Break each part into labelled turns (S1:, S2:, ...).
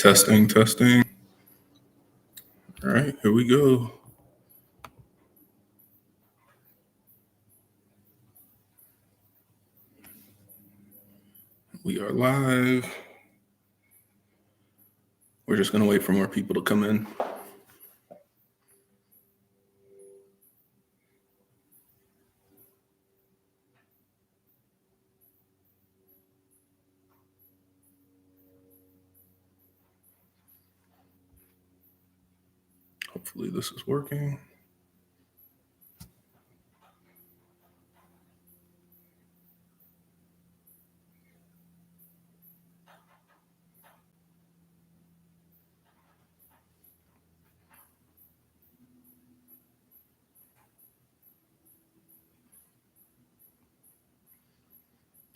S1: Testing. All right, here we go. We are live. We're just going to wait for more people to come in. Hopefully this is working.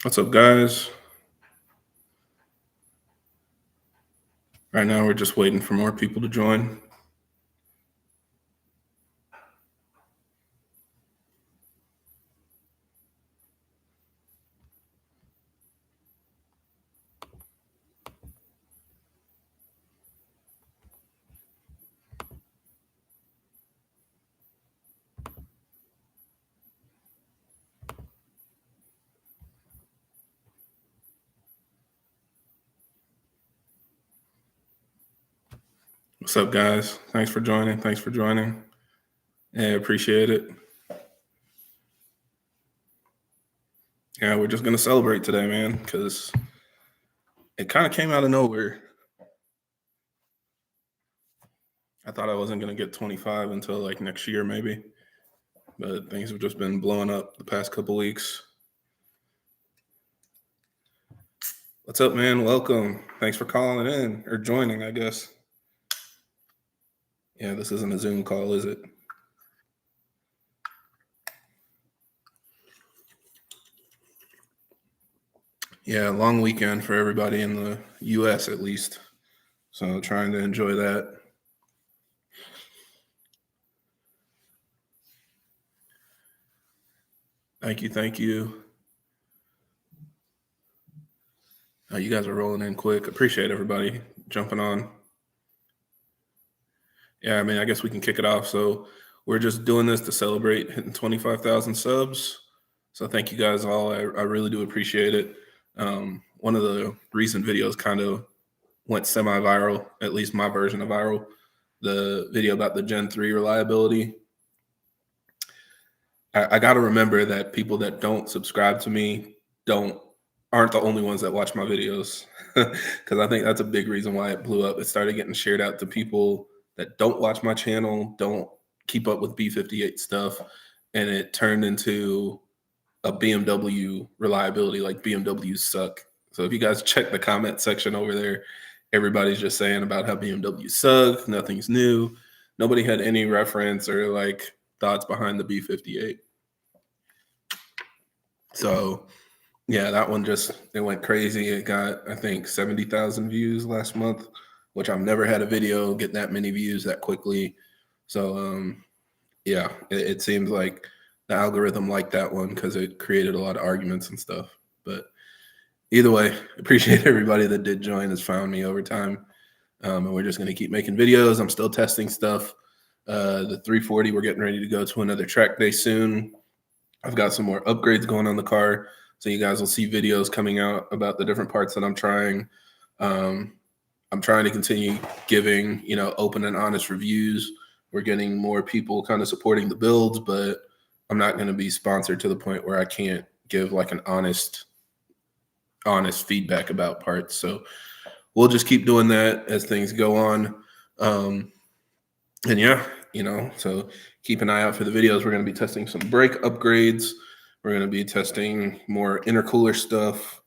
S1: What's up, guys? Right now, we're just waiting for more people to join. What's up, guys? Thanks for joining. Yeah, appreciate it. Yeah, we're just going to celebrate today, man, because it kind of came out of nowhere. I thought I wasn't going to get 25 until like next year, maybe. But things have just been blowing up the past couple weeks. What's up, man? Welcome. Thanks for calling in or joining, I guess. Yeah, this isn't a Zoom call, is it? Yeah, long weekend for everybody in the U.S. at least. So trying to enjoy that. Thank you. You guys are rolling in quick. Appreciate everybody jumping on. Yeah, I mean, I guess we can kick it off. So we're just doing this to celebrate hitting 25,000 subs. So thank you guys all. I really do appreciate it. One of the recent videos kind of went semi-viral, at least my version of viral. The video about the Gen 3 reliability. I got to remember that people that don't subscribe to me aren't the only ones that watch my videos, because I think that's a big reason why it blew up. It started getting shared out to people that don't watch my channel, don't keep up with B58 stuff, and it turned into a BMW reliability, like BMWs suck. So if you guys check the comment section over there, everybody's just saying about how BMWs suck, nothing's new. Nobody had any reference or like thoughts behind the B58. So yeah, that one it went crazy. It got, I think, 70,000 views last month, which I've never had a video get that many views that quickly. So yeah, it seems like the algorithm liked that one because it created a lot of arguments and stuff. But either way, appreciate everybody that did join, has found me over time. And we're just going to keep making videos. I'm still testing stuff. The 340, we're getting ready to go to another track day soon. I've got some more upgrades going on the car. So you guys will see videos coming out about the different parts that I'm trying. I'm trying to continue giving, open and honest reviews. We're getting more people kind of supporting the builds, but I'm not going to be sponsored to the point where I can't give like an honest feedback about parts. So we'll just keep doing that as things go on. And yeah, so keep an eye out for the videos. We're going to be testing some brake upgrades. We're going to be testing more intercooler stuff.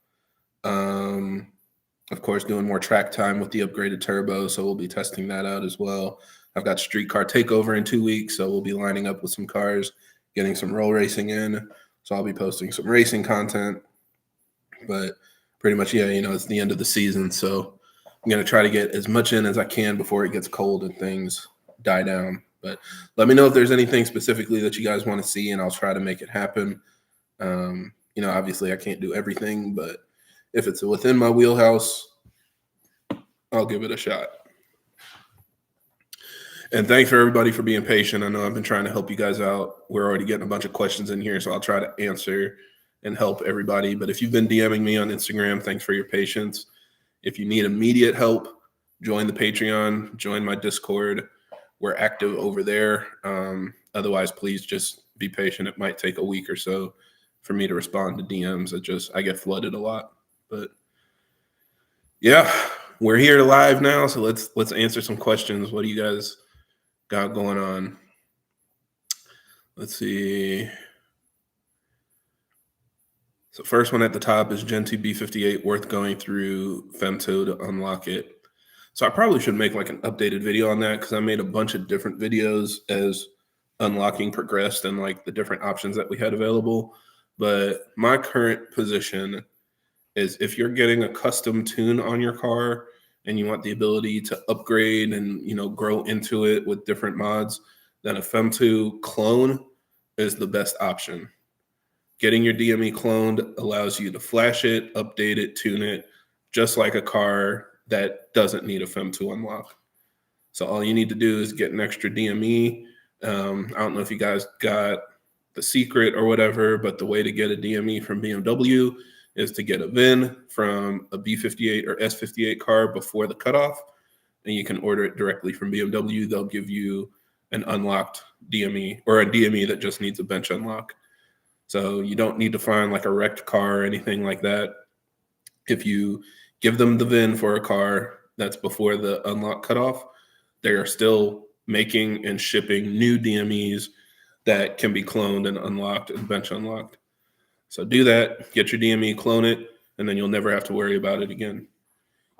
S1: Of course, doing more track time with the upgraded turbo. So we'll be testing that out as well. I've got Street Car Takeover in 2 weeks. So we'll be lining up with some cars, getting some roll racing in. So I'll be posting some racing content. But pretty much, yeah, it's the end of the season. So I'm going to try to get as much in as I can before it gets cold and things die down. But let me know if there's anything specifically that you guys want to see, and I'll try to make it happen. Obviously I can't do everything, but if it's within my wheelhouse, I'll give it a shot. And thanks for everybody for being patient. I know I've been trying to help you guys out. We're already getting a bunch of questions in here, so I'll try to answer and help everybody. But if you've been DMing me on Instagram, thanks for your patience. If you need immediate help, join the Patreon, join my Discord. We're active over there. Otherwise, please just be patient. It might take a week or so for me to respond to DMs. I get flooded a lot. But yeah, we're here live now, so let's answer some questions. What do you guys got going on? Let's see. So first one at the top is Gen 2 B58 worth going through Femto to unlock it. So I probably should make like an updated video on that because I made a bunch of different videos as unlocking progressed and like the different options that we had available. But my current position is if you're getting a custom tune on your car and you want the ability to upgrade and grow into it with different mods, then a Femto clone is the best option. Getting your DME cloned allows you to flash it, update it, tune it, just like a car that doesn't need a Femto unlock. So all you need to do is get an extra DME. I don't know if you guys got the secret or whatever, but the way to get a DME from BMW is to get a VIN from a B58 or S58 car before the cutoff, and you can order it directly from BMW. They'll give you an unlocked DME or a DME that just needs a bench unlock. So you don't need to find like a wrecked car or anything like that. If you give them the VIN for a car that's before the unlock cutoff, they are still making and shipping new DMEs that can be cloned and unlocked and bench unlocked. So do that, get your DME, clone it, and then you'll never have to worry about it again.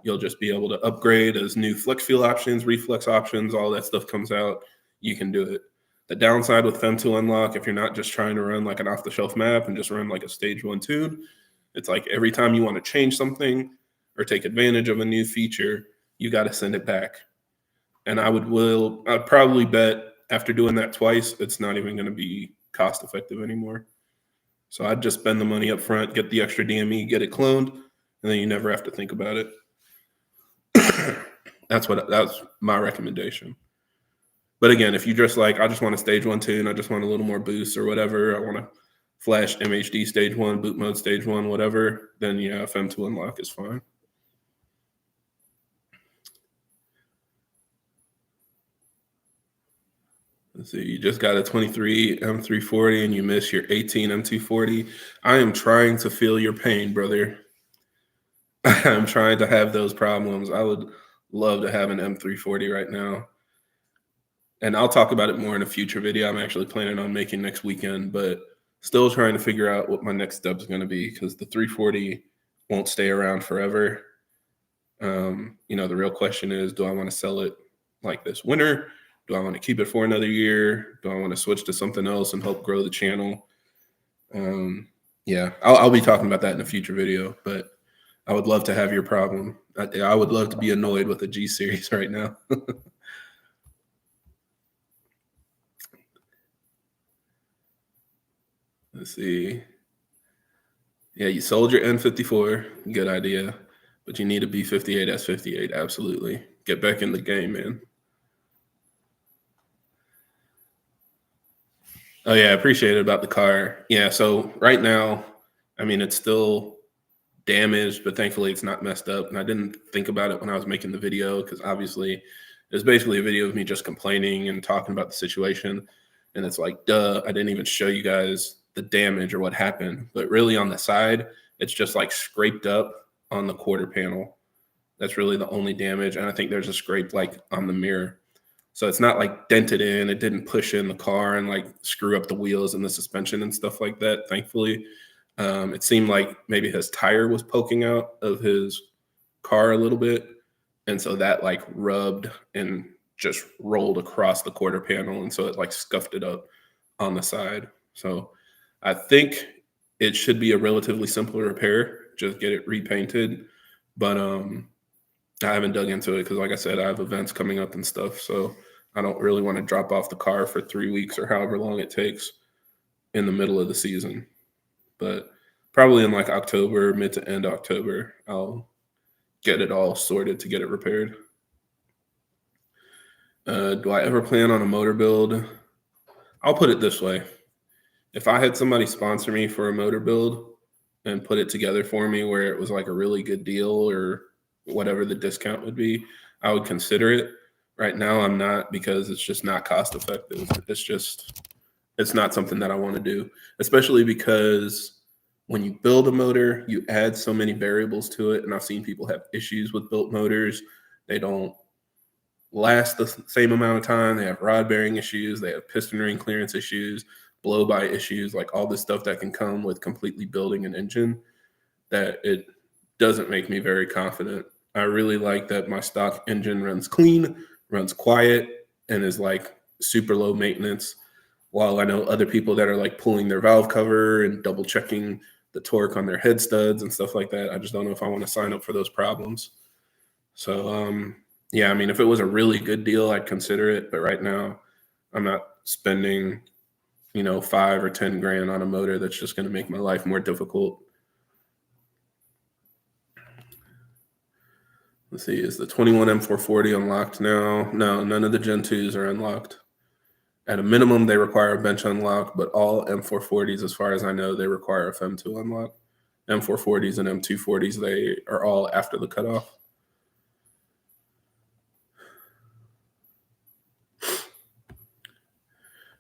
S1: You'll just be able to upgrade as new flex fuel options, reflex options, all that stuff comes out. You can do it. The downside with Femto unlock, if you're not just trying to run like an off-the-shelf map and just run like a stage 1 tune, it's like every time you want to change something or take advantage of a new feature, you got to send it back. And I'd probably bet after doing that twice, it's not even going to be cost effective anymore. So I'd just spend the money up front, get the extra DME, get it cloned, and then you never have to think about it. That's my recommendation. But again, if you just like, I just want a stage 1 tune, I just want a little more boost or whatever, I want to flash MHD stage 1, boot mode stage 1, whatever, then yeah, Femto unlock is fine. Let's see, you just got a 23 M340 and you miss your 18 M240. I am trying to feel your pain, brother. I'm trying to have those problems. I would love to have an M340 right now. And I'll talk about it more in a future video I'm actually planning on making next weekend, but still trying to figure out what my next step is going to be because the 340 won't stay around forever. The real question is, do I want to sell it like this winter? Do I want to keep it for another year? Do I want to switch to something else and help grow the channel? I'll be talking about that in a future video, but I would love to have your problem. I would love to be annoyed with a G series right now. Let's see. Yeah, you sold your N54. Good idea. But you need a B58 S58. Absolutely. Get back in the game, man. Oh, yeah. I appreciate it about the car. Yeah. So right now, I mean, it's still damaged, but thankfully it's not messed up. And I didn't think about it when I was making the video because obviously it's basically a video of me just complaining and talking about the situation. And it's like, duh, I didn't even show you guys the damage or what happened. But really on the side, it's just like scraped up on the quarter panel. That's really the only damage. And I think there's a scrape like on the mirror. So it's not like dented in. It didn't push in the car and like screw up the wheels and the suspension and stuff like that, thankfully. It seemed like maybe his tire was poking out of his car a little bit. And so that like rubbed and just rolled across the quarter panel. And so it like scuffed it up on the side. So I think it should be a relatively simple repair. Just get it repainted. But I haven't dug into it because like I said, I have events coming up and stuff. So I don't really want to drop off the car for 3 weeks or however long it takes in the middle of the season. But probably in like October, mid to end October, I'll get it all sorted to get it repaired. Do I ever plan on a motor build? I'll put it this way. If I had somebody sponsor me for a motor build and put it together for me where it was like a really good deal or whatever the discount would be, I would consider it. Right now, I'm not, because it's just not cost effective. It's not something that I want to do, especially because when you build a motor, you add so many variables to it. And I've seen people have issues with built motors. They don't last the same amount of time. They have rod bearing issues. They have piston ring clearance issues, blow by issues, like all this stuff that can come with completely building an engine, that it doesn't make me very confident. I really like that my stock engine runs clean, runs quiet, and is like super low maintenance. While I know other people that are like pulling their valve cover and double checking the torque on their head studs and stuff like that, I just don't know if I want to sign up for those problems. So, yeah, I mean, if it was a really good deal, I'd consider it. But right now, I'm not spending, 5 or 10 grand on a motor that's just going to make my life more difficult. Let's see, is the 21 M440 unlocked now? No, none of the Gen 2s are unlocked. At a minimum, they require a bench unlock, but all M440s, as far as I know, they require a FEM2 unlock. M440s and M240s, they are all after the cutoff.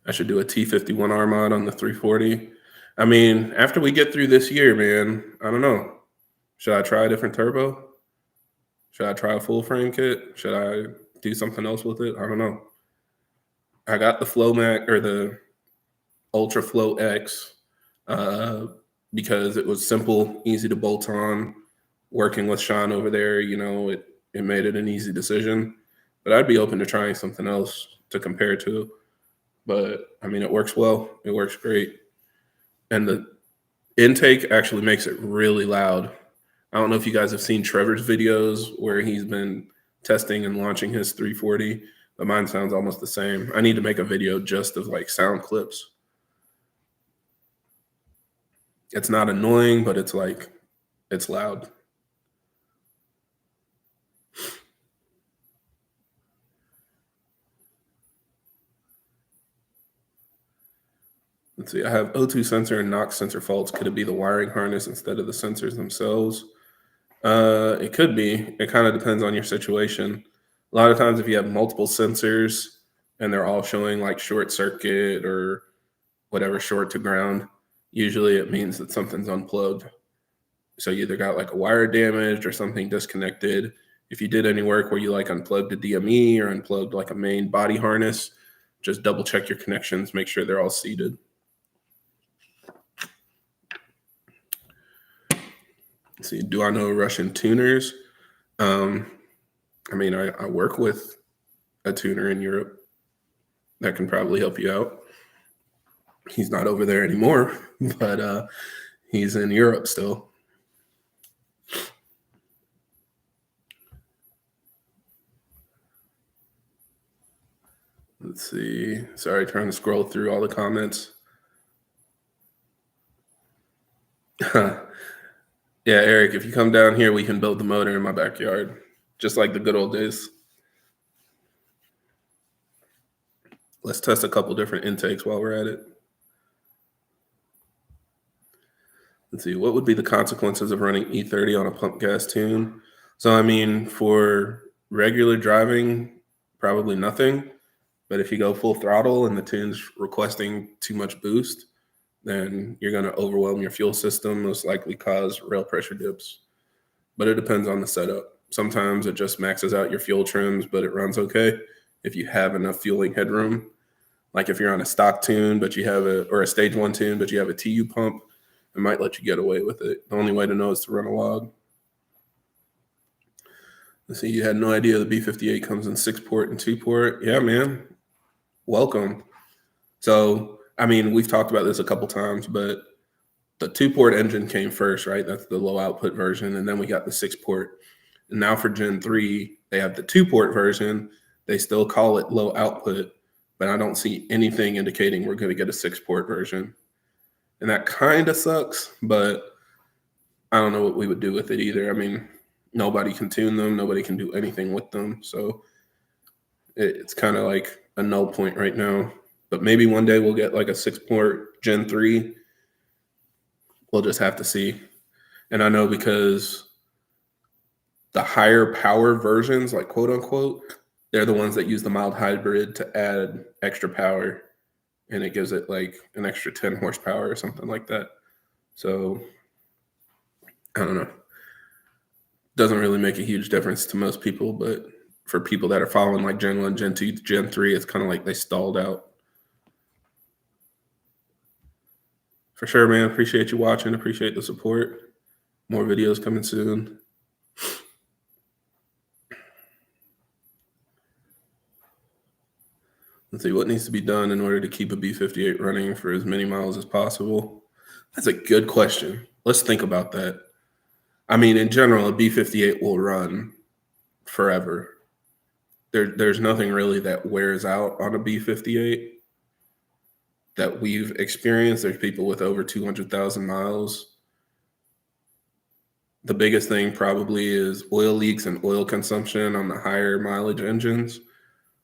S1: I should do a T51R mod on the 340. I mean, after we get through this year, man, I don't know. Should I try a different turbo? Should I try a full frame kit? Should I do something else with it? I don't know. I got the Flowmac or the Ultra Flow X because it was simple, easy to bolt on. Working with Sean over there, it made it an easy decision. But I'd be open to trying something else to compare to. But I mean, it works well. It works great. And the intake actually makes it really loud. I don't know if you guys have seen Trevor's videos where he's been testing and launching his 340, but mine sounds almost the same. I need to make a video just of like sound clips. It's not annoying, but it's loud. Let's see, I have O2 sensor and NOx sensor faults. Could it be the wiring harness instead of the sensors themselves? It could be. It kind of depends on your situation. A lot of times if you have multiple sensors and they're all showing like short circuit or whatever, short to ground, usually it means that something's unplugged. So you either got like a wire damaged or something disconnected. If you did any work where you like unplugged a DME or unplugged like a main body harness, just double check your connections, make sure they're all seated. Let's see, do I know Russian tuners? I mean, I work with a tuner in Europe that can probably help you out. He's not over there anymore, but he's in Europe still. Let's see. Sorry, trying to scroll through all the comments. Yeah, Eric, if you come down here, we can build the motor in my backyard, just like the good old days. Let's test a couple different intakes while we're at it. Let's see, what would be the consequences of running E30 on a pump gas tune? So, I mean, for regular driving, probably nothing. But if you go full throttle and the tune's requesting too much boost, then you're going to overwhelm your fuel system, most likely cause rail pressure dips. But it depends on the setup. Sometimes it just maxes out your fuel trims, but it runs okay if you have enough fueling headroom. Like if you're on a stock tune, but you have or a stage 1 tune, but you have a TU pump, it might let you get away with it. The only way to know is to run a log. Let's see, you had no idea the B58 comes in 6-port and 2-port. Yeah, man. Welcome. So, I mean, we've talked about this a couple times, but the 2-port engine came first, right? That's the low output version. And then we got the 6-port. And now for Gen 3, they have the 2-port version. They still call it low output, but I don't see anything indicating we're going to get a 6-port version. And that kind of sucks, but I don't know what we would do with it either. I mean, Nobody can tune them. Nobody can do anything with them. So it's kind of like a null point right now. But maybe one day we'll get like a 6-port Gen 3. We'll just have to see. And I know because the higher power versions, like quote unquote, they're the ones that use the mild hybrid to add extra power. And it gives it like an extra 10 horsepower or something like that. So I don't know. Doesn't really make a huge difference to most people, but for people that are following like Gen 1, Gen 2, Gen 3, it's kind of like they stalled out. For sure, man. Appreciate you watching. Appreciate the support. More videos coming soon. Let's see what needs to be done in order to keep a B58 running for as many miles as possible. That's a good question. Let's think about that. I mean, in general, a B58 will run forever. There's nothing really that wears out on a B58 that we've experienced. There's people with over 200,000 miles. The biggest thing probably is oil leaks and oil consumption on the higher mileage engines.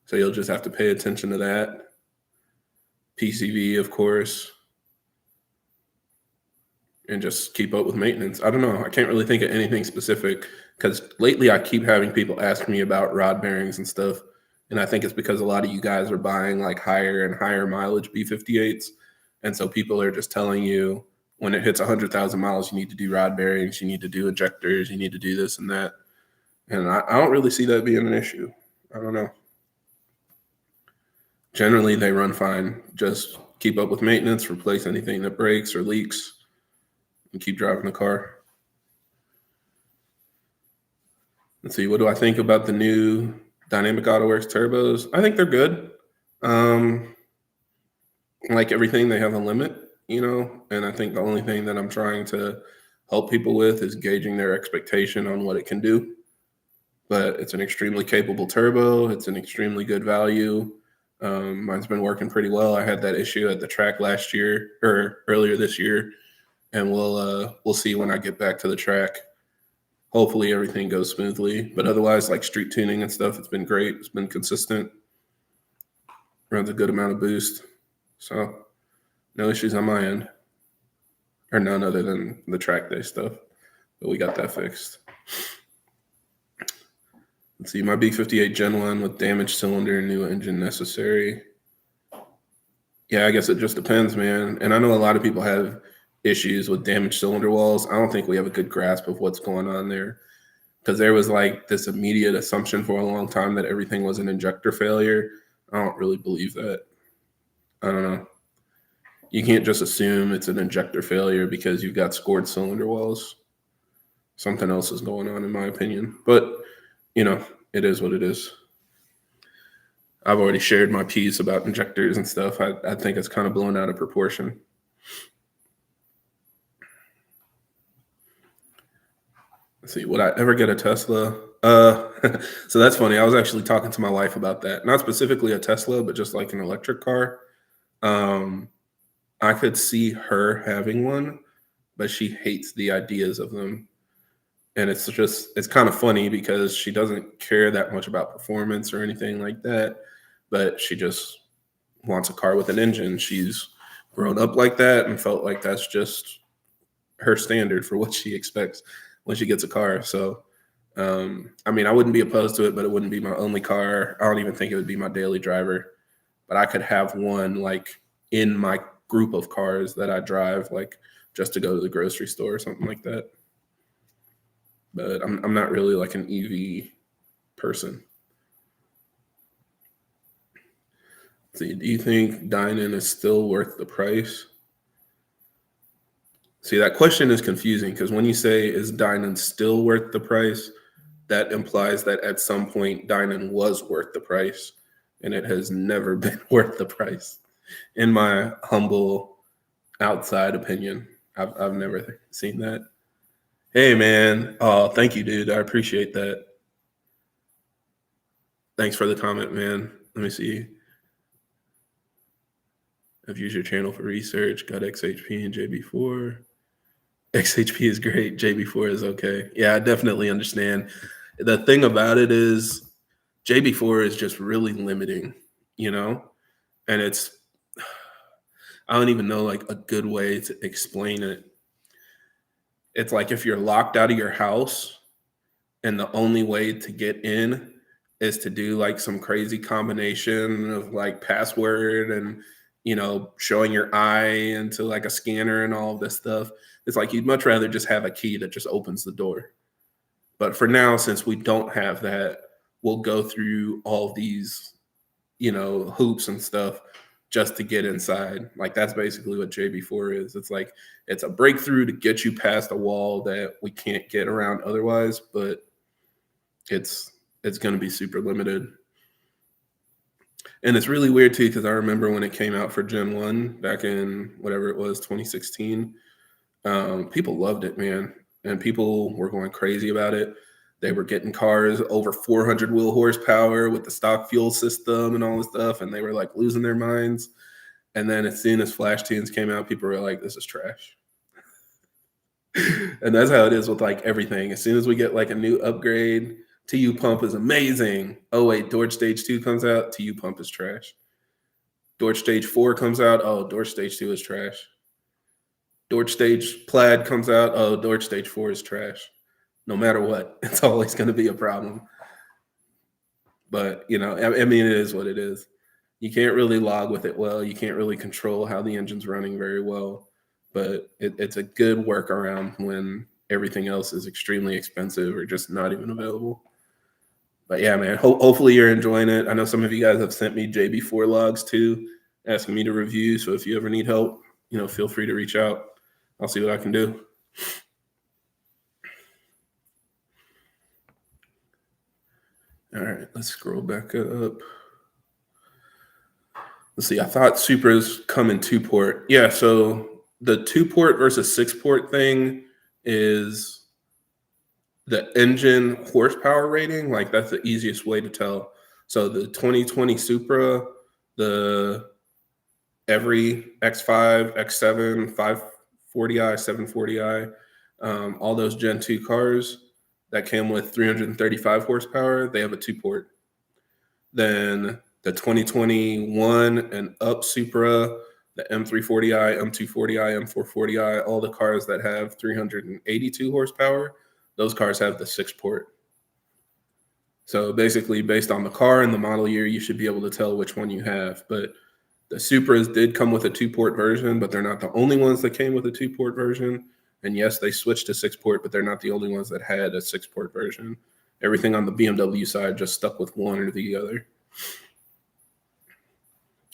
S1: So you'll just have to pay attention to that. PCV, of course, and just keep up with maintenance. I don't know. I can't really think of anything specific because lately I keep having people ask me about rod bearings and stuff. And I think it's because a lot of you guys are buying like higher and higher mileage B58s. And so people are just telling you when it hits 100,000 miles, you need to do rod bearings, you need to do injectors, you need to do this and that. And I don't really see that being an issue. I don't know. Generally, they run fine. Just keep up with maintenance, replace anything that breaks or leaks, and keep driving the car. Let's see, what do I think about the new Dynamic AutoWorks turbos? I think they're good. Like everything, they have a limit, and I think the only thing that I'm trying to help people with is gauging their expectation on what it can do. But it's an extremely capable turbo. It's an extremely good value. Mine's been working pretty well. I had that issue at the track last year or earlier this year, and we'll see when I get back to the track. Hopefully everything goes smoothly, but otherwise, like street tuning and stuff, it's been great. It's been consistent. Runs a good amount of boost, so no issues on my end, or none other than the track day stuff. But we got that fixed. Let's see, my B58 Gen 1 with damaged cylinder, new engine necessary. Yeah, I guess it just depends, man. And I know a lot of people have issues with damaged cylinder walls. I don't think we have a good grasp of what's going on there because there was like this immediate assumption for a long time that everything was an injector failure. I don't really believe that. I don't know. You can't just assume it's an injector failure because you've got scored cylinder walls. Something else is going on, in my opinion. But it is what it is. I've already shared my piece about injectors and stuff. I think it's kind of blown out of proportion. Let's see, would I ever get a Tesla? So that's funny. I was actually talking to my wife about that. Not specifically a Tesla, but just like an electric car. I could see her having one, but she hates the ideas of them. And it's kind of funny because she doesn't care that much about performance or anything like that, but she just wants a car with an engine. She's grown up like that and felt like that's just her standard for what she expects when she gets a car. So, I mean, I wouldn't be opposed to it, but it wouldn't be my only car. I don't even think it would be my daily driver, but I could have one like in my group of cars that I drive, like just to go to the grocery store or something like that. But I'm not really like an EV person. See, do you think Dynan is still worth the price? See, that question is confusing because when you say, is Dynan still worth the price, that implies that at some point Dynan was worth the price, and it has never been worth the price. In my humble outside opinion, I've never seen that. Hey, man. Oh, thank you, dude. I appreciate that. Thanks for the comment, man. Let me see. I've used your channel for research, got XHP and JB4. XHP is great. JB4 is okay. Yeah, I definitely understand. The thing about it is JB4 is just really limiting, you know? And it's I don't even know like a good way to explain it. It's like if you're locked out of your house and the only way to get in is to do like some crazy combination of like password and showing your eye into like a scanner and all of this stuff. It's like you'd much rather just have a key that just opens the door. But for now, since we don't have that, we'll go through all these hoops and stuff just to get inside. Like that's basically what JB4 is. It's like it's a breakthrough to get you past a wall that we can't get around otherwise, but it's going to be super limited. And it's really weird too because I remember when it came out for Gen 1 back in whatever it was, 2016. People loved it, man, and people were going crazy about it. They were getting cars over 400 wheel horsepower with the stock fuel system and all this stuff, and they were like losing their minds. And then as soon as Flash Tunes came out, people were like, "This is trash." And that's how it is with like everything. As soon as we get like a new upgrade, TU Pump is amazing. Oh wait, Dorch Stage 2 comes out, TU Pump is trash. Dorch Stage 4 comes out, oh, Dorch Stage 2 is trash. Dorch Stage Plaid comes out, oh, Dorch Stage 4 is trash. No matter what, it's always going to be a problem. But, I mean, it is what it is. You can't really log with it well. You can't really control how the engine's running very well. But it's a good workaround when everything else is extremely expensive or just not even available. But yeah, man, hopefully you're enjoying it. I know some of you guys have sent me JB4 logs too, asking me to review. So if you ever need help, feel free to reach out. I'll see what I can do. All right, let's scroll back up. Let's see. I thought Supras come in 2-port. Yeah, so the 2-port versus 6-port thing is the engine horsepower rating. Like that's the easiest way to tell. So the 2020 Supra, the every X5, X7, 540i, 740i, all those Gen 2 cars that came with 335 horsepower, they have a 2-port. Then the 2021 and up Supra, the M340i, M240i, M440i, all the cars that have 382 horsepower, those cars have the 6-port. So basically, based on the car and the model year, you should be able to tell which one you have. But the Supras did come with a 2-port version, but they're not the only ones that came with a 2-port version. And yes, they switched to 6-port, but they're not the only ones that had a 6-port version. Everything on the BMW side just stuck with one or the other.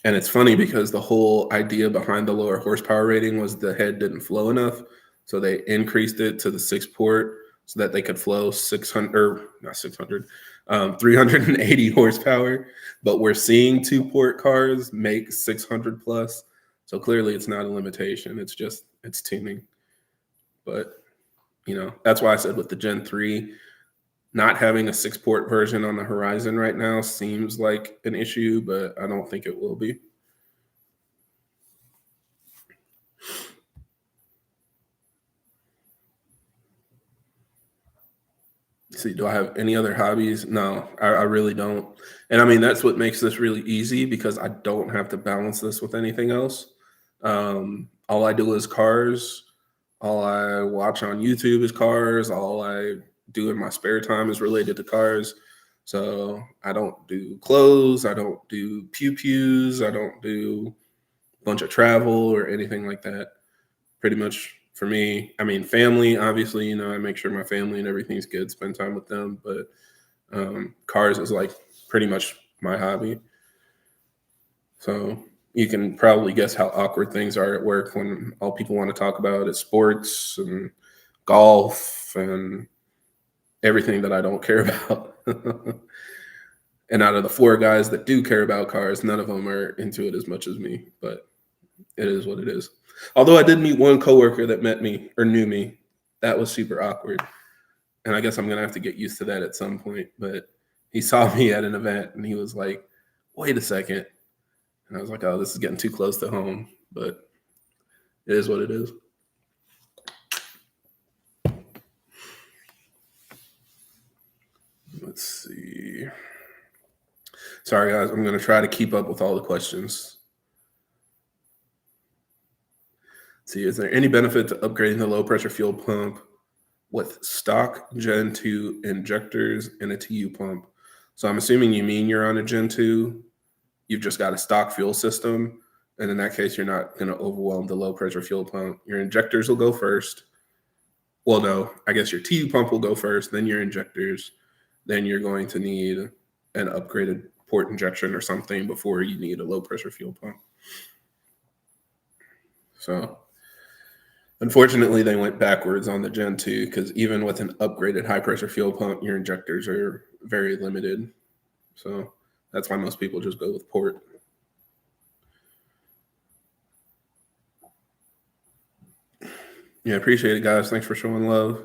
S1: And it's funny because the whole idea behind the lower horsepower rating was the head didn't flow enough. So they increased it to the 6-port so that they could flow 380 horsepower. But we're seeing 2-port cars make 600 plus. So clearly it's not a limitation. It's tuning. But, that's why I said with the Gen 3, not having a 6-port version on the horizon right now seems like an issue, but I don't think it will be. See, do I have any other hobbies? No, I really don't. And I mean, that's what makes this really easy because I don't have to balance this with anything else. All I do is cars. All I watch on YouTube is cars. All I do in my spare time is related to cars. So I don't do clothes. I don't do pew-pews. I don't do a bunch of travel or anything like that. Pretty much for me, I mean, family, obviously, I make sure my family and everything's good, spend time with them. But cars is like pretty much my hobby. So you can probably guess how awkward things are at work when all people want to talk about is sports and golf and everything that I don't care about. And out of the 4 guys that do care about cars, none of them are into it as much as me, but it is what it is. Although I did meet one coworker that met me or knew me. That was super awkward. And I guess I'm going to have to get used to that at some point. But he saw me at an event and he was like, wait a second. And I was like, oh, this is getting too close to home. But it is what it is. Sorry, guys. I'm going to try to keep up with all the questions. See, is there any benefit to upgrading the low pressure fuel pump with stock Gen 2 injectors and a TU pump? So I'm assuming you mean you're on a Gen 2. You've just got a stock fuel system. And in that case, you're not going to overwhelm the low pressure fuel pump. Your injectors will go first. Well, no, I guess your TU pump will go first, then your injectors. Then you're going to need an upgraded port injection or something before you need a low pressure fuel pump. So unfortunately, they went backwards on the Gen 2 because even with an upgraded high pressure fuel pump, your injectors are very limited. So that's why most people just go with port. Yeah, appreciate it, guys. Thanks for showing love.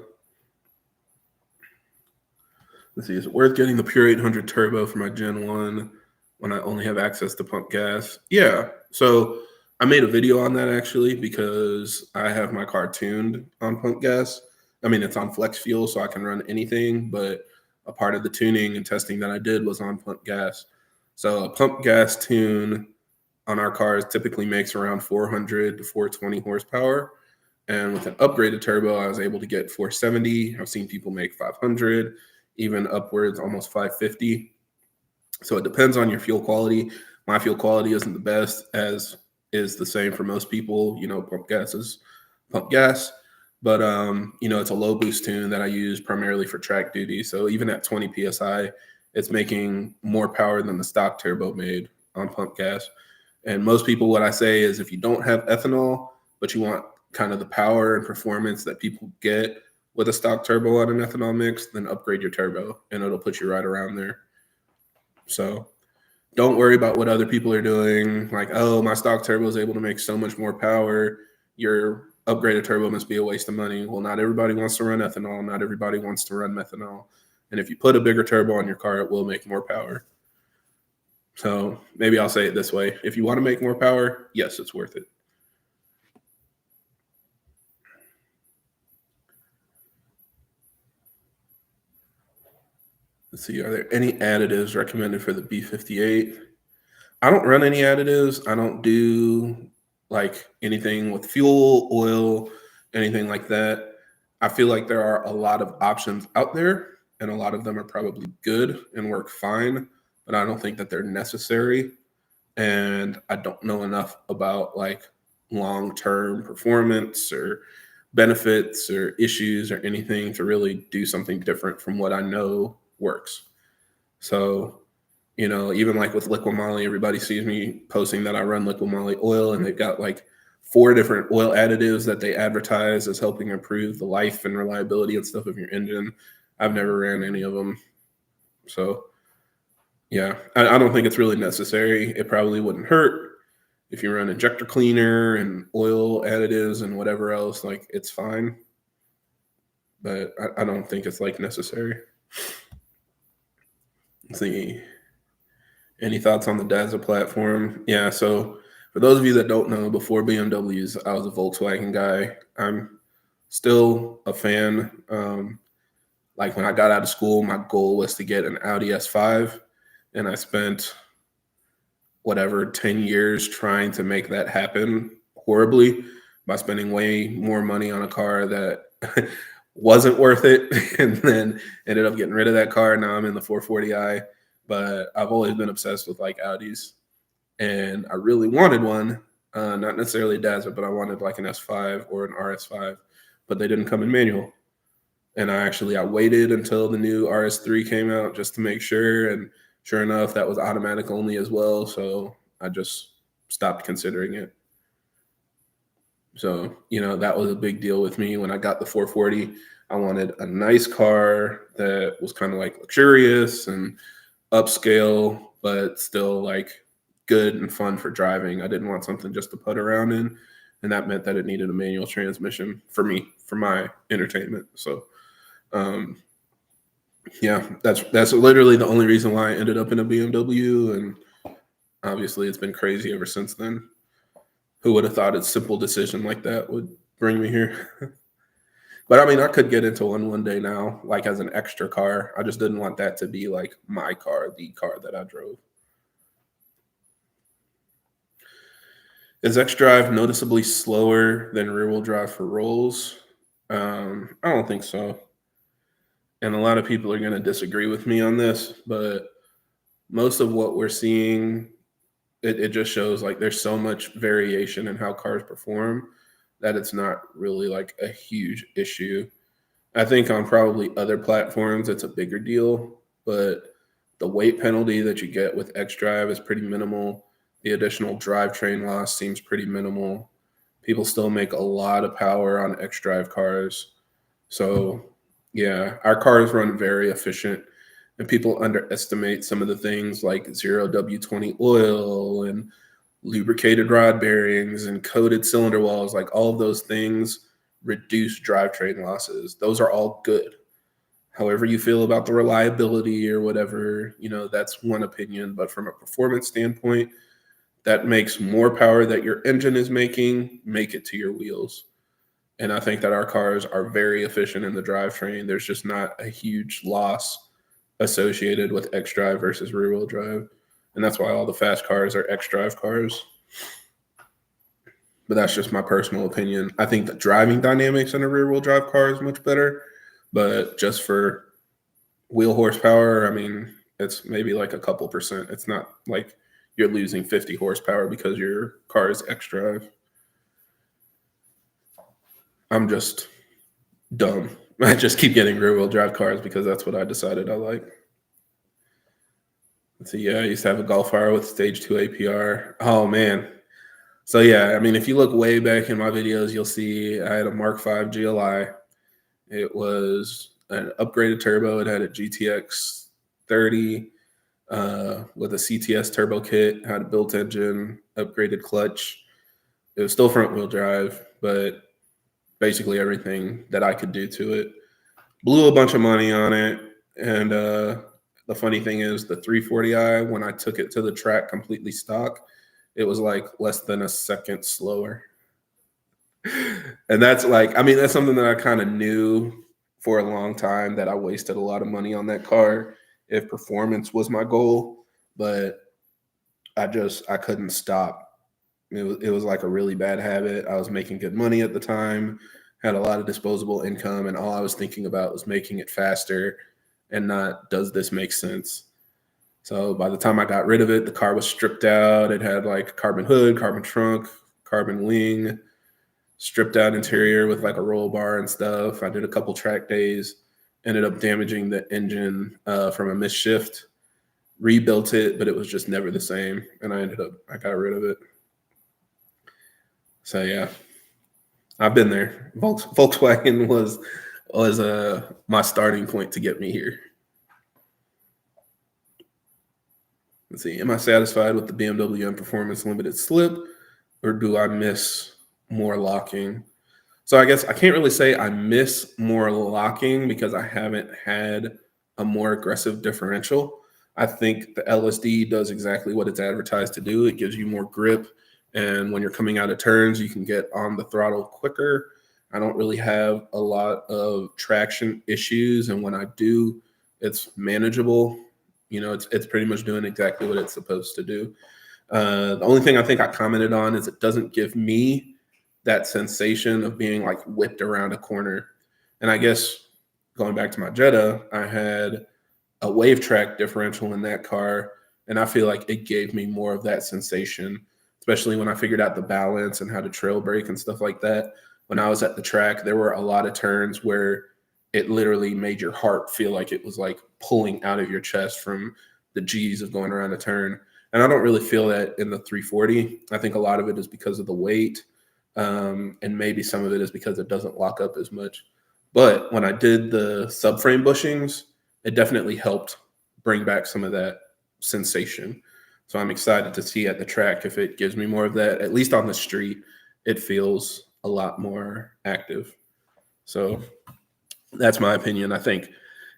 S1: Let's see, is it worth getting the Pure 800 Turbo for my Gen 1 when I only have access to pump gas? Yeah. So I made a video on that actually because I have my car tuned on pump gas. I mean, it's on flex fuel, so I can run anything, but a part of the tuning and testing that I did was on pump gas. So a pump gas tune on our cars typically makes around 400 to 420 horsepower. And with an upgraded turbo, I was able to get 470. I've seen people make 500, even upwards almost 550. So it depends on your fuel quality. My fuel quality isn't the best, as is the same for most people. Pump gas is pump gas. But, it's a low boost tune that I use primarily for track duty. So even at 20 PSI, it's making more power than the stock turbo made on pump gas. And most people, what I say is if you don't have ethanol, but you want kind of the power and performance that people get with a stock turbo on an ethanol mix, then upgrade your turbo and it'll put you right around there. So don't worry about what other people are doing. Like, oh, my stock turbo is able to make so much more power. Your upgraded turbo must be a waste of money. Well, not everybody wants to run ethanol. Not everybody wants to run methanol. And if you put a bigger turbo on your car, it will make more power. So maybe I'll say it this way. If you want to make more power, yes, it's worth it. Let's see, are there any additives recommended for the B58? I don't run any additives. I don't do like anything with fuel, oil, anything like that. I feel like there are a lot of options out there, and a lot of them are probably good and work fine, but I don't think that they're necessary. And I don't know enough about like long-term performance or benefits or issues or anything to really do something different from what I know works. So, even like with Liqui Moly, everybody sees me posting that I run Liqui Moly oil, and they've got like 4 different oil additives that they advertise as helping improve the life and reliability and stuff of your engine. I've never ran any of them. So, yeah, I don't think it's really necessary. It probably wouldn't hurt if you run injector cleaner and oil additives and whatever else. Like, it's fine, but I don't think it's like necessary. Let's see. Any thoughts on the Daza platform? Yeah, so for those of you that don't know, before BMWs, I was a Volkswagen guy. I'm still a fan. Like when I got out of school, my goal was to get an Audi S5, and I spent 10 years trying to make that happen horribly by spending way more money on a car that wasn't worth it, and then ended up getting rid of that car. Now I'm in the 440i, but I've always been obsessed with like Audis, and I really wanted one, not necessarily Daza, but I wanted like an S5 or an RS5, but they didn't come in manual. And I waited until the new RS3 came out just to make sure, and sure enough, that was automatic only as well. So I just stopped considering it. So, that was a big deal with me when I got the 440. I wanted a nice car that was kind of like luxurious and upscale, but still like good and fun for driving. I didn't want something just to put around in. And that meant that it needed a manual transmission for me, for my entertainment. So, yeah, that's literally the only reason why I ended up in a BMW, and obviously it's been crazy ever since then. Who would have thought a simple decision like that would bring me here? But I mean, I could get into one day now, like as an extra car. I just didn't want that to be like my car, the car that I drove. Is X drive noticeably slower than rear wheel drive for rolls? I don't think so. And a lot of people are going to disagree with me on this, but most of what we're seeing, it just shows like there's so much variation in how cars perform that it's not really like a huge issue. I think on probably other platforms it's a bigger deal, but the weight penalty that you get with X drive is pretty minimal. The additional drivetrain loss seems pretty minimal. People still make a lot of power on X drive cars. So, yeah, our cars run very efficient, and people underestimate some of the things like zero W20 oil and lubricated rod bearings and coated cylinder walls. Like all of those things reduce drivetrain losses. Those are all good. However, you feel about the reliability or whatever, that's one opinion. But from a performance standpoint, that makes more power that your engine is making make it to your wheels. And I think that our cars are very efficient in the drivetrain. There's just not a huge loss associated with X drive versus rear wheel drive. And that's why all the fast cars are X drive cars. But that's just my personal opinion. I think the driving dynamics in a rear wheel drive car is much better. But just for wheel horsepower, I mean, it's maybe like a couple percent. It's not like you're losing 50 horsepower because your car is X drive. I'm just dumb. I just keep getting rear wheel drive cars because that's what I decided I like. Let's see, yeah, I used to have a Golf R with stage 2 APR. Oh man. So yeah, I mean, if you look way back in my videos, you'll see I had a Mark V GLI. It was an upgraded turbo. It had a GTX 30 with a CTS turbo kit, had a built engine, upgraded clutch. It was still front wheel drive, but basically everything that I could do to it. Blew a bunch of money on it. And the funny thing is, the 340i, when I took it to the track completely stock, it was like less than a second slower. And that's like, I mean, that's something that I kind of knew for a long time, that I wasted a lot of money on that car if performance was my goal. But I couldn't stop. It was like a really bad habit. I was making good money at the time, had a lot of disposable income, and all I was thinking about was making it faster and not, does this make sense? So by the time I got rid of it, the car was stripped out. It had like carbon hood, carbon trunk, carbon wing, stripped out interior with like a roll bar and stuff. I did a couple track days, ended up damaging the engine from a misshift, rebuilt it, but it was just never the same. And I got rid of it. So yeah, I've been there. Volkswagen was my starting point to get me here. Let's see. Am I satisfied with the BMW M Performance Limited Slip, or do I miss more locking? So I guess I can't really say I miss more locking because I haven't had a more aggressive differential. I think the LSD does exactly what it's advertised to do. It gives you more grip. And when you're coming out of turns, you can get on the throttle quicker. I don't really have a lot of traction issues. And when I do, it's manageable. It's pretty much doing exactly what it's supposed to do. The only thing I think I commented on is it doesn't give me that sensation of being like whipped around a corner. And I guess going back to my Jetta, I had a wave track differential in that car, and I feel like it gave me more of that sensation, especially when I figured out the balance and how to trail brake and stuff like that. When I was at the track, there were a lot of turns where it literally made your heart feel like it was like pulling out of your chest from the G's of going around a turn. And I don't really feel that in the 340. I think a lot of it is because of the weight, and maybe some of it is because it doesn't lock up as much. But when I did the subframe bushings, it definitely helped bring back some of that sensation. So I'm excited to see at the track if it gives me more of that. At least on the street, it feels a lot more active. So that's my opinion. I think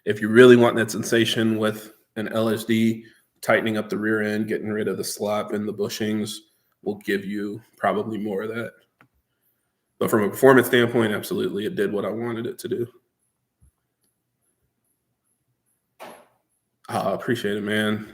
S1: if you really want that sensation with an LSD, tightening up the rear end, getting rid of the slop and the bushings will give you probably more of that. But from a performance standpoint, absolutely, it did what I wanted it to do. I appreciate it, man.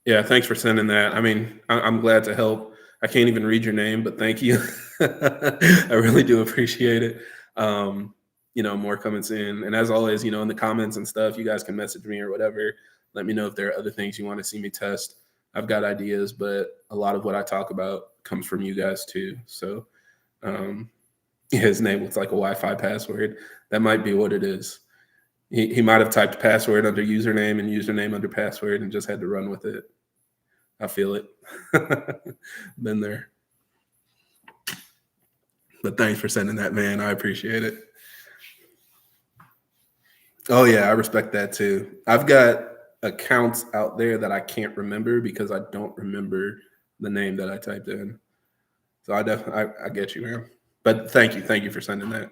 S1: Yeah, thanks for sending that. I mean, I'm glad to help. I can't even read your name, but thank you. I really do appreciate it. More comments in. And as always, in the comments and stuff, you guys can message me or whatever. Let me know if there are other things you want to see me test. I've got ideas, but a lot of what I talk about comes from you guys too. So his name looks like a Wi-Fi password. That might be what it is. He might have typed password under username and username under password and just had to run with it. I feel it. Been there. But thanks for sending that, man. I appreciate it. Oh, yeah, I respect that too. I've got accounts out there that I can't remember because I don't remember the name that I typed in. So I definitely, I get you, man. But thank you. Thank you for sending that.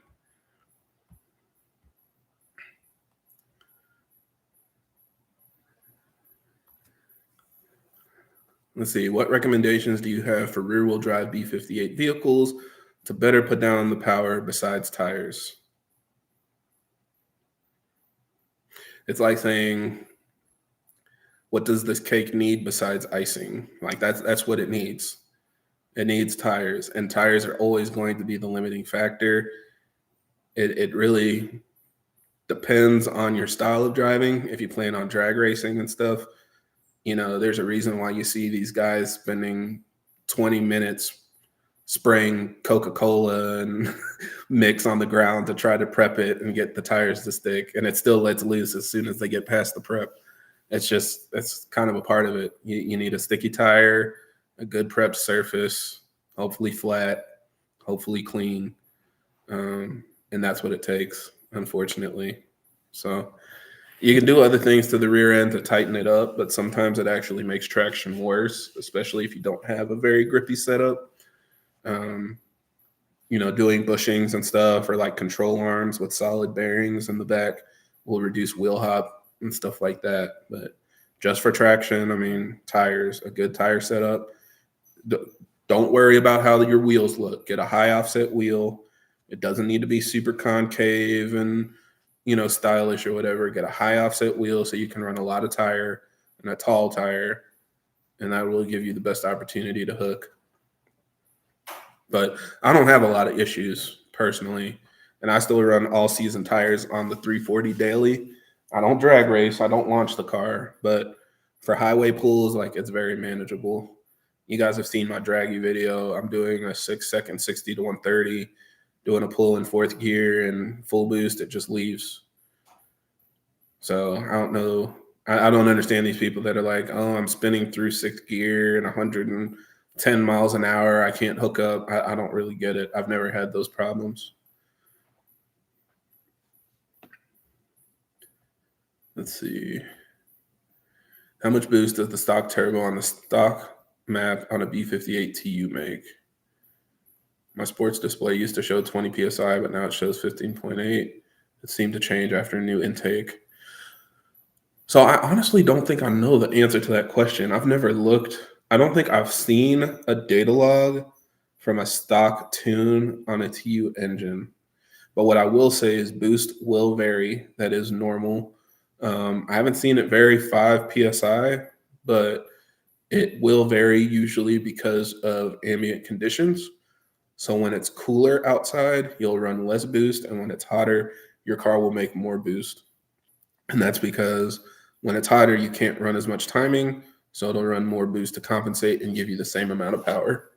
S1: Let's see. What recommendations do you have for rear-wheel drive B58 vehicles to better put down the power besides tires? It's like saying, what does this cake need besides icing? Like that's what it needs. It needs tires, and tires are always going to be the limiting factor. It really depends on your style of driving. If you plan on drag racing and stuff, there's a reason why you see these guys spending 20 minutes spraying Coca-Cola and mix on the ground to try to prep it and get the tires to stick, and it still lets loose as soon as they get past the prep. It's kind of a part of it. You need a sticky tire, a good prepped surface, hopefully flat, hopefully clean, and that's what it takes, unfortunately. So you can do other things to the rear end to tighten it up, but sometimes it actually makes traction worse, especially if you don't have a very grippy setup. Doing bushings and stuff or like control arms with solid bearings in the back will reduce wheel hop and stuff like that. But just for traction, I mean, tires, a good tire setup. Don't worry about how your wheels look. Get a high offset wheel. It doesn't need to be super concave and stylish or whatever. Get a high offset wheel so you can run a lot of tire and a tall tire, and that will give you the best opportunity to hook. But I don't have a lot of issues personally, and I still run all season tires on the 340 daily. I don't drag race. I don't launch the car, but for highway pulls, like it's very manageable. You guys have seen my draggy video. I'm doing a 6-second 60 to 130, doing a pull in fourth gear and full boost. It just leaves. So I don't know. I don't understand these people that are like, oh, I'm spinning through sixth gear and 110 miles an hour. I can't hook up. I don't really get it. I've never had those problems. Let's see. How much boost does the stock turbo on the stock map on a B58 TU make? My sports display used to show 20 PSI, but now it shows 15.8. It seemed to change after a new intake. So I honestly don't think I know the answer to that question. I've never looked. I don't think I've seen a data log from a stock tune on a TU engine. But what I will say is boost will vary. That is normal. I haven't seen it vary 5 PSI, but it will vary usually because of ambient conditions. So when it's cooler outside, you'll run less boost. And when it's hotter, your car will make more boost. And that's because when it's hotter, you can't run as much timing. So it'll run more boost to compensate and give you the same amount of power.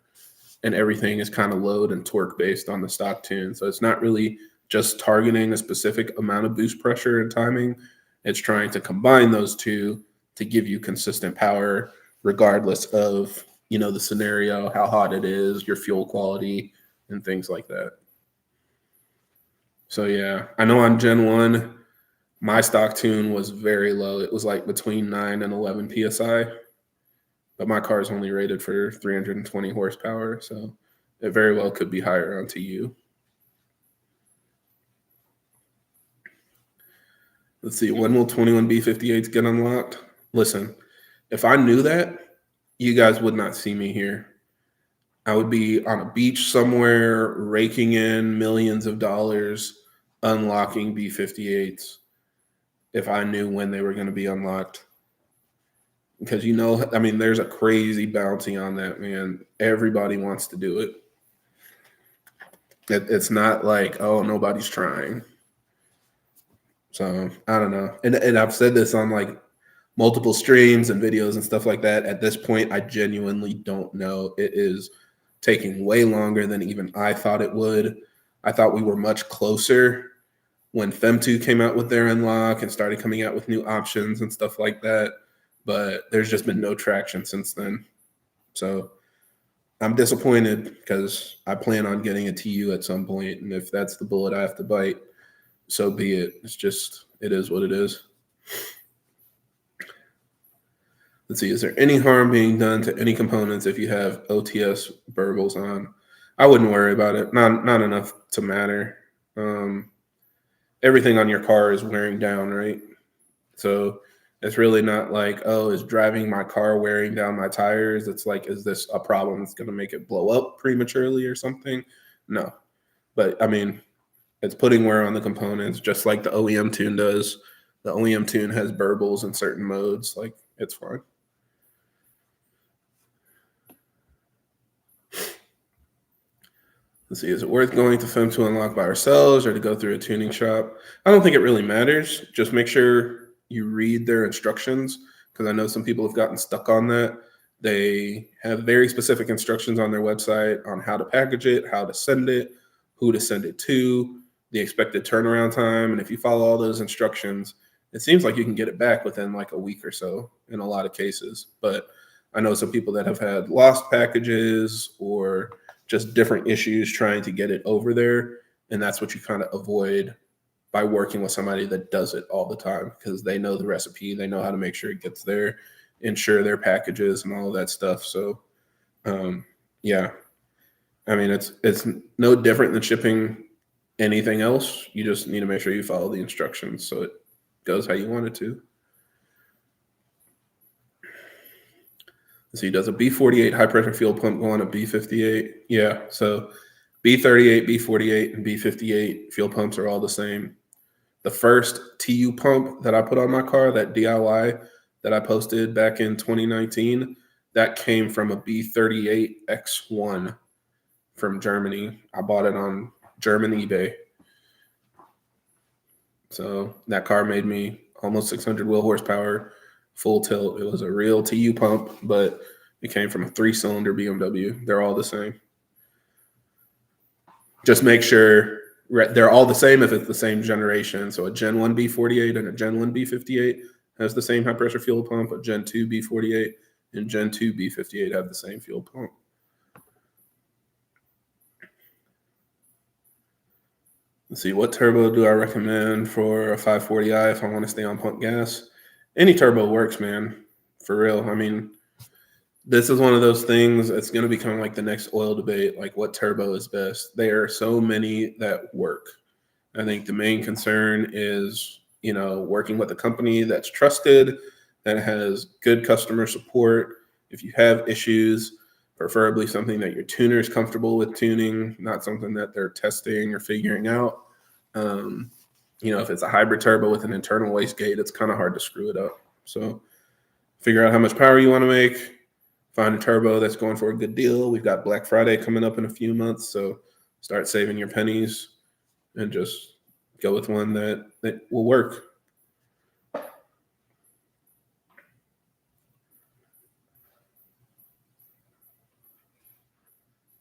S1: And everything is kind of load and torque based on the stock tune. So it's not really just targeting a specific amount of boost pressure and timing. It's trying to combine those two to give you consistent power, regardless of, the scenario, how hot it is, your fuel quality, and things like that. So yeah, I know on Gen 1, my stock tune was very low. It was like between 9 and 11 PSI. But my car is only rated for 320 horsepower, so it very well could be higher on TU. Let's see, when will 21 B58s get unlocked? Listen, if I knew that, you guys would not see me here. I would be on a beach somewhere, raking in millions of dollars, unlocking B58s if I knew when they were going to be unlocked. because I mean, there's a crazy bounty on that, man. Everybody wants to do it. It's not like, oh, nobody's trying. So I don't know. And I've said this on like multiple streams and videos and stuff like that. At this point, I genuinely don't know. It is taking way longer than even I thought it would. I thought we were much closer when Fem2 came out with their unlock and started coming out with new options and stuff like that. But there's just been no traction since then. So I'm disappointed because I plan on getting a TU at some point. And if that's the bullet I have to bite, so be it. It is what it is. Let's see, is there any harm being done to any components if you have OTS burbles on? I wouldn't worry about it. Not enough to matter. Everything on your car is wearing down, right? So it's really not like, oh, is driving my car wearing down my tires? It's like, is this a problem that's going to make it blow up prematurely or something? No. But I mean, it's putting wear on the components, just like the OEM tune does. The OEM tune has burbles in certain modes. Like, it's fine. Let's see, is it worth going to Fem2 unlock by ourselves or to go through a tuning shop? I don't think it really matters. Just make sure you read their instructions, because I know some people have gotten stuck on that. They have very specific instructions on their website on how to package it, how to send it, who to send it to, the expected turnaround time. And if you follow all those instructions, it seems like you can get it back within like a week or so in a lot of cases. But I know some people that have had lost packages or just different issues trying to get it over there. And that's what you kind of avoid by working with somebody that does it all the time, because they know the recipe, they know how to make sure it gets there, ensure their packages and all of that stuff. So yeah, I mean, it's no different than shipping anything else. You just need to make sure you follow the instructions so it goes how you want it to. So does a B48 high pressure fuel pump go on a B58? Yeah. So B38, B48, and B58 fuel pumps are all the same. The first TU pump that I put on my car, that DIY that I posted back in 2019, that came from a B38 X1 from Germany. I bought it on German eBay. So that car made me almost 600 wheel horsepower, full tilt. It was a real TU pump, but it came from a 3-cylinder BMW. They're all the same. Just make sure they're all the same if it's the same generation. So a Gen 1 B48 and a Gen 1 B58 has the same high pressure fuel pump. A Gen 2 B48 and Gen 2 B58 have the same fuel pump. Let's see, what turbo do I recommend for a 540i if I want to stay on pump gas? Any turbo works, man. For real. I mean, this is one of those things that's going to become like the next oil debate, like what turbo is best. There are so many that work. I think the main concern is, working with a company that's trusted, that has good customer support. If you have issues, preferably something that your tuner is comfortable with tuning, not something that they're testing or figuring out. If it's a hybrid turbo with an internal wastegate, it's kind of hard to screw it up. So figure out how much power you want to make. Find a turbo that's going for a good deal. We've got Black Friday coming up in a few months, so start saving your pennies and just go with one that will work.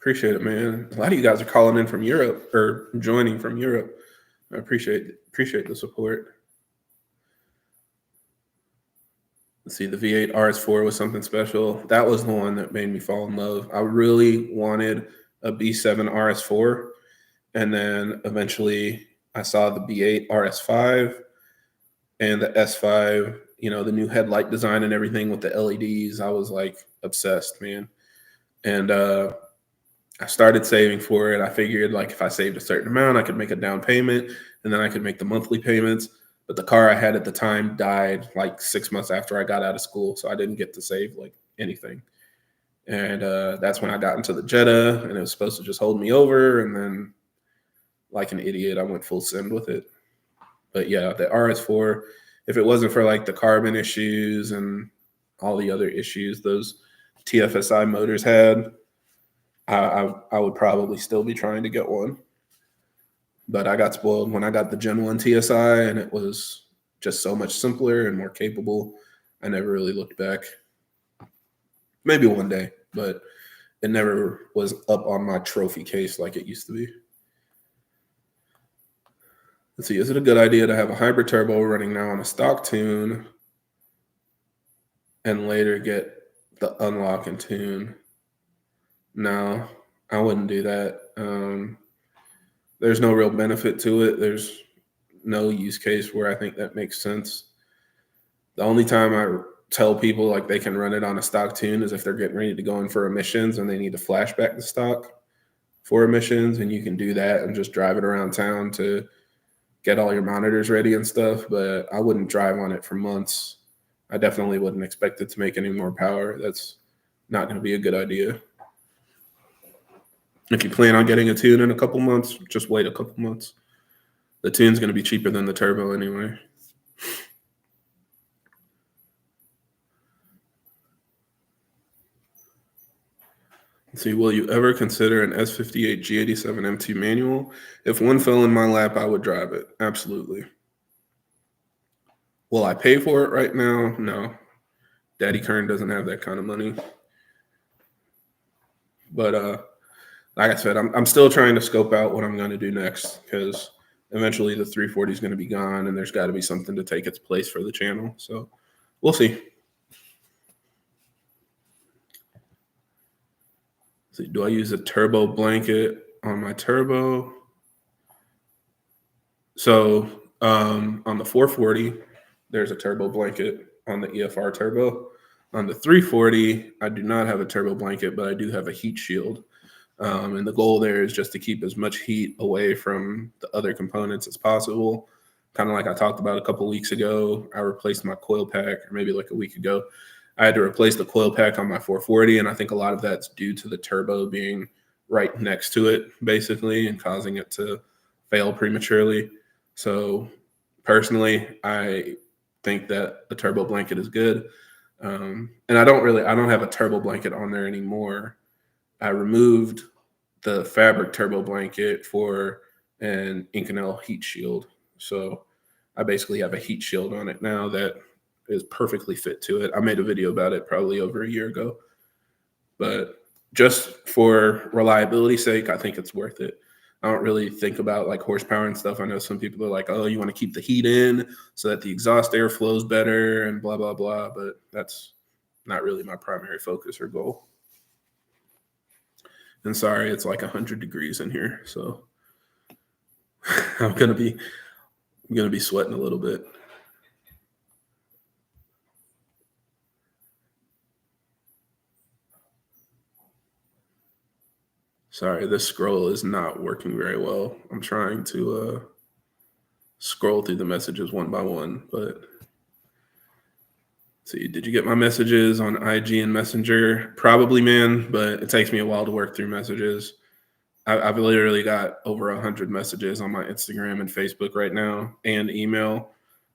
S1: Appreciate it, man. A lot of you guys are calling in from Europe or joining from Europe. I appreciate the support. Let's see, the V8 RS4 was something special. That was the one that made me fall in love. I really wanted a B7 RS4, and then eventually I saw the B8 RS5 and the S5, the new headlight design and everything with the LEDs. I was like obsessed, man. And I started saving for it. I figured like if I saved a certain amount, I could make a down payment and then I could make the monthly payments. But the car I had at the time died like 6 months after I got out of school. So I didn't get to save like anything. And that's when I got into the Jetta, and it was supposed to just hold me over. And then like an idiot, I went full send with it. But yeah, the RS4, if it wasn't for like the carbon issues and all the other issues those TFSI motors had, I would probably still be trying to get one. But I got spoiled when I got the Gen 1 TSI, and it was just so much simpler and more capable. I never really looked back. Maybe one day, but it never was up on my trophy case like it used to be. Let's see, is it a good idea to have a hybrid turbo running now on a stock tune and later get the unlock and tune? No, I wouldn't do that. There's no real benefit to it. There's no use case where I think that makes sense. The only time I tell people like they can run it on a stock tune is if they're getting ready to go in for emissions and they need to flashback the stock for emissions, and you can do that and just drive it around town to get all your monitors ready and stuff. But I wouldn't drive on it for months. I definitely wouldn't expect it to make any more power. That's not going to be a good idea. If you plan on getting a tune in a couple months, just wait a couple months. The tune's going to be cheaper than the turbo anyway. Let's see, will you ever consider an S58 G87 M2 manual? If one fell in my lap, I would drive it. Absolutely. Will I pay for it right now? No. Daddy Kern doesn't have that kind of money. But like I said, I'm still trying to scope out what I'm going to do next, because eventually the 340 is going to be gone, and there's got to be something to take its place for the channel. So we'll see. So do I use a turbo blanket on my turbo? So on the 440, there's a turbo blanket on the EFR turbo. On the 340, I do not have a turbo blanket, but I do have a heat shield. And the goal there is just to keep as much heat away from the other components as possible. Kind of like I talked about a couple weeks ago, I replaced my coil pack, or maybe like a week ago. I had to replace the coil pack on my 440, and I think a lot of that's due to the turbo being right next to it, basically, and causing it to fail prematurely. So personally, I think that the turbo blanket is good. And I don't have a turbo blanket on there anymore. I removed the fabric turbo blanket for an Inconel heat shield. So I basically have a heat shield on it now that is perfectly fit to it. I made a video about it probably over a year ago. But just for reliability's sake, I think it's worth it. I don't really think about like horsepower and stuff. I know some people are like, oh, you want to keep the heat in so that the exhaust air flows better and blah, blah, blah. But that's not really my primary focus or goal. And sorry, it's like 100 degrees in here. So I'm going to be sweating a little bit. Sorry, this scroll is not working very well. I'm trying to scroll through the messages one by one, but see, did you get my messages on IG and Messenger? Probably, man, but it takes me a while to work through messages. I've literally got over 100 messages on my Instagram and Facebook right now, and email.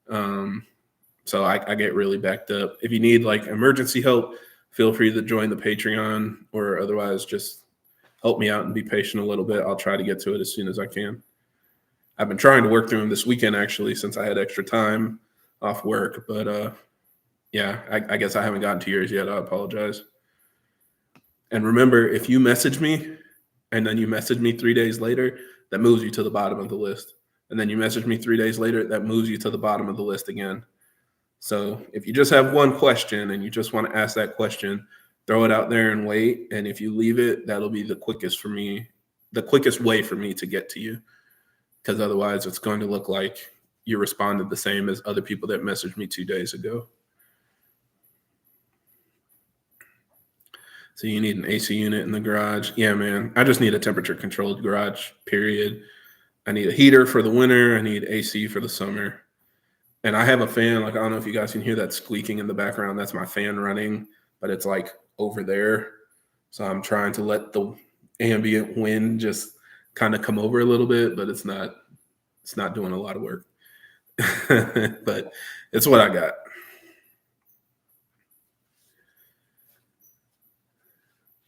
S1: So I get really backed up. If you need like emergency help, feel free to join the Patreon, or otherwise just help me out and be patient a little bit. I'll try to get to it as soon as I can. I've been trying to work through them this weekend, actually, since I had extra time off work. But yeah, I guess I haven't gotten to yours yet. I apologize. And remember, if you message me and then you message me 3 days later, that moves you to the bottom of the list. And then you message me 3 days later, that moves you to the bottom of the list again. So if you just have one question and you just want to ask that question, throw it out there and wait. And if you leave it, that'll be the quickest way for me to get to you. Because otherwise it's going to look like you responded the same as other people that messaged me 2 days ago. So you need an AC unit in the garage. Yeah, man. I just need a temperature controlled garage, period. I need a heater for the winter. I need AC for the summer. And I have a fan. Like, I don't know if you guys can hear that squeaking in the background. That's my fan running, but it's like over there. So I'm trying to let the ambient wind just kind of come over a little bit, but it's not doing a lot of work. But it's what I got.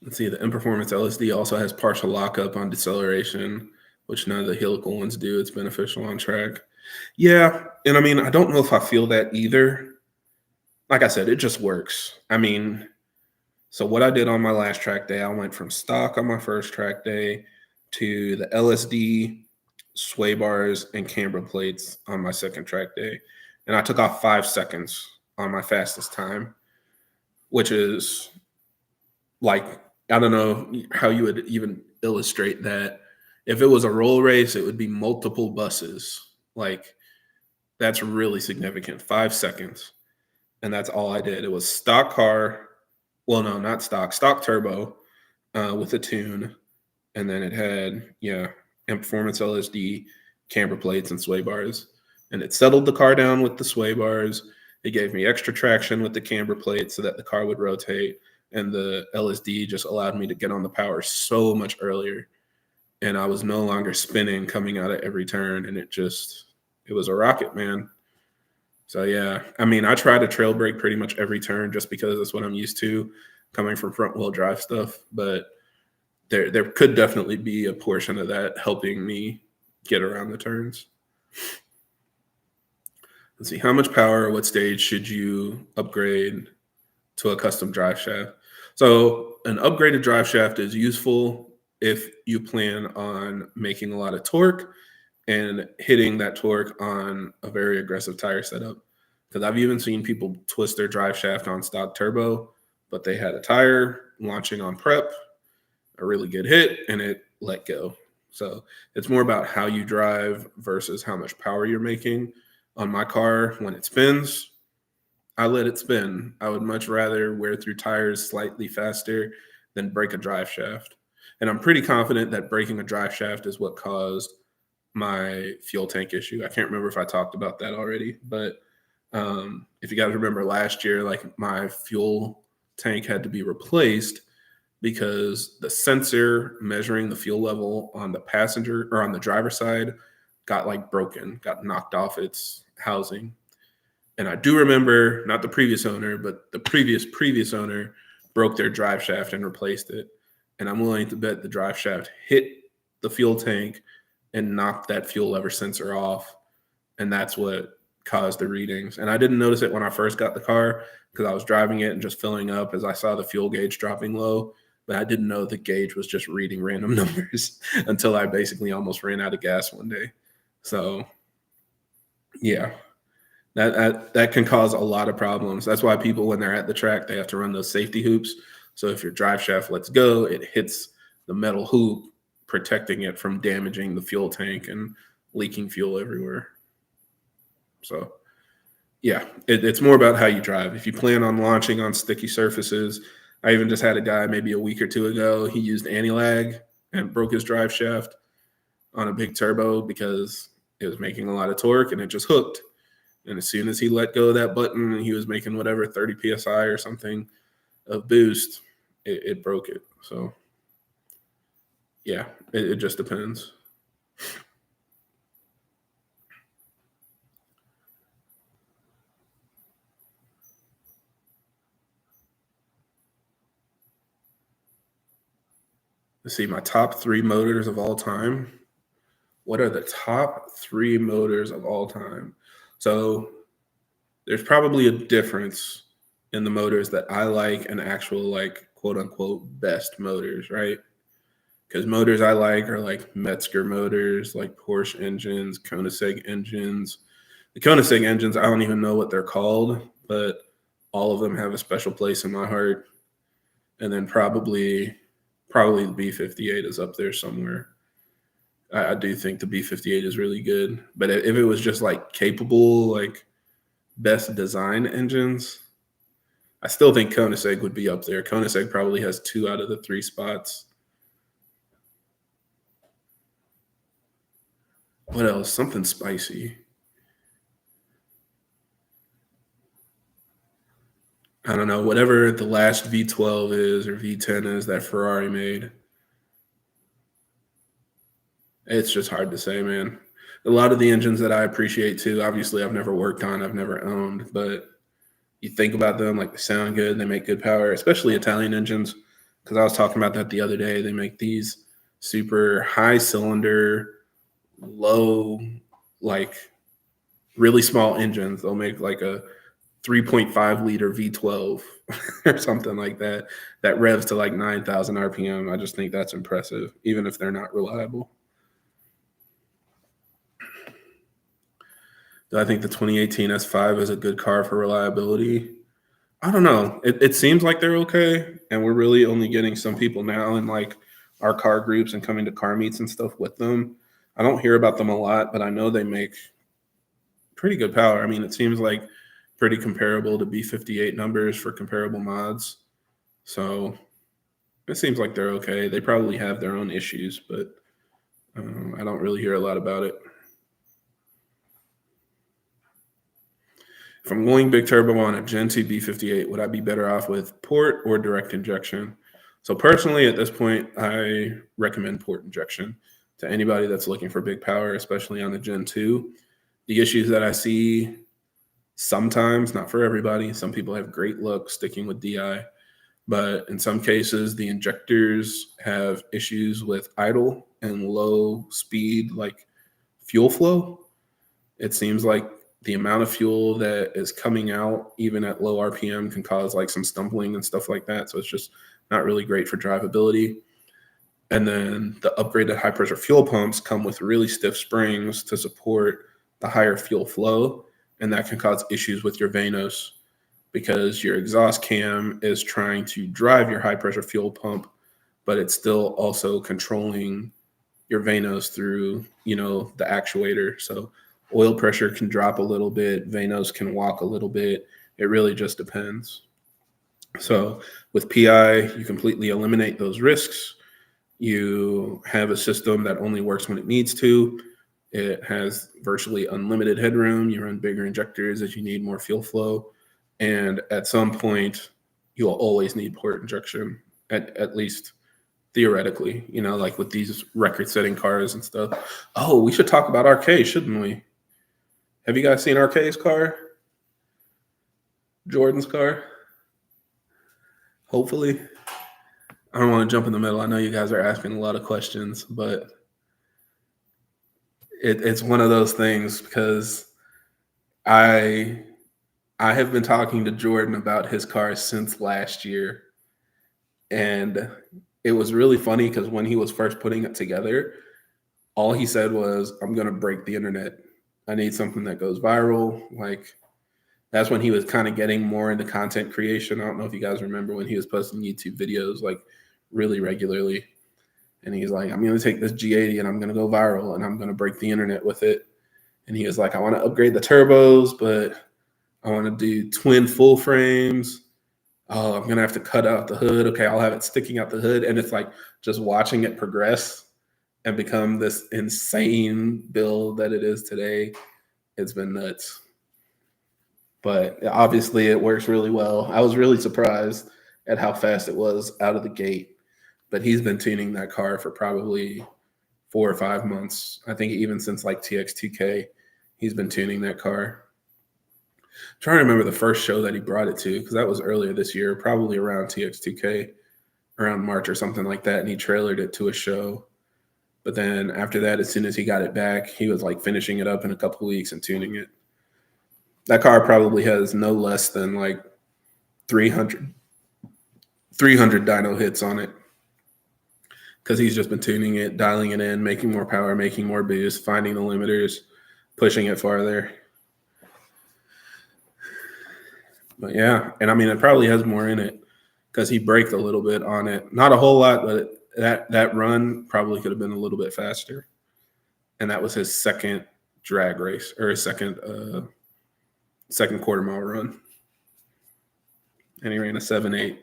S1: Let's see, the In-Performance LSD also has partial lockup on deceleration, which none of the helical ones do. It's beneficial on track. Yeah, and I mean, I don't know if I feel that either. Like I said, it just works. I mean, so what I did on my last track day, I went from stock on my first track day to the LSD, sway bars, and camber plates on my second track day. And I took off 5 seconds on my fastest time, which is like, I don't know how you would even illustrate that. If it was a roll race, it would be multiple buses. Like, that's really significant. 5 seconds. And that's all I did. It was stock car. Well, no, not stock turbo with a tune. And then it had, In-Performance LSD, camber plates, and sway bars. And it settled the car down with the sway bars. It gave me extra traction with the camber plates so that the car would rotate. And the LSD just allowed me to get on the power so much earlier. And I was no longer spinning coming out of every turn. And it was a rocket, man. So yeah, I mean, I try to trail brake pretty much every turn just because that's what I'm used to coming from front wheel drive stuff. But there could definitely be a portion of that helping me get around the turns. Let's see, how much power or what stage should you upgrade to a custom drive shaft? So an upgraded drive shaft is useful if you plan on making a lot of torque and hitting that torque on a very aggressive tire setup. Because I've even seen people twist their drive shaft on stock turbo, but they had a tire launching on prep, a really good hit, and it let go. So it's more about how you drive versus how much power you're making. On my car, when it spins, I let it spin. I would much rather wear through tires slightly faster than break a drive shaft. And I'm pretty confident that breaking a drive shaft is what caused my fuel tank issue. I can't remember if I talked about that already, but if you guys remember last year, like my fuel tank had to be replaced because the sensor measuring the fuel level on the passenger or on the driver's side got like broken, got knocked off its housing. And I do remember not the previous owner, but the previous owner broke their drive shaft and replaced it. And I'm willing to bet the drive shaft hit the fuel tank and knocked that fuel lever sensor off. And that's what caused the readings. And I didn't notice it when I first got the car because I was driving it and just filling up as I saw the fuel gauge dropping low. But I didn't know the gauge was just reading random numbers until I basically almost ran out of gas one day. So, yeah, that can cause a lot of problems. That's why people, when they're at the track, they have to run those safety hoops. So if your drive shaft lets go, it hits the metal hoop, protecting it from damaging the fuel tank and leaking fuel everywhere. So, yeah, it's more about how you drive. If you plan on launching on sticky surfaces, I even just had a guy maybe a week or two ago. He used anti-lag and broke his drive shaft on a big turbo because it was making a lot of torque and it just hooked. And as soon as he let go of that button and he was making whatever 30 psi or something of boost, it broke it. So, yeah, it just depends. Let's see, my top 3 motors of all time. What are the top 3 motors of all time? So there's probably a difference in the motors that I like and actual like quote unquote best motors, right? Because motors I like are like Metzger motors, like Porsche engines, Koenigsegg engines. The Koenigsegg engines, I don't even know what they're called, but all of them have a special place in my heart. And then probably the B58 is up there somewhere. I do think the B58 is really good, but if it was just like capable, like best design engines, I still think Koenigsegg would be up there. Koenigsegg probably has 2 out of the 3 spots. What else? Something spicy. I don't know. Whatever the last V12 is or V10 is that Ferrari made. It's just hard to say, man. A lot of the engines that I appreciate too, obviously I've never worked on, I've never owned, but you think about them, like they sound good, they make good power, especially Italian engines because I was talking about that the other day. They make these super high cylinder, low, like really small engines. They'll make like a 3.5 liter V12 or something like that that revs to like 9,000 RPM. I just think that's impressive, even if they're not reliable. Do I think the 2018 S5 is a good car for reliability? I don't know. It seems like they're okay, and we're really only getting some people now in like our car groups and coming to car meets and stuff with them. I don't hear about them a lot, but I know they make pretty good power. I mean, it seems like pretty comparable to B58 numbers for comparable mods. So it seems like they're okay. They probably have their own issues, but I don't really hear a lot about it. If I'm going big turbo on a Gen 2 B58, would I be better off with port or direct injection? So personally, at this point, I recommend port injection to anybody that's looking for big power, especially on the Gen 2. The issues that I see sometimes, not for everybody, some people have great luck sticking with DI, but in some cases, the injectors have issues with idle and low speed, like fuel flow. It seems like the amount of fuel that is coming out, even at low RPM, can cause like some stumbling and stuff like that. So it's just not really great for drivability. And then the upgraded high pressure fuel pumps come with really stiff springs to support the higher fuel flow. And that can cause issues with your Vanos because your exhaust cam is trying to drive your high pressure fuel pump, but it's still also controlling your Vanos through, the actuator. So oil pressure can drop a little bit, Vanos can walk a little bit. It really just depends. So with PI, you completely eliminate those risks. You have a system that only works when it needs to. It has virtually unlimited headroom. You run bigger injectors as you need more fuel flow. And at some point, you'll always need port injection, at least theoretically, like with these record-setting cars and stuff. Oh, we should talk about RK, shouldn't we? Have you guys seen RK's car? Jordan's car? Hopefully. I don't want to jump in the middle. I know you guys are asking a lot of questions, but it's one of those things because I have been talking to Jordan about his car since last year. And it was really funny because when he was first putting it together, all he said was, I'm going to break the internet. I need something that goes viral. Like, that's when he was kind of getting more into content creation. I don't know if you guys remember when he was posting YouTube videos like really regularly. And he's like, I'm going to take this G80 and I'm going to go viral and I'm going to break the internet with it. And he was like, I want to upgrade the turbos, but I want to do twin full frames. Oh, I'm going to have to cut out the hood. Okay, I'll have it sticking out the hood. And it's like just watching it progress and become this insane build that it is today. It's been nuts. But obviously it works really well. I was really surprised at how fast it was out of the gate. But he's been tuning that car for probably 4 or 5 months. I think even since like TX2K, he's been tuning that car. I'm trying to remember the first show that he brought it to, because that was earlier this year, probably around TX2K, around March or something like that. And he trailered it to a show. But then after that, as soon as he got it back, he was like finishing it up in a couple of weeks and tuning it. That car probably has no less than like 300 dyno hits on it, because he's just been tuning it, dialing it in, making more power, making more boost, finding the limiters, pushing it farther. But yeah, and I mean, it probably has more in it because he braked a little bit on it. Not a whole lot, but that run probably could have been a little bit faster. And that was his second drag race, or his second quarter mile run. And he ran a 7.8.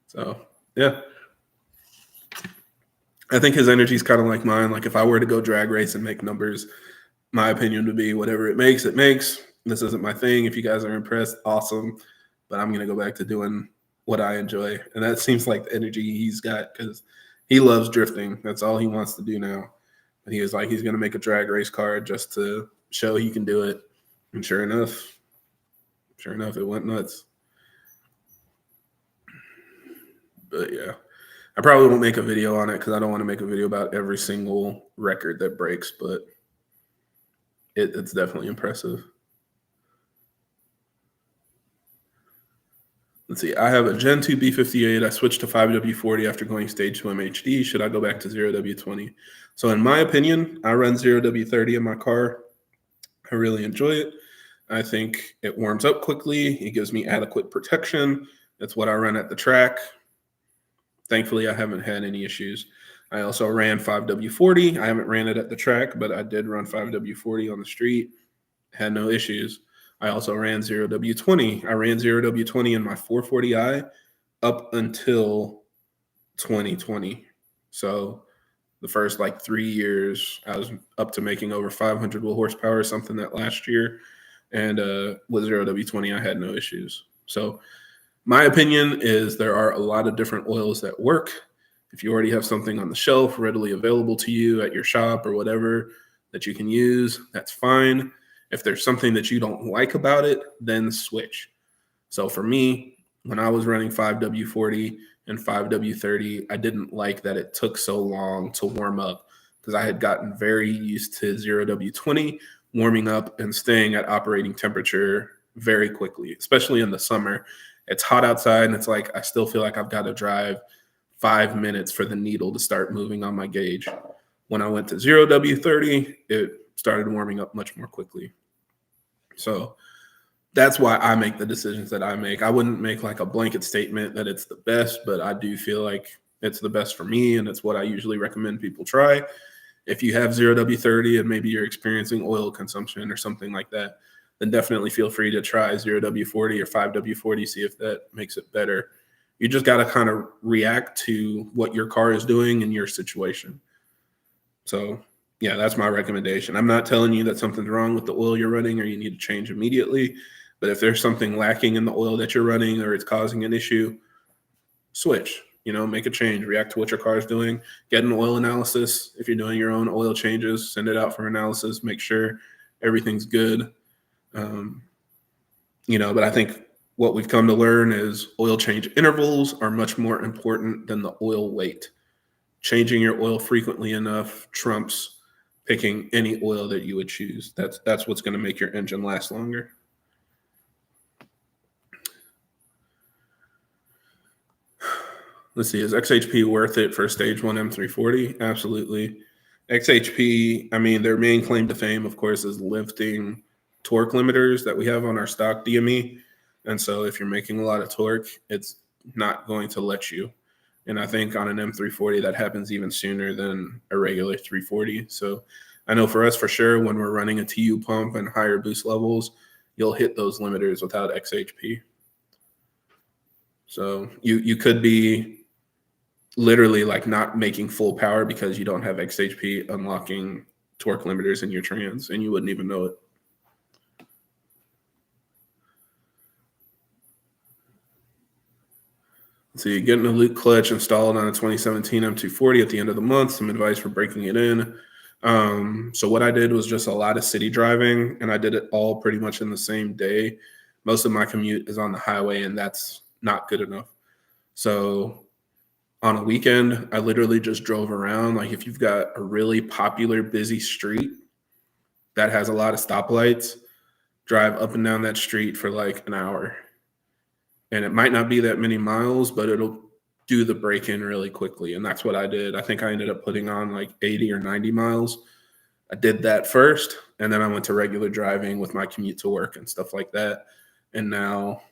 S1: So yeah, I think his energy is kind of like mine. Like if I were to go drag race and make numbers, my opinion would be whatever it makes, it makes. This isn't my thing. If you guys are impressed, awesome. But I'm going to go back to doing what I enjoy. And that seems like the energy he's got, because he loves drifting. That's all he wants to do now. And he was like, he's going to make a drag race car just to show he can do it. And sure enough, it went nuts. But yeah, I probably won't make a video on it because I don't want to make a video about every single record that breaks, but it's definitely impressive. Let's see. I have a Gen 2 B58. I switched to 5W40 after going stage 2 MHD. Should I go back to 0W20? So, in my opinion, I run 0W30 in my car. I really enjoy it. I think it warms up quickly. It gives me adequate protection. That's what I run at the track. Thankfully, I haven't had any issues. I also ran 5W40. I haven't ran it at the track, but I did run 5W40 on the street. Had no issues. I also ran 0W20. I ran 0W20 in my 440i up until 2020. So the first like 3 years, I was up to making over 500 horsepower, something that last year. And with 0W20, I had no issues. So my opinion is there are a lot of different oils that work. If you already have something on the shelf readily available to you at your shop or whatever that you can use, that's fine. If there's something that you don't like about it, then switch. So for me, when I was running 5W40 and 5W30, I didn't like that it took so long to warm up because I had gotten very used to 0W20 warming up and staying at operating temperature very quickly, especially in the summer. It's hot outside and it's like I still feel like I've got to drive 5 minutes for the needle to start moving on my gauge. When I went to 0W30, it started warming up much more quickly. So that's why I make the decisions that I make. I wouldn't make like a blanket statement that it's the best, but I do feel like it's the best for me, and it's what I usually recommend people try. If you have 0W30 and maybe you're experiencing oil consumption or something like that, then definitely feel free to try 0W40 or 5W40, see if that makes it better. You just got to kind of react to what your car is doing in your situation. So, yeah, that's my recommendation. I'm not telling you that something's wrong with the oil you're running or you need to change immediately. But if there's something lacking in the oil that you're running or it's causing an issue, switch. Make a change, react to what your car is doing, get an oil analysis. If you're doing your own oil changes, send it out for analysis, make sure everything's good. But I think what we've come to learn is oil change intervals are much more important than the oil weight. Changing your oil frequently enough trumps picking any oil that you would choose. That's what's going to make your engine last longer. Let's see, is XHP worth it for stage 1 M340? Absolutely. XHP, I mean, their main claim to fame, of course, is lifting torque limiters that we have on our stock DME. And so if you're making a lot of torque, it's not going to let you. And I think on an M340, that happens even sooner than a regular 340. So I know for us, for sure, when we're running a TU pump and higher boost levels, you'll hit those limiters without XHP. So you could be literally like not making full power because you don't have XHP unlocking torque limiters in your trans, and you wouldn't even know it. So you getting a loop clutch installed on a 2017 M240 at the end of the month. Some advice for breaking it in. So what I did was just a lot of city driving, and I did it all pretty much in the same day. Most of my commute is on the highway, and that's not good enough. So on a weekend, I literally just drove around. Like if you've got a really popular, busy street that has a lot of stoplights, drive up and down that street for like an hour. And it might not be that many miles, but it'll do the break in really quickly. And that's what I did. I think I ended up putting on like 80 or 90 miles. I did that first, and then I went to regular driving with my commute to work and stuff like that. And now,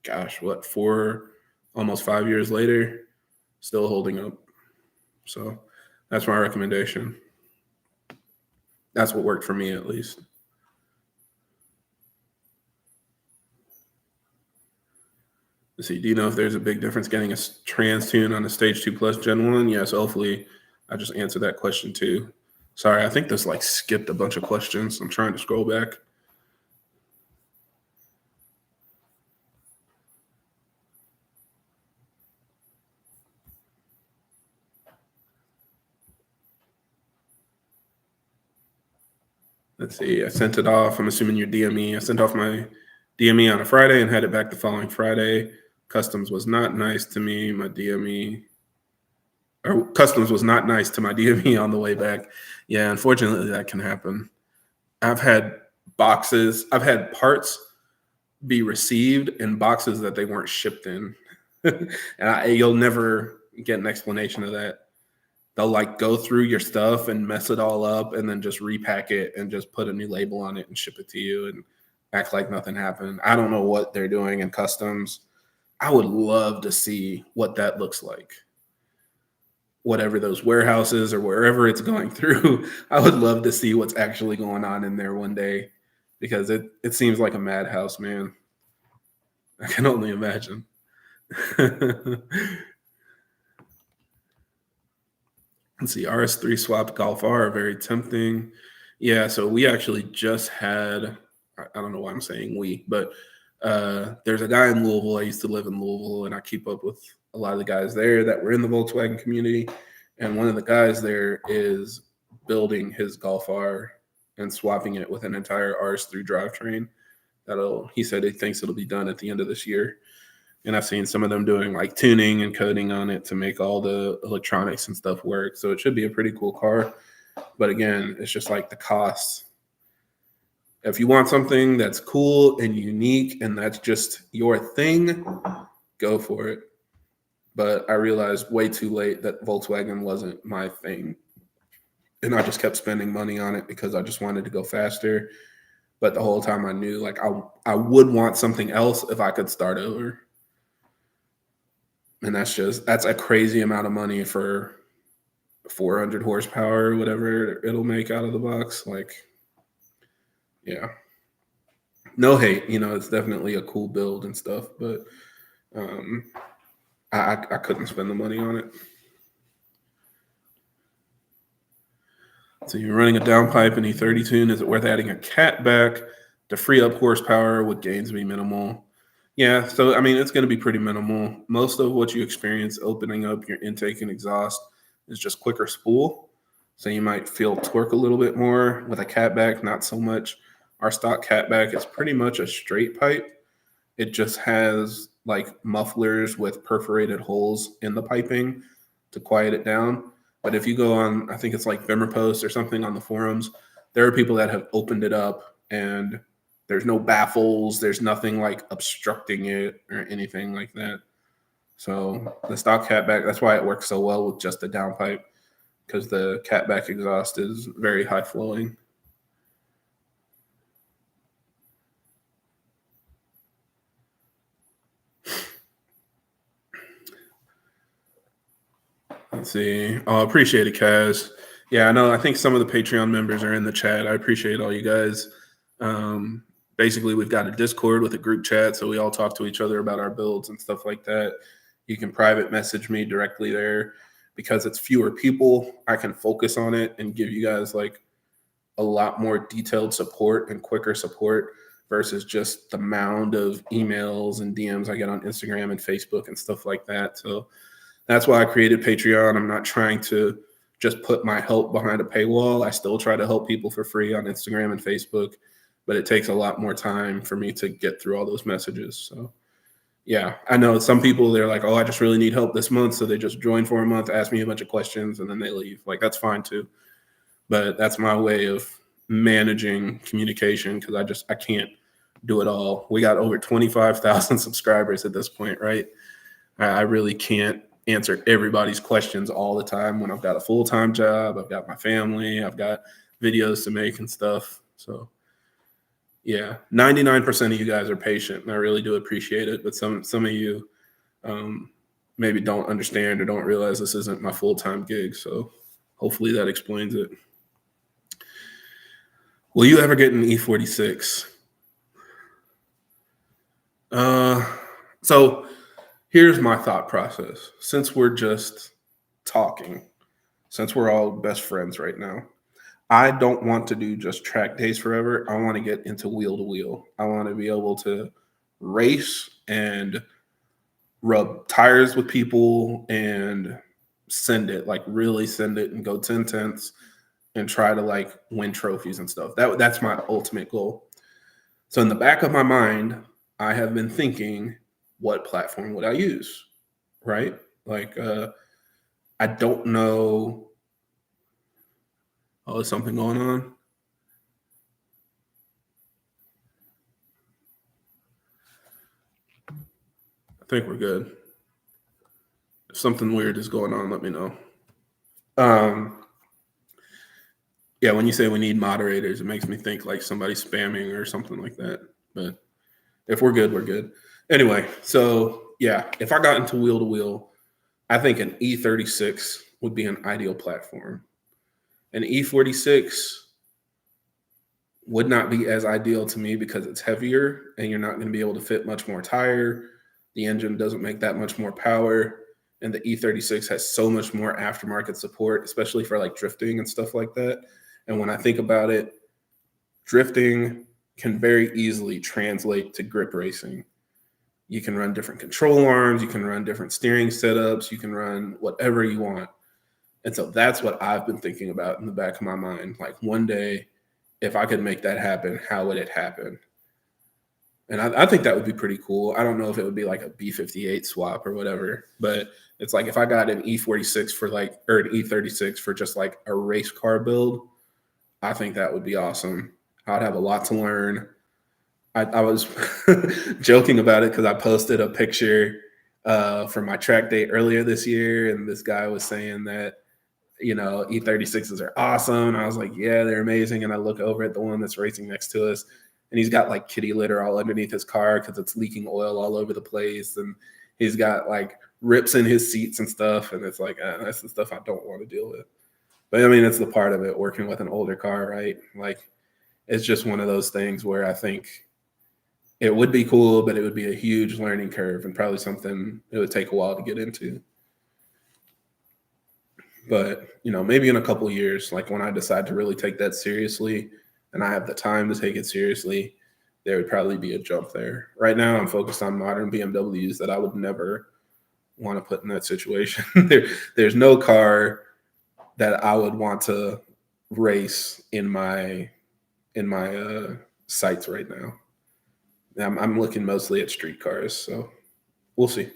S1: gosh, almost 5 years later, still holding up. So that's my recommendation. That's what worked for me, at least. Let's see, do you know if there's a big difference getting a trans tune on a Stage 2 Plus Gen 1? Yes, hopefully I just answered that question too. Sorry, I think this like skipped a bunch of questions. I'm trying to scroll back. Let's see, I sent it off. I'm assuming your DME. I sent off my DME on a Friday and had it back the following Friday. Customs was not nice to me. My DME or Customs was not nice to my DME on the way back. Yeah, unfortunately, that can happen. I've had I've had parts be received in boxes that they weren't shipped in, and you'll never get an explanation of that. They'll like go through your stuff and mess it all up, and then just repack it and just put a new label on it and ship it to you and act like nothing happened. I don't know what they're doing in customs. I would love to see what that looks like. Whatever those warehouses or wherever it's going through, I would love to see what's actually going on in there one day, because it seems like a madhouse, man. I can only imagine. Let's see, RS3 swapped Golf R, very tempting. Yeah, so we actually just had, I don't know why I'm saying we, but there's a guy in Louisville. I used to live in Louisville, and I keep up with a lot of the guys there that were in the Volkswagen community. And one of the guys there is building his Golf R and swapping it with an entire RS3 drivetrain. He said he thinks it'll be done at the end of this year. And I've seen some of them doing like tuning and coding on it to make all the electronics and stuff work. So it should be a pretty cool car. But again, it's just like the cost. If you want something that's cool and unique and that's just your thing, go for it. But I realized way too late that Volkswagen wasn't my thing. And I just kept spending money on it because I just wanted to go faster. But the whole time I knew like I would want something else if I could start over. And that's a crazy amount of money for 400 horsepower or whatever it'll make out of the box. Like, yeah, no hate, it's definitely a cool build and stuff, but I couldn't spend the money on it. So you're running a downpipe in E30 tune. Is it worth adding a cat back to free up horsepower? Would gains be minimal? Yeah, so I mean, it's going to be pretty minimal. Most of what you experience opening up your intake and exhaust is just quicker spool. So you might feel torque a little bit more with a catback, not so much. Our stock catback is pretty much a straight pipe. It just has like mufflers with perforated holes in the piping to quiet it down. But if you go on, I think it's like Vimmerpost or something on the forums, there are people that have opened it up and there's no baffles. There's nothing like obstructing it or anything like that. So the stock catback, that's why it works so well with just the downpipe, because the catback exhaust is very high flowing. Let's see. Oh, I appreciate it, Kaz. Yeah, I know. I think some of the Patreon members are in the chat. I appreciate all you guys. Basically, we've got a Discord with a group chat, so we all talk to each other about our builds and stuff like that. You can private message me directly there. Because it's fewer people, I can focus on it and give you guys like a lot more detailed support and quicker support versus just the mound of emails and DMs I get on Instagram and Facebook and stuff like that. So that's why I created Patreon. I'm not trying to just put my help behind a paywall. I still try to help people for free on Instagram and Facebook, but it takes a lot more time for me to get through all those messages. So yeah, I know some people, they're like, oh, I just really need help this month. So they just join for a month, ask me a bunch of questions, and then they leave. Like, that's fine too. But that's my way of managing communication, because I can't do it all. We got over 25,000 subscribers at this point, right? I really can't answer everybody's questions all the time when I've got a full-time job, I've got my family, I've got videos to make and stuff. So yeah, 99% of you guys are patient, and I really do appreciate it. But some of you maybe don't understand or don't realize this isn't my full-time gig. So hopefully that explains it. Will you ever get an E46? So here's my thought process. Since we're just talking, since we're all best friends right now, I don't want to do just track days forever. I want to get into wheel to wheel. I want to be able to race and rub tires with people and send it, like really send it and go 10 tenths and try to like win trophies and stuff. That's my ultimate goal. So in the back of my mind, I have been thinking what platform would I use, right? Like, I don't know. Oh, there's something going on. I think we're good. If something weird is going on, let me know. Yeah, when you say we need moderators, it makes me think like somebody spamming or something like that. But if we're good, we're good. Anyway, so yeah, if I got into wheel to wheel, I think an E36 would be an ideal platform. An E46 would not be as ideal to me because it's heavier and you're not going to be able to fit much more tire. The engine doesn't make that much more power. And the E36 has so much more aftermarket support, especially for like drifting and stuff like that. And when I think about it, drifting can very easily translate to grip racing. You can run different control arms, you can run different steering setups, you can run whatever you want. And so that's what I've been thinking about in the back of my mind. Like one day, if I could make that happen, how would it happen? And I think that would be pretty cool. I don't know if it would be like a B58 swap or whatever, but it's like if I got an E46 for like, or an E36 for just like a race car build, I think that would be awesome. I'd have a lot to learn. I was joking about it because I posted a picture from my track day earlier this year, and this guy was saying that, you know, E36s are awesome. And I was like, yeah, they're amazing. And I look over at the one that's racing next to us, and he's got like kitty litter all underneath his car because it's leaking oil all over the place. And he's got like rips in his seats and stuff. And it's like, that's the stuff I don't want to deal with. But I mean, it's the part of it working with an older car, right? Like, it's just one of those things where I think it would be cool, but it would be a huge learning curve and probably something it would take a while to get into. But, you know, maybe in a couple of years, like when I decide to really take that seriously and I have the time to take it seriously, there would probably be a jump there. Right now, I'm focused on modern BMWs that I would never want to put in that situation. There's no car that I would want to race in my sights right now. I'm looking mostly at street cars, so we'll see.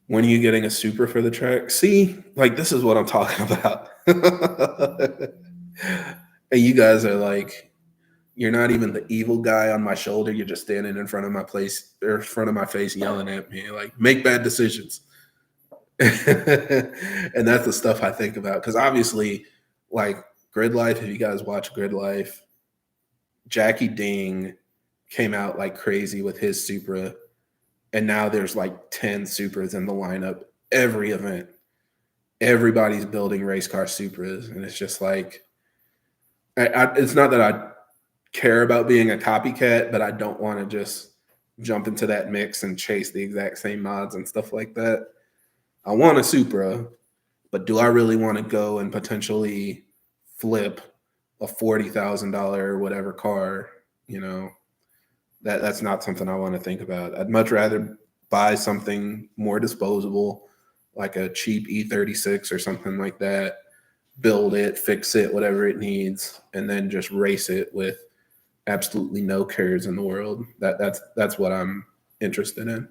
S1: When are you getting a Supra for the track? See, like this is what I'm talking about. And you guys are like, you're not even the evil guy on my shoulder. You're just standing in front of my place or in front of my face yelling at me, like, make bad decisions. And that's the stuff I think about. Because obviously, like Grid Life, if you guys watch Grid Life, Jackie Ding came out like crazy with his Supra. And now there's like 10 Supras in the lineup every event. Everybody's building race car Supras. And it's just like, it's not that I care about being a copycat, but I don't want to just jump into that mix and chase the exact same mods and stuff like that. I want a Supra, but do I really want to go and potentially flip a $40,000 or whatever car? You know, that's not something I want to think about. I'd much rather buy something more disposable, like a cheap E36 or something like that, build it, fix it, whatever it needs, and then just race it with absolutely no cares in the world. That's what I'm interested in.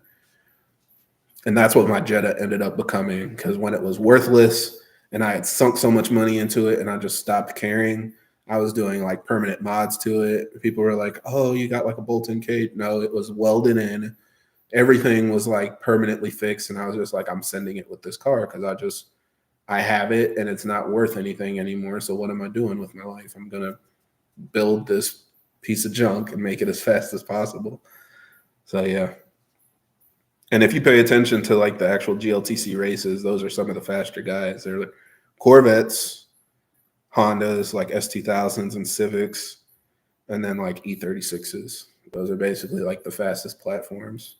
S1: And that's what my Jetta ended up becoming, because when it was worthless and I had sunk so much money into it and I just stopped caring, I was doing like permanent mods to it. People were like, oh, you got like a bolt-in cage. No, it was welded in. Everything was like permanently fixed. And I was just like, I'm sending it with this car because I have it and it's not worth anything anymore. So what am I doing with my life? I'm going to build this piece of junk and make it as fast as possible. So yeah. And if you pay attention to like the actual GLTC races, those are some of the faster guys. They're like Corvettes, Hondas, like S2000s and Civics, and then like E36s. Those are basically like the fastest platforms.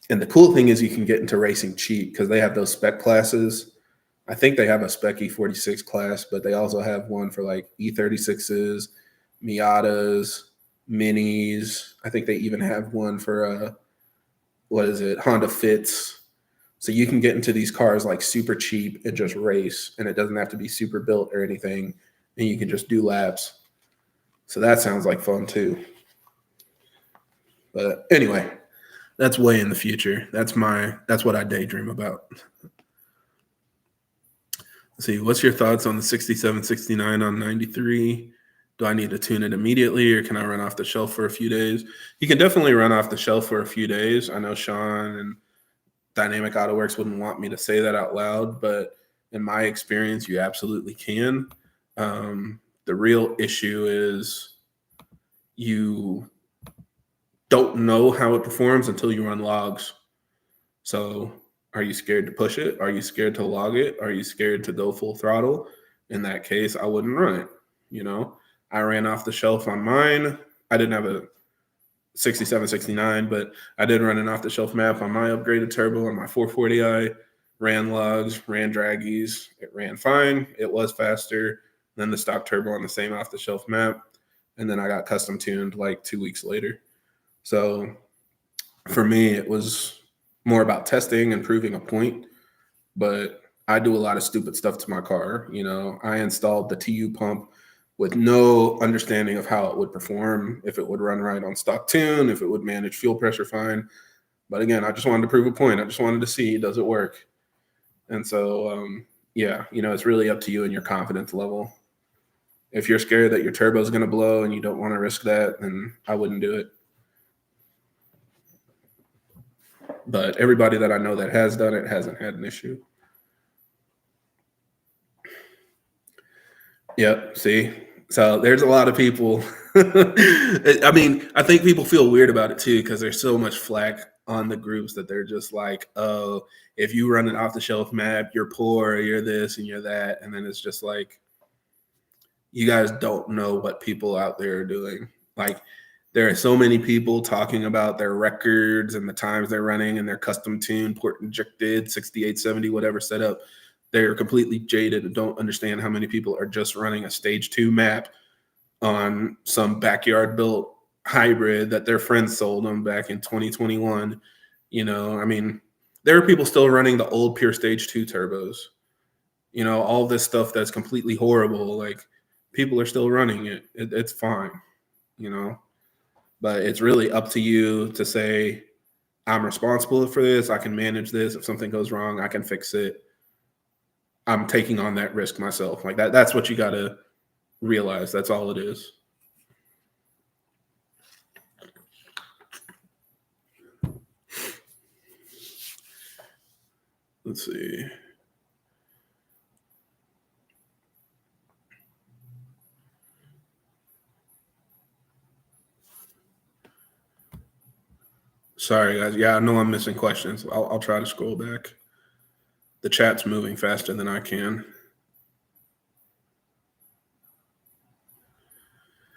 S1: And the cool thing is you can get into racing cheap because they have those spec classes. I think they have a spec E46 class, but they also have one for like E36s, Miatas, Minis. I think they even have one for Honda Fits. So you can get into these cars like super cheap and just race, and it doesn't have to be super built or anything, and you can just do laps. So that sounds like fun too. But anyway, That's way in the future. That's what I daydream about. Let's see, what's your thoughts on the 6769 on 93? Do I need to tune it immediately, or can I run off the shelf for a few days? You can definitely run off the shelf for a few days. I know Sean and Dynamic AutoWorks wouldn't want me to say that out loud, but in my experience, you absolutely can. The real issue is you don't know how it performs until you run logs. So are you scared to push it? Are you scared to log it? Are you scared to go full throttle? In that case, I wouldn't run it. You know, I ran off the shelf on mine. I didn't have a 6769, but I did run an off the shelf map on my upgraded turbo on my 440i. Ran logs, ran draggies. It ran fine. It was faster than the stock turbo on the same off the shelf map. And then I got custom tuned like 2 weeks later. So for me, it was more about testing and proving a point. But I do a lot of stupid stuff to my car. You know, I installed the TU pump with no understanding of how it would perform, if it would run right on stock tune, if it would manage fuel pressure fine. But again, I just wanted to prove a point. I just wanted to see, does it work? And so, yeah, you know, it's really up to you and your confidence level. If you're scared that your turbo is going to blow and you don't want to risk that, then I wouldn't do it. But everybody that I know that has done it hasn't had an issue. Yep. See, so there's a lot of people. I mean, I think people feel weird about it too because there's so much flack on the groups that they're just like, oh, if you run an off the shelf map, you're poor, you're this and you're that. And then it's just like, you guys don't know what people out there are doing. Like, there are so many people talking about their records and the times they're running and their custom tuned, port injected, 6870, whatever setup. They're completely jaded and don't understand how many people are just running a stage 2 map on some backyard built hybrid that their friends sold them back in 2021. You know, I mean, there are people still running the old pure stage 2 turbos. You know, all this stuff that's completely horrible. Like, people are still running it. It's fine, you know. But it's really up to you to say, I'm responsible for this. I can manage this. If something goes wrong, I can fix it. I'm taking on that risk myself. Like that's what you got to realize. That's all it is. Let's see. Sorry, guys. Yeah, I know I'm missing questions. I'll try to scroll back. The chat's moving faster than I can.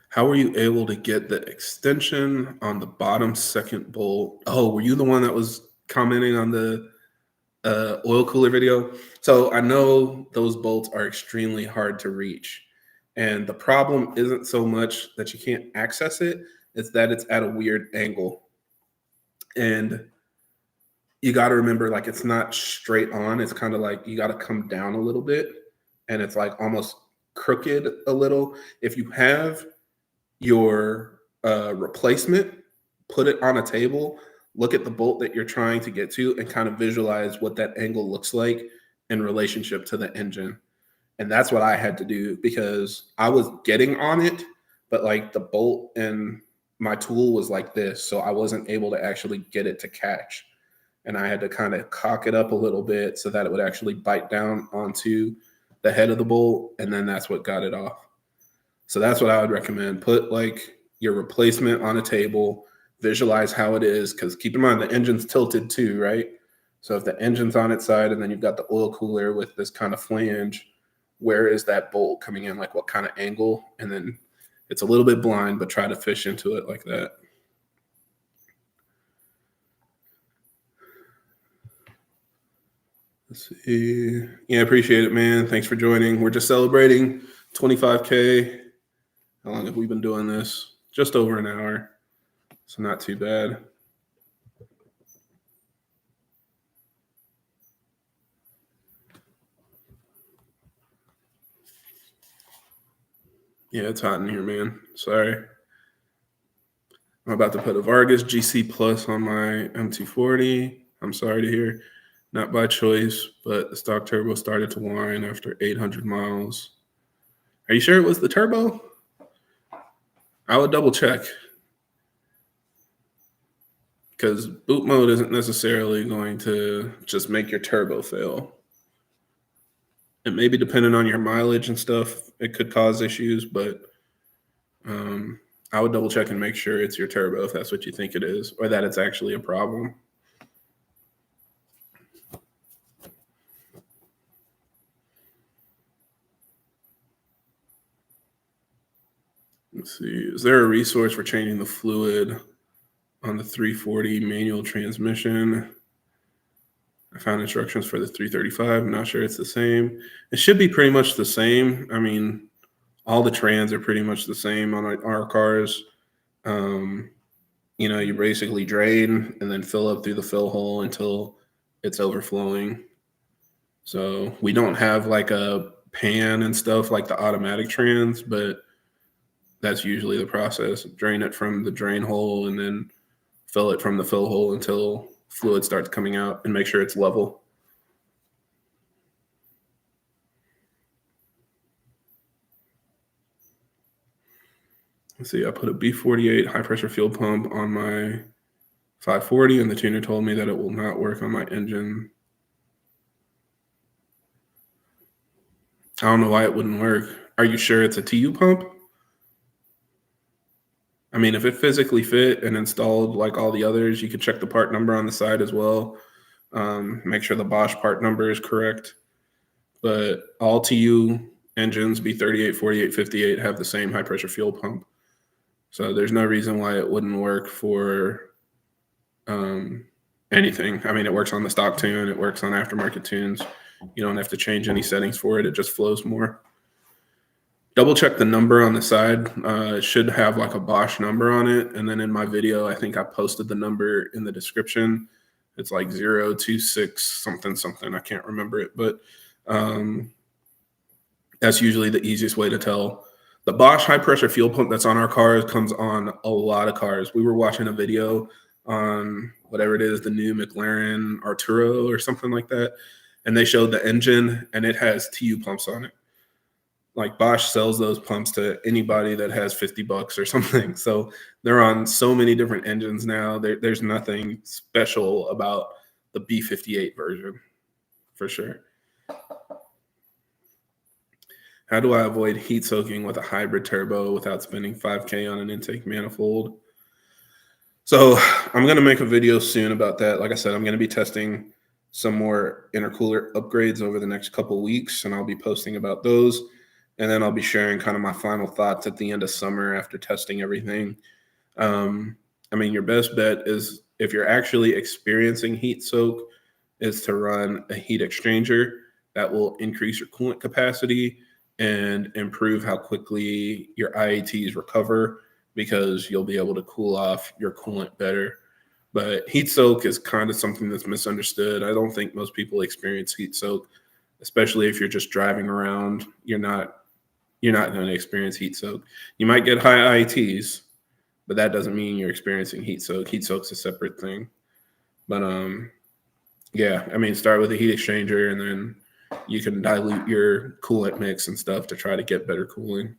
S1: How were you able to get the extension on the bottom second bolt? Oh, were you the one that was commenting on the oil cooler video? So I know those bolts are extremely hard to reach. And the problem isn't so much that you can't access it, it's that it's at a weird angle. And you got to remember, like, it's not straight on. It's kind of like you got to come down a little bit. And it's like almost crooked a little. If you have your replacement, put it on a table, look at the bolt that you're trying to get to, and kind of visualize what that angle looks like in relationship to the engine. And that's what I had to do because I was getting on it, but like the bolt and my tool was like this. So I wasn't able to actually get it to catch. And I had to kind of cock it up a little bit so that it would actually bite down onto the head of the bolt. And then that's what got it off. So that's what I would recommend. Put like your replacement on a table, visualize how it is, because keep in mind the engine's tilted too, right? So if the engine's on its side and then you've got the oil cooler with this kind of flange, where is that bolt coming in? Like what kind of angle? And then it's a little bit blind, but try to fish into it like that. Let's see. Yeah, appreciate it, man. Thanks for joining. We're just celebrating 25K. How long have we been doing this? Just over an hour. So not too bad. Yeah, it's hot in here, man. Sorry. I'm about to put a Vargas GC Plus on my M240. I'm sorry to hear, not by choice, but the stock turbo started to whine after 800 miles. Are you sure it was the turbo? I would double check, because boot mode isn't necessarily going to just make your turbo fail. It may be dependent on your mileage and stuff. It could cause issues, but I would double check and make sure it's your turbo if that's what you think it is, or that it's actually a problem. Let's see. Is there a resource for changing the fluid on the 340 manual transmission? I found instructions for the 335. I'm not sure it's the same. It should be pretty much the same. I mean, all the trans are pretty much the same on our cars. You basically drain and then fill up through the fill hole until it's overflowing. So we don't have like a pan and stuff like the automatic trans, but that's usually the process. Drain it from the drain hole and then fill it from the fill hole until fluid starts coming out, and make sure it's level. Let's see, I put a B48 high pressure fuel pump on my 540, and the tuner told me that it will not work on my engine. I don't know why it wouldn't work. Are you sure it's a TU pump? I mean, if it physically fit and installed like all the others, you could check the part number on the side as well. Make sure the Bosch part number is correct. But all TU engines, B38, 48, 58, have the same high pressure fuel pump. So there's no reason why it wouldn't work for anything. I mean, it works on the stock tune. It works on aftermarket tunes. You don't have to change any settings for it. It just flows more. Double check the number on the side. It should have like a Bosch number on it. And then in my video, I think I posted the number in the description. It's like 026 something something. I can't remember it, but that's usually the easiest way to tell. The Bosch high pressure fuel pump that's on our cars comes on a lot of cars. We were watching a video on whatever it is, the new McLaren Arturo or something like that, and they showed the engine and it has TU pumps on it. Like Bosch sells those pumps to anybody that has $50 or something. So they're on so many different engines now. There's nothing special about the B58 version, for sure. How do I avoid heat soaking with a hybrid turbo without spending $5K on an intake manifold? So I'm going to make a video soon about that. Like I said, I'm going to be testing some more intercooler upgrades over the next couple of weeks, and I'll be posting about those. And then I'll be sharing kind of my final thoughts at the end of summer after testing everything. I mean, your best bet is, if you're actually experiencing heat soak, is to run a heat exchanger. That will increase your coolant capacity and improve how quickly your IATs recover, because you'll be able to cool off your coolant better. But heat soak is kind of something that's misunderstood. I don't think most people experience heat soak, especially if you're just driving around. You're not going to experience heat soak. You might get high IATs, but that doesn't mean you're experiencing heat soak. Heat soak's a separate thing. But yeah, I mean, start with a heat exchanger, and then you can dilute your coolant mix and stuff to try to get better cooling.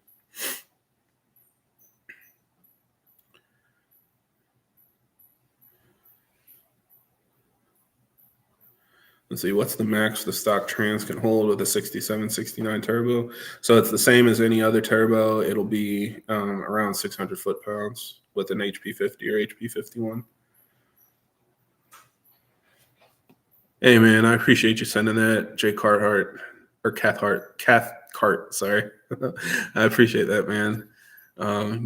S1: Let's see, what's the max the stock trans can hold with a 67, 69 turbo? So it's the same as any other turbo. It'll be around 600 foot-pounds with an HP50 or HP51. Hey, man, I appreciate you sending that, Jay Carhart, or Cathcart, sorry. I appreciate that, man.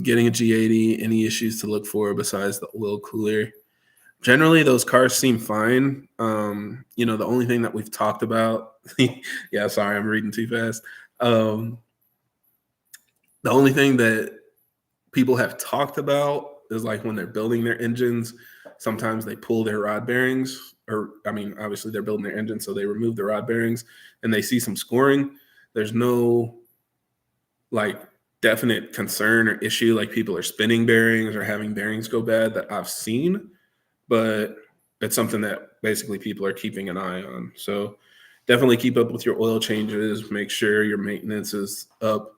S1: Getting a G80, any issues to look for besides the oil cooler? Generally, those cars seem fine. The only thing that we've talked about, yeah, sorry, I'm reading too fast. The only thing that people have talked about is like when they're building their engines, sometimes they pull their rod bearings, or I mean, obviously they're building their engine, so they remove the rod bearings and they see some scoring. There's no like definite concern or issue, like people are spinning bearings or having bearings go bad, that I've seen, but it's something that basically people are keeping an eye on. So definitely keep up with your oil changes, make sure your maintenance is up.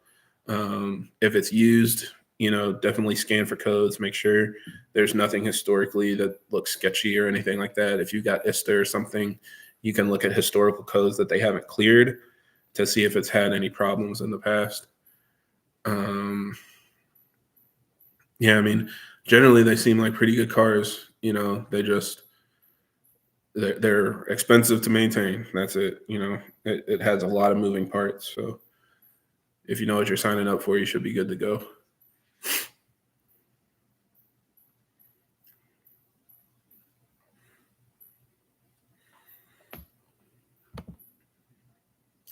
S1: If it's used, definitely scan for codes, make sure there's nothing historically that looks sketchy or anything like that. If you got ISTA or something, you can look at historical codes that they haven't cleared to see if it's had any problems in the past. Yeah, I mean, generally they seem like pretty good cars. They're expensive to maintain. That's it. It has a lot of moving parts. So if you know what you're signing up for, you should be good to go.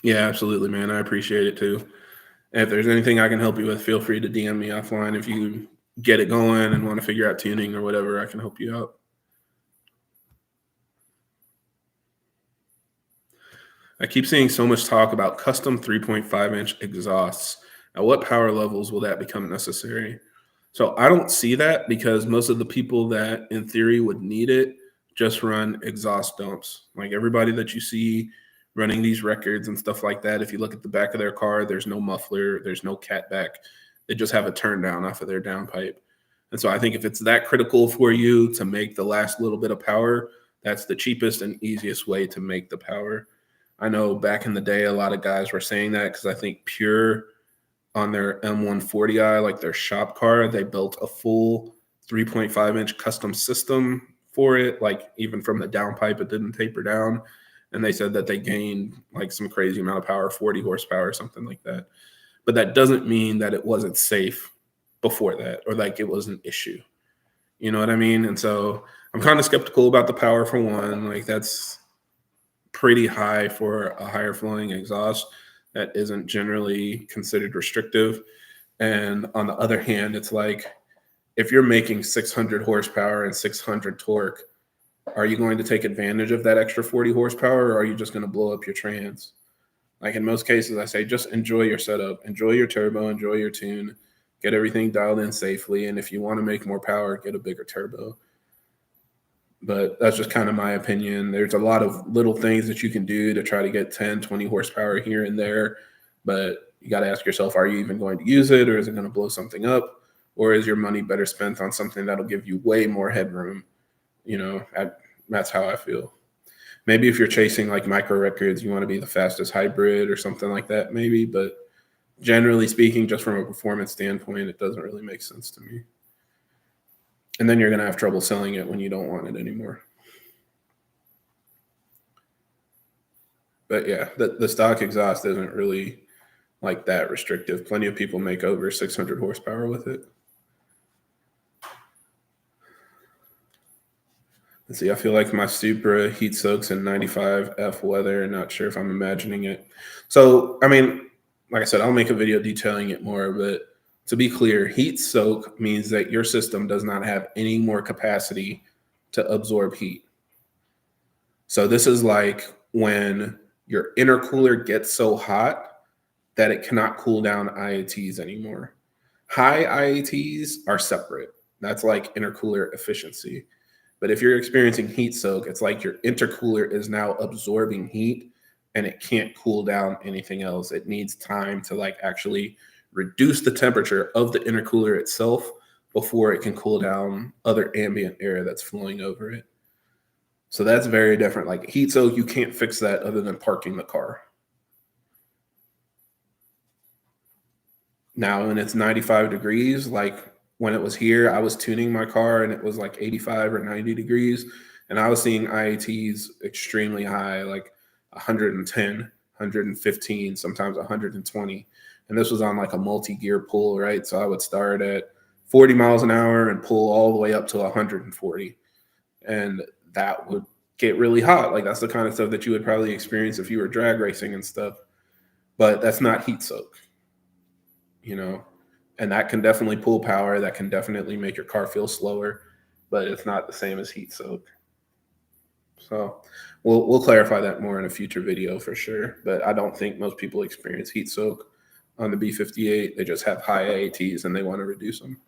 S1: Yeah, absolutely, man. I appreciate it too. And if there's anything I can help you with, feel free to DM me offline. If you get it going and want to figure out tuning or whatever, I can help you out. I keep seeing so much talk about custom 3.5-inch exhausts. At what power levels will that become necessary? So I don't see that because most of the people that in theory would need it just run exhaust dumps. Like everybody that you see running these records and stuff like that, if you look at the back of their car, there's no muffler, there's no catback. They just have a turn down off of their downpipe. And so I think if it's that critical for you to make the last little bit of power, that's the cheapest and easiest way to make the power. I know back in the day, a lot of guys were saying that because I think Pure on their M140i, like their shop car, they built a full 3.5-inch custom system for it. Like even from the downpipe, it didn't taper down. And they said that they gained like some crazy amount of power, 40 horsepower or something like that. But that doesn't mean that it wasn't safe before that or like it was an issue. You know what I mean? And so I'm kind of skeptical about the power for one. Like that's pretty high for a higher flowing exhaust that isn't generally considered restrictive. And on the other hand, it's like if you're making 600 horsepower and 600 torque, are you going to take advantage of that extra 40 horsepower or are you just going to blow up your trans? Like in most cases, I say just enjoy your setup, enjoy your turbo, enjoy your tune, get everything dialed in safely. And if you want to make more power, get a bigger turbo. But that's just kind of my opinion. There's a lot of little things that you can do to try to get 10, 20 horsepower here and there. But you got to ask yourself, are you even going to use it or is it going to blow something up? Or is your money better spent on something that'll give you way more headroom? That's how I feel. Maybe if you're chasing like micro records, you want to be the fastest hybrid or something like that, maybe. But generally speaking, just from a performance standpoint, it doesn't really make sense to me. And then you're going to have trouble selling it when you don't want it anymore. But yeah, the stock exhaust isn't really like that restrictive. Plenty of people make over 600 horsepower with it. Let's see, I feel like my Supra heat soaks in 95 F weather. Not sure if I'm imagining it. So, I mean, like I said, I'll make a video detailing it more, but to be clear, heat soak means that your system does not have any more capacity to absorb heat. So this is like when your intercooler gets so hot that it cannot cool down IATs anymore. High IATs are separate. That's like intercooler efficiency. But if you're experiencing heat soak, it's like your intercooler is now absorbing heat and it can't cool down anything else. It needs time to like actually reduce the temperature of the intercooler itself before it can cool down other ambient air that's flowing over it. So that's very different. Like heat soak, you can't fix that other than parking the car. Now, when it's 95 degrees, like when it was here, I was tuning my car and it was like 85 or 90 degrees. And I was seeing IATs extremely high, like 110, 115, sometimes 120. And this was on like a multi-gear pull, right? So I would start at 40 miles an hour and pull all the way up to 140. And that would get really hot. Like that's the kind of stuff that you would probably experience if you were drag racing and stuff. But that's not heat soak, you know, and that can definitely pull power. That can definitely make your car feel slower, but it's not the same as heat soak. So we'll clarify that more in a future video for sure. But I don't think most people experience heat soak on the B58. They just have high IATs and they want to reduce them.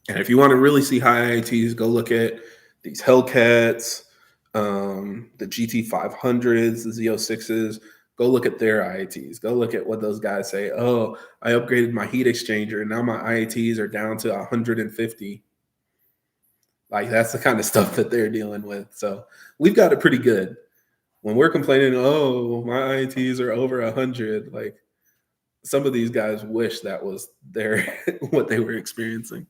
S1: And if you want to really see high IATs, go look at these Hellcats, the GT500s, the Z06s. Go look at their IATs. Go look at what those guys say. Oh, I upgraded my heat exchanger and now my IATs are down to 150. Like, that's the kind of stuff that they're dealing with. So we've got it pretty good. When we're complaining, oh, my IATs are over 100, like, some of these guys wish that was their what they were experiencing.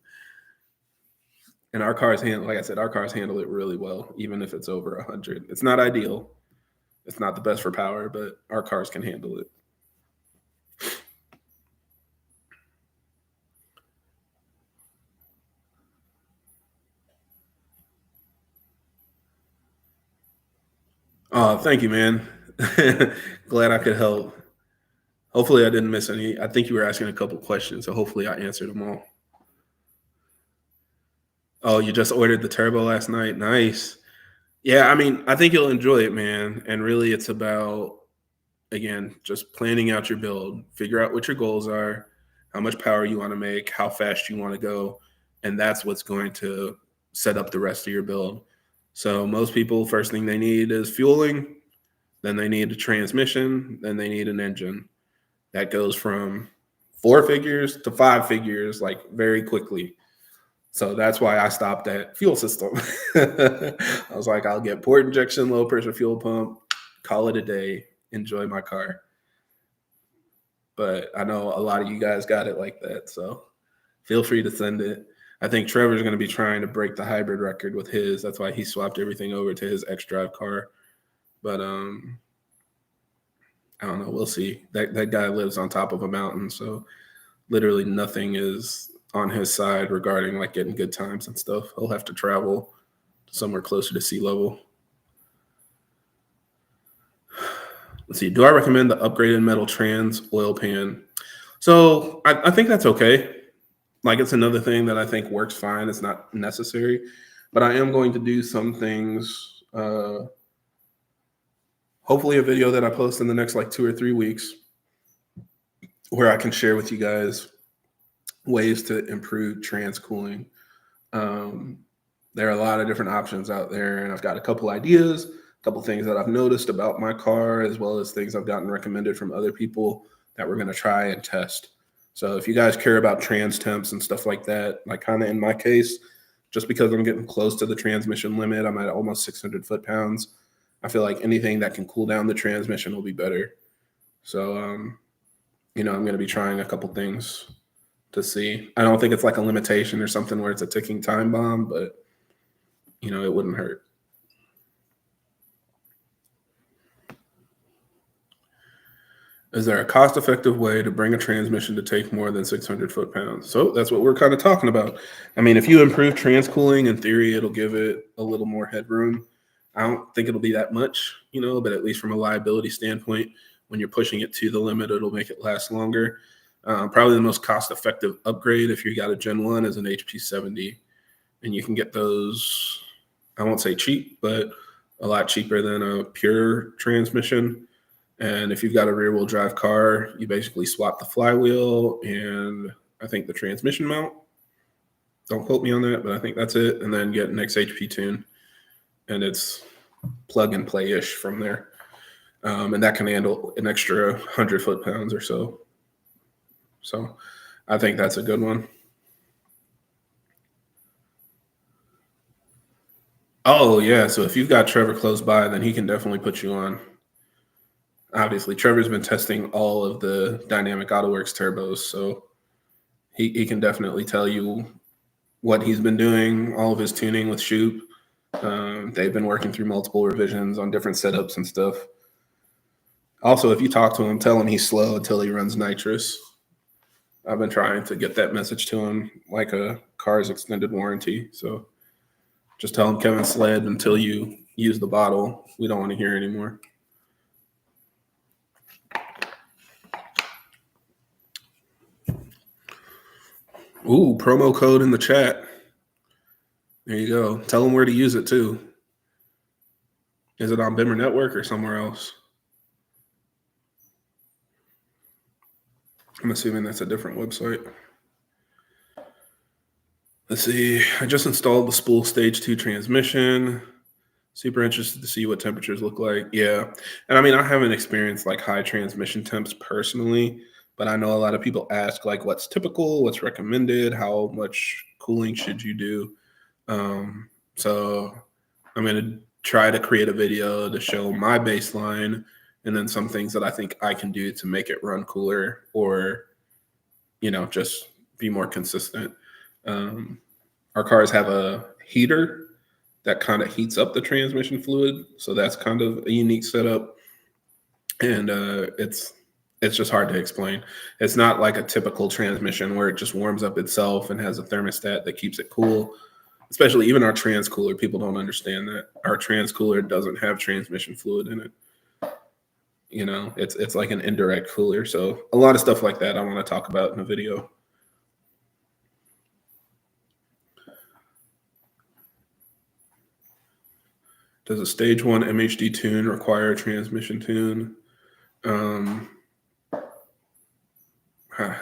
S1: And our cars handle, like I said, our cars handle it really well, even if it's over 100. It's not ideal. It's not the best for power, but our cars can handle it. Oh, thank you, man. Glad I could help. Hopefully I didn't miss any. I think you were asking a couple questions, so hopefully I answered them all. Oh, you just ordered the turbo last night. Nice. Yeah, I mean, I think you'll enjoy it, man. And really, it's about, again, just planning out your build, figure out what your goals are, how much power you want to make, how fast you want to go. And that's what's going to set up the rest of your build. So, most people, first thing they need is fueling, then they need a transmission, then they need an engine. That goes from 4 figures to 5 figures, like, very quickly. So that's why I stopped at fuel system. I was like, I'll get port injection, low pressure fuel pump, call it a day, enjoy my car. But I know a lot of you guys got it like that. So feel free to send it. I think Trevor's going to be trying to break the hybrid record with his. That's why he swapped everything over to his X-Drive car. But I don't know. We'll see. That guy lives on top of a mountain. So literally nothing is on his side regarding like getting good times and stuff. He'll have to travel somewhere closer to sea level. Let's see. Do I recommend the upgraded metal trans oil pan? So I think that's okay. Like, it's another thing that I think works fine. It's not necessary, but I am going to do some things. Hopefully a video that I post in the next like 2 or 3 weeks where I can share with you guys ways to improve trans cooling. There are a lot of different options out there, and I've got a couple ideas, a couple things that I've noticed about my car, as well as things I've gotten recommended from other people that we're going to try and test. So if you guys care about trans temps and stuff like that, like kind of in my case, just because I'm getting close to the transmission limit, I'm at almost 600 foot-pounds. I feel like anything that can cool down the transmission will be better. So, I'm going to be trying a couple things to see. I don't think it's like a limitation or something where it's a ticking time bomb, but it wouldn't hurt. Is there a cost-effective way to bring a transmission to take more than 600 foot-pounds? So that's what we're kind of talking about. I mean, if you improve trans cooling, in theory, it'll give it a little more headroom. I don't think it'll be that much, but at least from a liability standpoint, when you're pushing it to the limit, it'll make it last longer. Probably the most cost-effective upgrade if you got a Gen 1 is an HP70. And you can get those, I won't say cheap, but a lot cheaper than a pure transmission. And if you've got a rear-wheel drive car, you basically swap the flywheel and I think the transmission mount. Don't quote me on that, but I think that's it. And then get an XHP tune. And it's plug and play-ish from there. And that can handle an extra 100 foot-pounds or so. So I think that's a good one. Oh, yeah. So if you've got Trevor close by, then he can definitely put you on. Obviously, Trevor's been testing all of the Dynamic AutoWorks turbos, so he can definitely tell you what he's been doing, all of his tuning with Shoop. They've been working through multiple revisions on different setups and stuff. Also, if you talk to him, tell him he's slow until he runs nitrous. I've been trying to get that message to him, like a car's extended warranty. So just tell him Kevin sled until you use the bottle. We don't want to hear anymore. Ooh, promo code in the chat. There you go. Tell them where to use it too. Is it on Bimmer Network or somewhere else? I'm assuming that's a different website. Let's see. I just installed the spool stage 2 transmission. Super interested to see what temperatures look like. Yeah. And I mean, I haven't experienced like high transmission temps personally, but I know a lot of people ask like what's typical, what's recommended, how much cooling should you do. So I'm going to try to create a video to show my baseline and then some things that I think I can do to make it run cooler or, just be more consistent. Our cars have a heater that kind of heats up the transmission fluid. So that's kind of a unique setup. And it's just hard to explain. It's not like a typical transmission where it just warms up itself and has a thermostat that keeps it cool. Especially even our trans cooler, people don't understand that our trans cooler doesn't have transmission fluid in it. It's like an indirect cooler. So a lot of stuff like that I want to talk about in a video. Does a stage 1 MHD tune require a transmission tune? How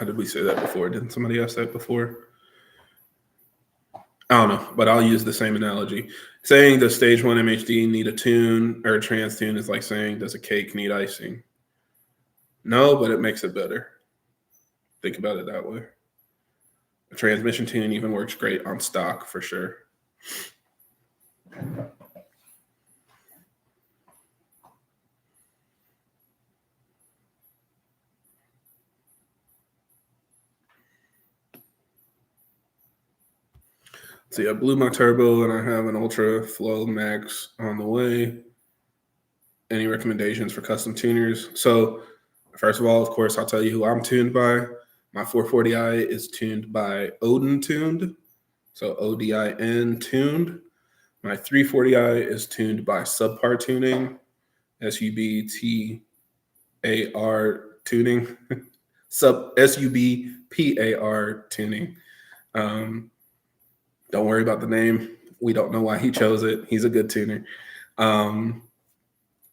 S1: did we say that before? Didn't somebody ask that before? I don't know, but I'll use the same analogy. Saying does stage 1 MHD need a tune or a trans tune is like saying does a cake need icing? No, but it makes it better. Think about it that way. A transmission tune even works great on stock for sure. See, I blew my turbo and I have an Ultra Flow Max on the way. Any recommendations for custom tuners? So, first of all, of course, I'll tell you who I'm tuned by. My 440i is tuned by Odin Tuned. So ODIN Tuned. My 340i is tuned by Subpar Tuning. SUBTAR Tuning. SUBPAR Tuning. Don't worry about the name. We don't know why he chose it. He's a good tuner. But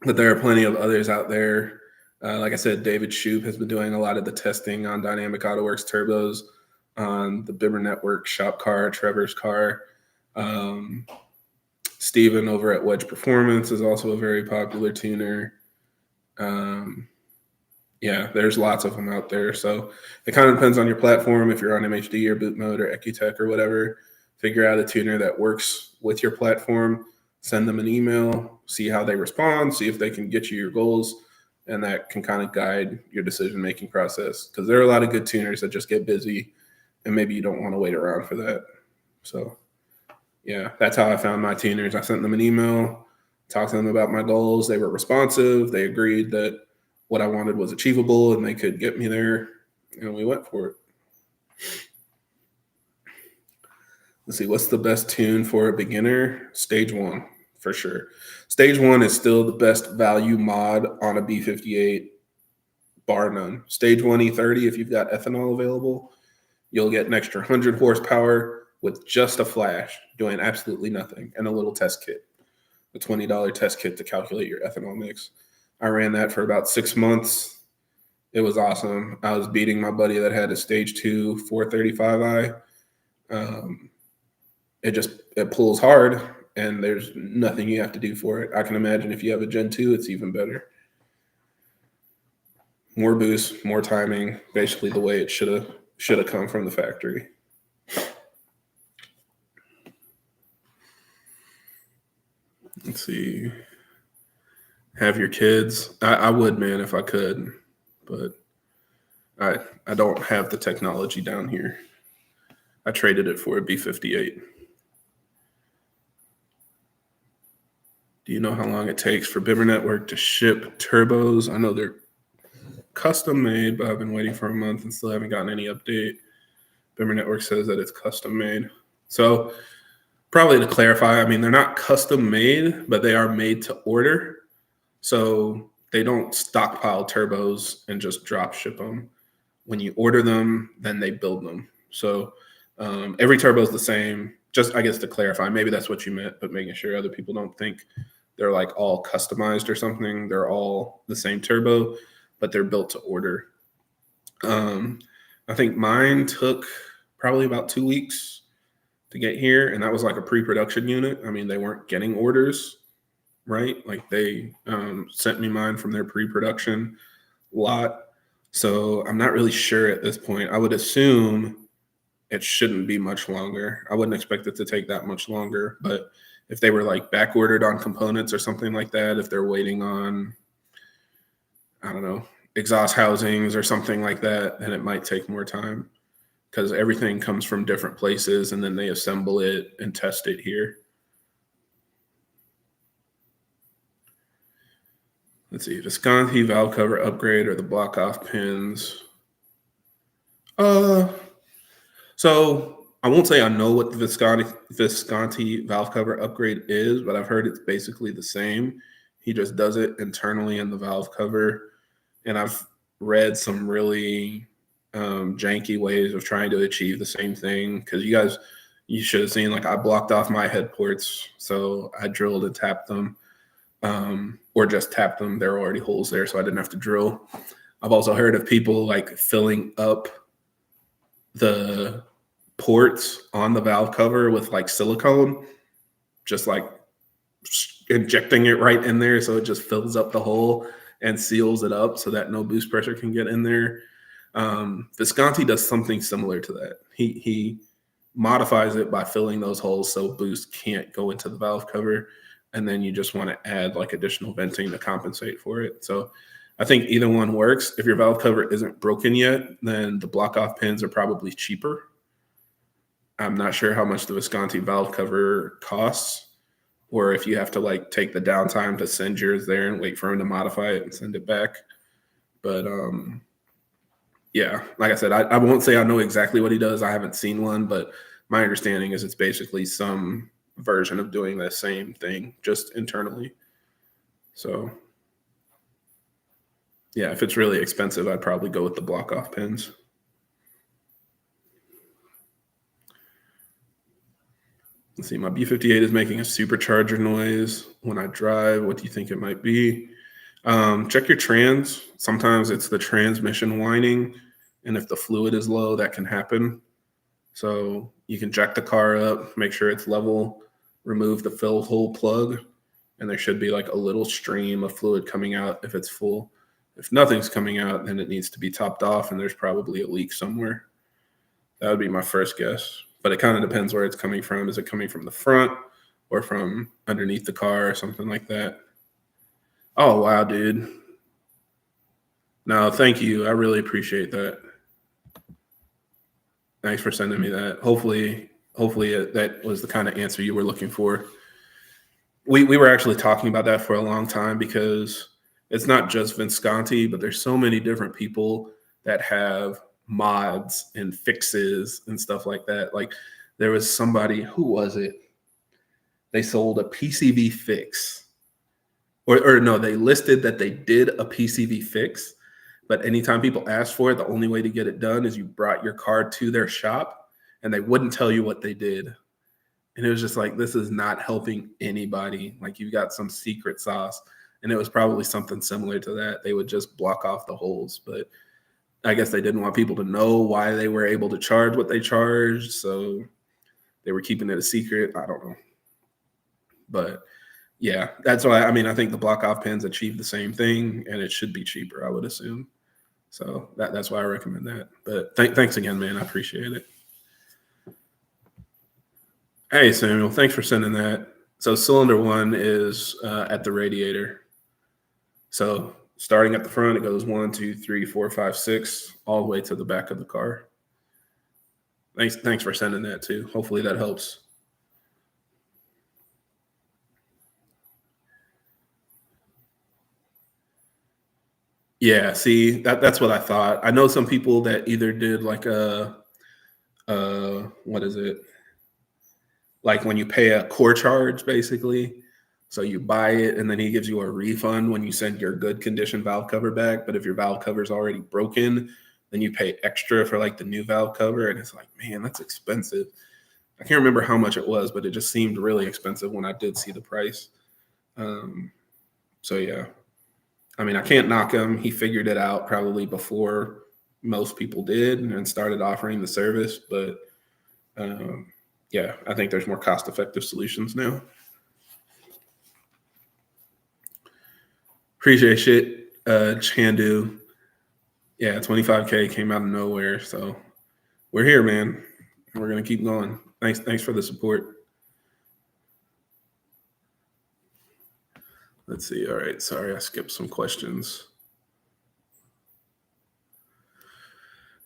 S1: there are plenty of others out there. Like I said, David Shoup has been doing a lot of the testing on Dynamic AutoWorks turbos on the Bimmer Network shop car, Trevor's car. Steven over at Wedge Performance is also a very popular tuner. Yeah, there's lots of them out there. So it kind of depends on your platform. If you're on MHD or boot mode or Ecutech or whatever, figure out a tuner that works with your platform, send them an email, see how they respond, see if they can get you your goals, and that can kind of guide your decision-making process. Because there are a lot of good tuners that just get busy, and maybe you don't want to wait around for that. So, yeah, that's how I found my tuners. I sent them an email, talked to them about my goals. They were responsive. They agreed that what I wanted was achievable, and they could get me there, and we went for it. Let's see, what's the best tune for a beginner? Stage 1, for sure. Stage 1 is still the best value mod on a B58, bar none. Stage 1 E30, if you've got ethanol available, you'll get an extra 100 horsepower with just a flash, doing absolutely nothing, and a little test kit, a $20 test kit to calculate your ethanol mix. I ran that for about 6 months. It was awesome. I was beating my buddy that had a stage 2 435i. It pulls hard, and there's nothing you have to do for it. I can imagine if you have a Gen 2, it's even better. More boost, more timing, basically the way it should have come from the factory. Let's see. Have your kids. I would, man, if I could, but I don't have the technology down here. I traded it for a B58. Do you know how long it takes for Bimmer Network to ship turbos? I know they're custom made, but I've been waiting for a month and still haven't gotten any update. Bimmer Network says that it's custom made. So probably to clarify, I mean, they're not custom made, but they are made to order. So they don't stockpile turbos and just drop ship them. When you order them, then they build them. So every turbo is the same. Just, I guess, to clarify, maybe that's what you meant, but making sure other people don't think they're like all customized or something. They're all the same turbo, but they're built to order. I think mine took probably about 2 weeks to get here, and that was like a pre-production unit. I mean, they weren't getting orders, right? Like they sent me mine from their pre-production lot. So I'm not really sure at this point. I would assume it shouldn't be much longer. I wouldn't expect it to take that much longer. But if they were like back ordered on components or something like that, if they're waiting on, I don't know, exhaust housings or something like that, then it might take more time because everything comes from different places and then they assemble it and test it here. Let's see, Visconti valve cover upgrade or the block off pins. So I won't say I know what the Visconti valve cover upgrade is, but I've heard it's basically the same. He just does it internally in the valve cover, and I've read some really janky ways of trying to achieve the same thing. Because you should have seen, like, I blocked off my head ports, so I drilled and tapped them, or just tapped them. There were already holes there, so I didn't have to drill. I've also heard of people like filling up the ports on the valve cover with like silicone, just like injecting it right in there so it just fills up the hole and seals it up so that no boost pressure can get in there. Visconti does something similar to that. He modifies it by filling those holes so boost can't go into the valve cover, and then you just want to add like additional venting to compensate for it. So I think either one works. If your valve cover isn't broken yet, then the block off pins are probably cheaper. I'm not sure how much the Visconti valve cover costs, or if you have to like take the downtime to send yours there and wait for him to modify it and send it back. But yeah, like I said, I won't say I know exactly what he does. I haven't seen one, but my understanding is it's basically some version of doing the same thing, just internally. So yeah, if it's really expensive, I'd probably go with the block off pins. Let's see, my B58 is making a supercharger noise when I drive. What do you think it might be? Check your trans. Sometimes it's the transmission whining, and if the fluid is low, that can happen. So you can jack the car up, make sure it's level, remove the fill hole plug, and there should be like a little stream of fluid coming out if it's full. If nothing's coming out, then it needs to be topped off, and there's probably a leak somewhere. That would be my first guess. But it kind of depends where it's coming from. Is it coming from the front or from underneath the car or something like that? Oh, wow, dude. No, thank you. I really appreciate that. Thanks for sending me that. Hopefully that was the kind of answer you were looking for. We were actually talking about that for a long time because it's not just Visconti, but there's so many different people that have mods and fixes and stuff like that. Like there was somebody, who was it? They sold a PCV fix. Or no, they listed that they did a PCV fix, but anytime people asked for it, the only way to get it done is you brought your car to their shop and they wouldn't tell you what they did. And it was just like, this is not helping anybody. Like you've got some secret sauce. And it was probably something similar to that. They would just block off the holes, but I guess they didn't want people to know why they were able to charge what they charged. So they were keeping it a secret. I don't know. But yeah, that's why, I mean, I think the block off pins achieve the same thing and it should be cheaper, I would assume. So that's why I recommend that. But thanks again, man. I appreciate it. Hey, Samuel, thanks for sending that. So cylinder one is at the radiator. So starting at the front, it goes 1, 2, 3, 4, 5, 6, all the way to the back of the car. Thanks for sending that too. Hopefully that helps. Yeah, see, that's what I thought. I know some people that either did like what is it? Like when you pay a core charge, basically. So you buy it and then he gives you a refund when you send your good condition valve cover back. But if your valve cover is already broken, then you pay extra for like the new valve cover. And it's like, man, that's expensive. I can't remember how much it was, but it just seemed really expensive when I did see the price. So yeah, I mean, I can't knock him. He figured it out probably before most people did and started offering the service. But yeah, I think there's more cost-effective solutions now. Appreciate it, Chandu. Yeah, 25K came out of nowhere, so we're here, man. We're gonna keep going. Thanks for the support. Let's see. All right, sorry I skipped some questions.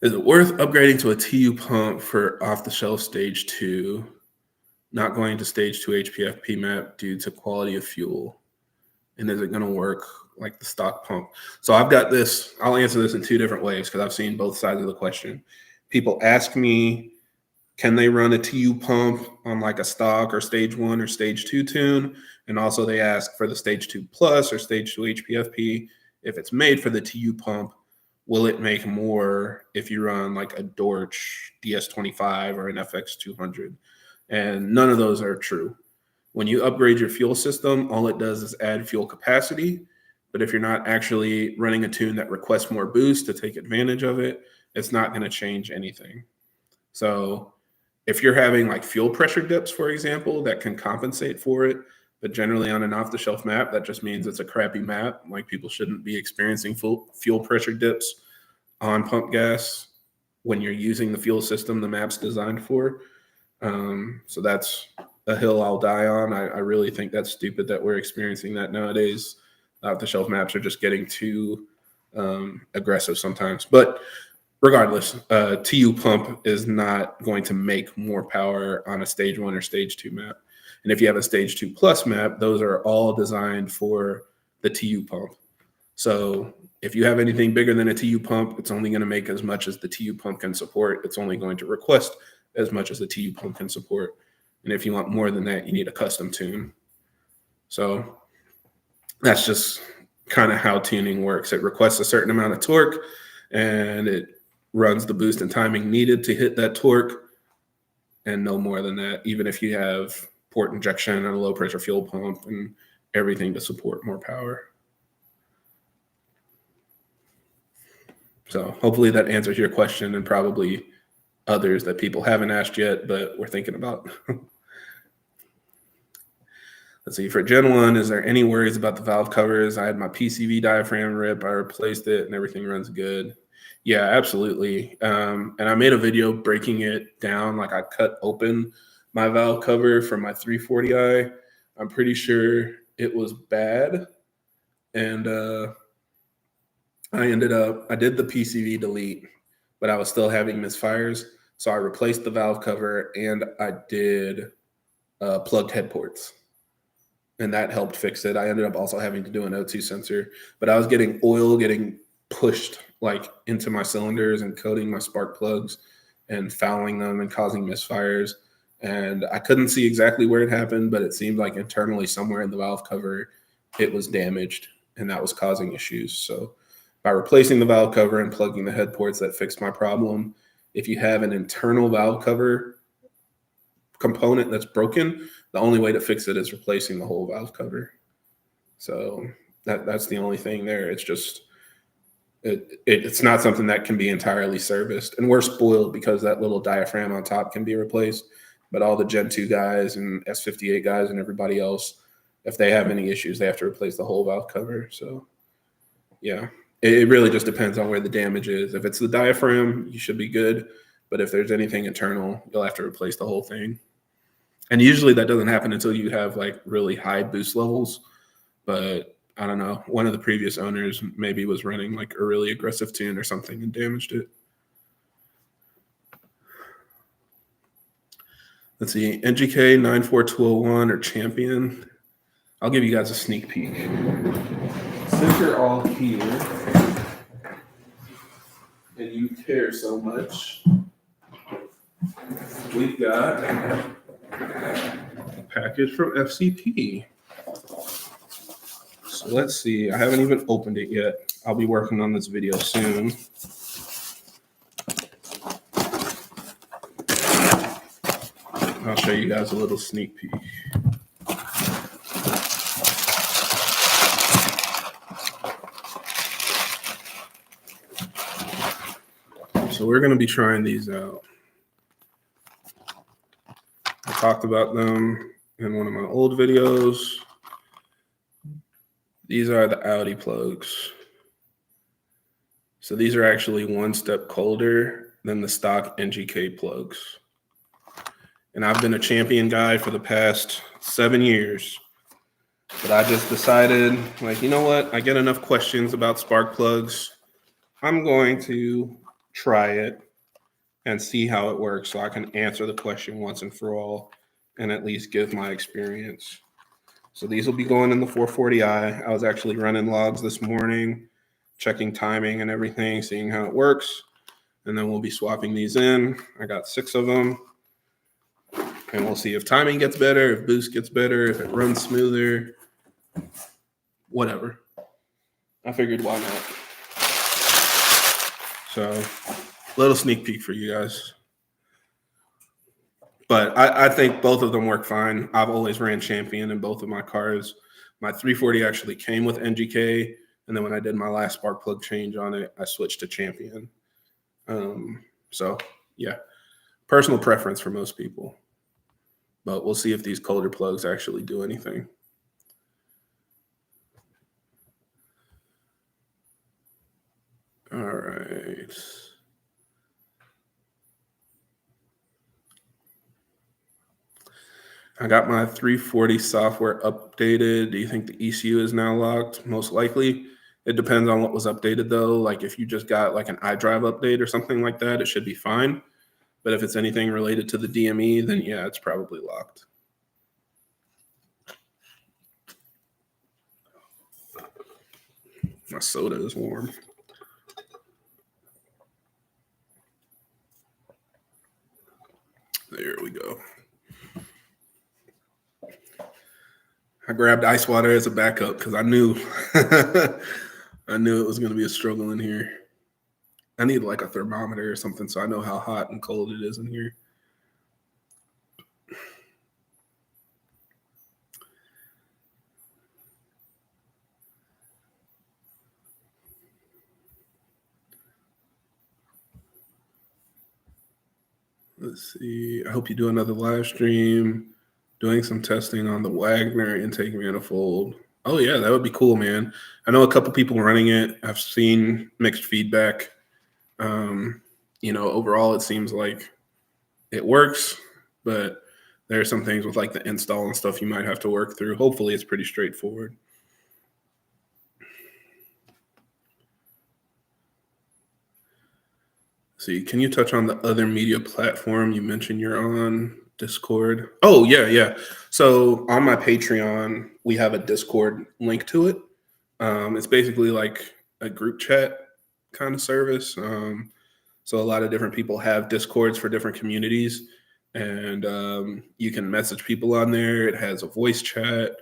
S1: Is it worth upgrading to a TU pump for off-the-shelf stage 2? Not going to stage 2 HPF PMAP due to quality of fuel? And is it going to work like the stock pump? So I've got this. I'll answer this in two different ways because I've seen both sides of the question. People ask me, can they run a TU pump on like a stock or stage 1 or stage 2 tune? And also they ask for the stage 2 plus or stage 2 HPFP. If it's made for the TU pump, will it make more if you run like a Dorch DS25 or an FX200? And none of those are true. When you upgrade your fuel system, all it does is add fuel capacity. But if you're not actually running a tune that requests more boost to take advantage of it, it's not going to change anything. So if you're having like fuel pressure dips, for example, that can compensate for it. But generally on an off-the-shelf map, that just means it's a crappy map. Like people shouldn't be experiencing fuel pressure dips on pump gas when you're using the fuel system the map's designed for. So that's a hill I'll die on. I really think that's stupid that we're experiencing that nowadays. Off-the-shelf maps are just getting too aggressive sometimes. But regardless, TU pump is not going to make more power on a stage 1 or stage 2 map. And if you have a stage 2 plus map, those are all designed for the TU pump. So if you have anything bigger than a TU pump, it's only going to make as much as the TU pump can support. It's only going to request as much as the TU pump can support. And if you want more than that, you need a custom tune. So that's just kind of how tuning works. It requests a certain amount of torque and it runs the boost and timing needed to hit that torque and no more than that, even if you have port injection and a low pressure fuel pump and everything to support more power. So hopefully that answers your question and probably others that people haven't asked yet, but we're thinking about. Let's see, for Gen 1, is there any worries about the valve covers? I had my PCV diaphragm rip, I replaced it, and everything runs good. Yeah, absolutely. And I made a video breaking it down. Like I cut open my valve cover from my 340i. I'm pretty sure it was bad. And I did the PCV delete, but I was still having misfires. So I replaced the valve cover and I did plugged head ports. And that helped fix it. I ended up also having to do an O2 sensor, but I was getting oil getting pushed like into my cylinders and coating my spark plugs and fouling them and causing misfires. And I couldn't see exactly where it happened, but it seemed like internally somewhere in the valve cover, it was damaged and that was causing issues. So by replacing the valve cover and plugging the head ports, that fixed my problem. If you have an internal valve cover component that's broken, the only way to fix it is replacing the whole valve cover. So that's the only thing there. It's just it's not something that can be entirely serviced. And we're spoiled because that little diaphragm on top can be replaced. But all the Gen 2 guys and S58 guys and everybody else, if they have any issues, they have to replace the whole valve cover. So yeah, it really just depends on where the damage is. If it's the diaphragm, you should be good. But if there's anything internal, you'll have to replace the whole thing. And usually that doesn't happen until you have like really high boost levels. But I don't know, one of the previous owners maybe was running like a really aggressive tune or something and damaged it. Let's see, NGK 94201 or Champion. I'll give you guys a sneak peek. Since you're all here and you care so much, we've got a package from FCP. So let's see. I haven't even opened it yet. I'll be working on this video soon. I'll show you guys a little sneak peek. So we're going to be trying these out. I talked about them in one of my old videos. These are the Audi plugs. So these are actually one step colder than the stock NGK plugs. And I've been a champion guy for the past 7 years. But I just decided, like, you know what? I get enough questions about spark plugs. I'm going to try it and see how it works so I can answer the question once and for all and at least give my experience. So these will be going in the 440i. I was actually running logs this morning, checking timing and everything, seeing how it works. And then we'll be swapping these in. I got 6 of them. And we'll see if timing gets better, if boost gets better, if it runs smoother, whatever. I figured why not. So, little sneak peek for you guys. But I think both of them work fine. I've always ran champion in both of my cars. My 340 actually came with NGK. And then when I did my last spark plug change on it, I switched to champion. So, yeah, personal preference for most people. But we'll see if these colder plugs actually do anything. All right. I got my 340 software updated. Do you think the ECU is now locked? Most likely. It depends on what was updated, though. Like if you just got like an iDrive update or something like that, it should be fine. But if it's anything related to the DME, then yeah, it's probably locked. My soda is warm. There we go. I grabbed ice water as a backup because I knew I knew it was going to be a struggle in here. I need like a thermometer or something so I know how hot and cold it is in here. Let's see. I hope you do another live stream. Doing some testing on the Wagner intake manifold. Oh yeah, that would be cool, man. I know a couple people running it. I've seen mixed feedback. Overall it seems like it works, but there are some things with like the install and stuff you might have to work through. Hopefully it's pretty straightforward. See, can you touch on the other media platform you mentioned you're on? Discord. Oh, yeah. So on my Patreon, we have a Discord link to it. It's basically like a group chat kind of service. So a lot of different people have Discords for different communities, and you can message people on there. It has a voice chat.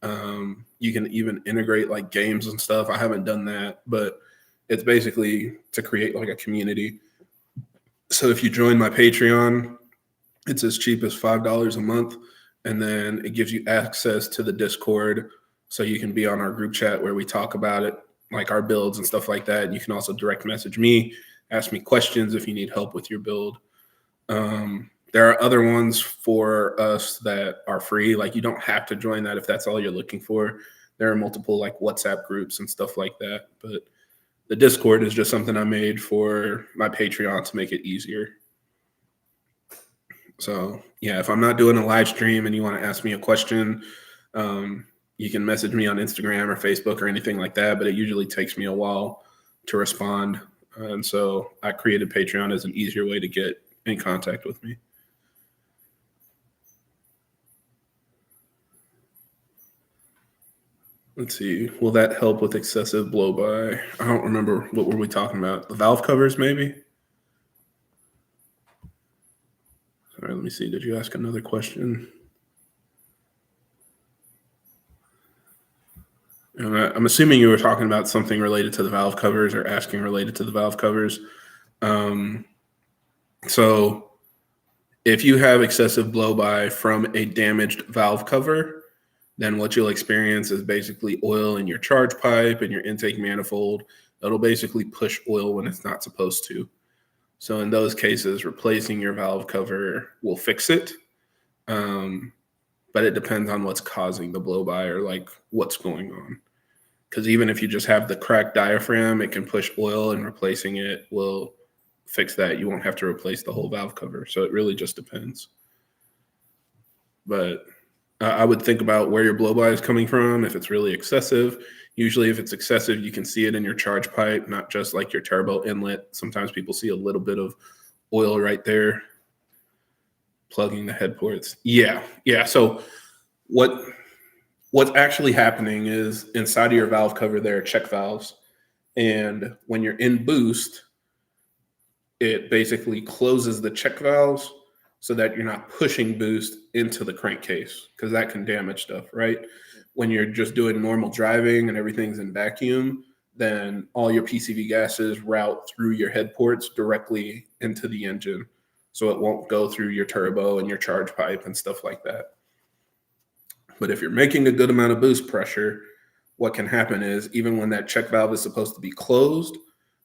S1: You can even integrate like games and stuff. I haven't done that, but it's basically to create like a community. So if you join my Patreon, it's as cheap as $5 a month, and then it gives you access to the Discord, so you can be on our group chat where we talk about it, like our builds and stuff like that. And you can also direct message me, ask me questions if you need help with your build. There are other ones for us that are free. Like you don't have to join that if that's all you're looking for. There are multiple like WhatsApp groups and stuff like that, but the Discord is just something I made for my Patreon to make it easier. So yeah, if I'm not doing a live stream and you want to ask me a question, you can message me on Instagram or Facebook or anything like that, but it usually takes me a while to respond. And so I created Patreon as an easier way to get in contact with me. Let's see. Will that help with excessive blow by? I don't remember. What were we talking about? The valve covers, maybe? Sorry, let me see. Did you ask another question? I'm assuming you were talking about something related to the valve covers or asking related to the valve covers. So if you have excessive blow by from a damaged valve cover, then what you'll experience is basically oil in your charge pipe and your intake manifold. It'll basically push oil when it's not supposed to. So in those cases, replacing your valve cover will fix it. But it depends on what's causing the blow by or like what's going on. Because even if you just have the cracked diaphragm, it can push oil, and replacing it will fix that. You won't have to replace the whole valve cover. So it really just depends. But I would think about where your blow by is coming from. If it's really excessive, usually if it's excessive, you can see it in your charge pipe, not just like your turbo inlet. Sometimes people see a little bit of oil right there. Plugging the head ports. Yeah. So what's actually happening is inside of your valve cover there are check valves. And when you're in boost, it basically closes the check valves so that you're not pushing boost into the crankcase, because that can damage stuff, right? When you're just doing normal driving and everything's in vacuum, then all your PCV gases route through your head ports directly into the engine. So it won't go through your turbo and your charge pipe and stuff like that. But if you're making a good amount of boost pressure, what can happen is even when that check valve is supposed to be closed,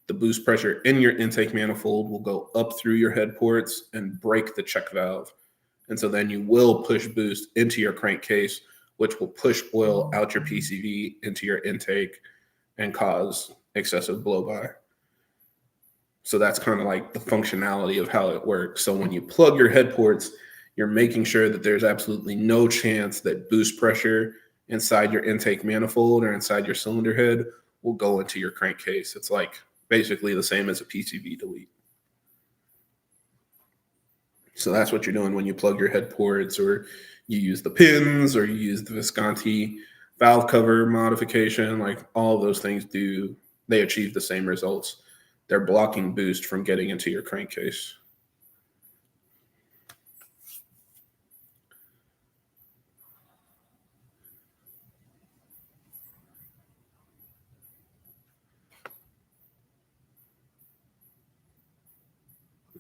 S1: the boost pressure in your intake manifold will go up through your head ports and break the check valve. And so then you will push boost into your crankcase, which will push oil out your PCV into your intake and cause excessive blow by. So that's kind of like the functionality of how it works. So when you plug your head ports, you're making sure that there's absolutely no chance that boost pressure inside your intake manifold or inside your cylinder head will go into your crankcase. It's like basically the same as a PCV delete. So that's what you're doing when you plug your head ports, or you use the pins, or you use the Visconti valve cover modification. Like all of those things they achieve the same results. They're blocking boost from getting into your crankcase.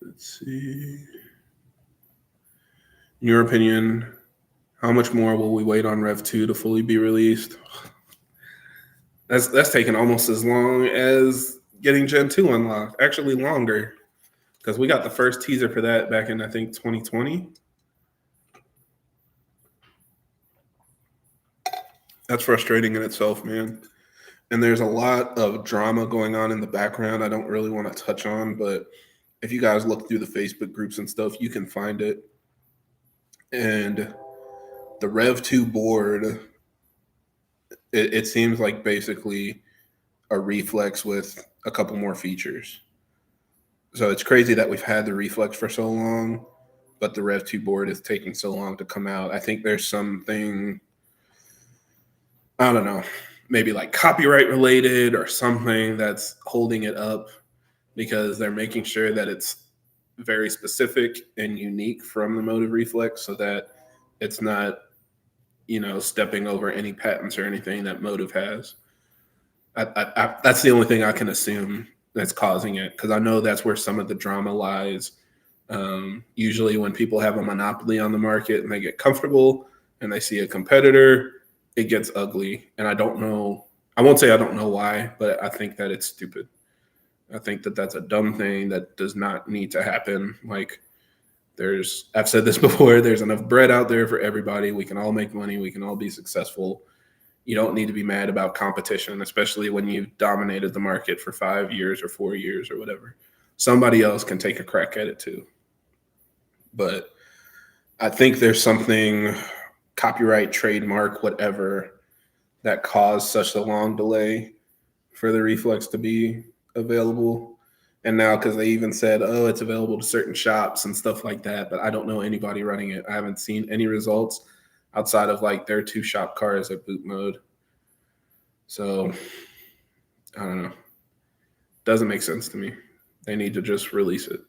S1: Let's see. In your opinion, how much more will we wait on Rev 2 to fully be released? That's taken almost as long as getting Gen 2 unlocked. Actually longer, because we got the first teaser for that back in, I think, 2020. That's frustrating in itself, man. And there's a lot of drama going on in the background I don't really want to touch on, but if you guys look through the Facebook groups and stuff, you can find it. And the Rev 2 board, it seems like basically a reflex with a couple more features. So it's crazy that we've had the reflex for so long, but the Rev 2 board is taking so long to come out. I think there's something, I don't know, maybe like copyright related or something that's holding it up, because they're making sure that it's very specific and unique from the Motive reflex so that it's not, stepping over any patents or anything that Motive has. That's the only thing I can assume that's causing it, because I know that's where some of the drama lies. Usually when people have a monopoly on the market and they get comfortable and they see a competitor, it gets ugly. And I won't say I don't know why, but I think that it's stupid. I think that that's a dumb thing that does not need to happen. Like, I've said this before, there's enough bread out there for everybody. We can all make money. We can all be successful. You don't need to be mad about competition, especially when you've dominated the market for 5 years or 4 years or whatever. Somebody else can take a crack at it too. But I think there's something, copyright, trademark, whatever, that caused such a long delay for the reflex to be available. And now, because they even said, oh, it's available to certain shops and stuff like that, but I don't know anybody running it. I haven't seen any results outside of like their 2 shop cars at boot mode. So I don't know. Doesn't make sense to me. They need to just release it.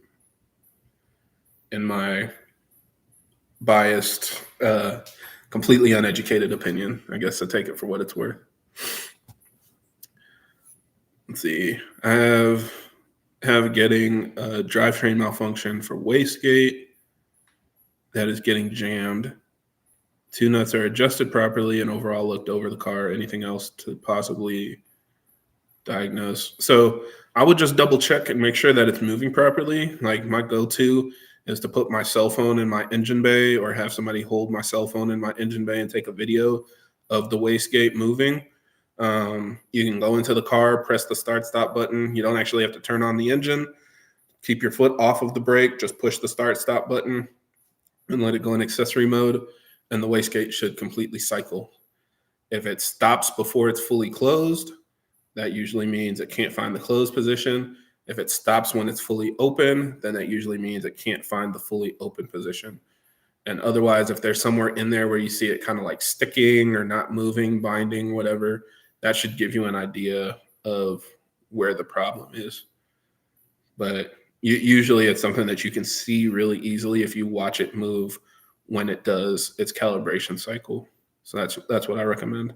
S1: In my biased, completely uneducated opinion, I guess, to take it for what it's worth. Let's see. I have getting a drivetrain malfunction for wastegate that is getting jammed. 2 nuts are adjusted properly and overall looked over the car. Anything else to possibly diagnose. So I would just double check and make sure that it's moving properly. Like my go-to is to put my cell phone in my engine bay or have somebody hold my cell phone in my engine bay and take a video of the wastegate moving. You can go into the car, press the start stop button. You don't actually have to turn on the engine. Keep your foot off of the brake. Just push the start stop button and let it go in accessory mode, and the wastegate should completely cycle. If it stops before it's fully closed, that usually means it can't find the closed position. If it stops when it's fully open, then that usually means it can't find the fully open position. And otherwise, if there's somewhere in there where you see it kind of like sticking or not moving, binding, whatever, that should give you an idea of where the problem is. But usually it's something that you can see really easily if you watch it move when it does its calibration cycle. So that's what I recommend.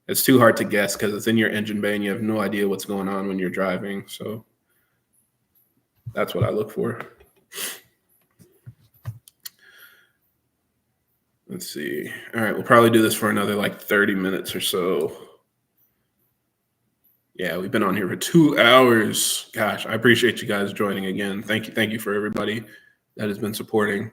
S1: It's too hard to guess because it's in your engine bay and you have no idea what's going on when you're driving. So that's what I look for. Let's see. All right, we'll probably do this for another like 30 minutes or so. Yeah, we've been on here for 2 hours. Gosh, I appreciate you guys joining again. Thank you for everybody that has been supporting.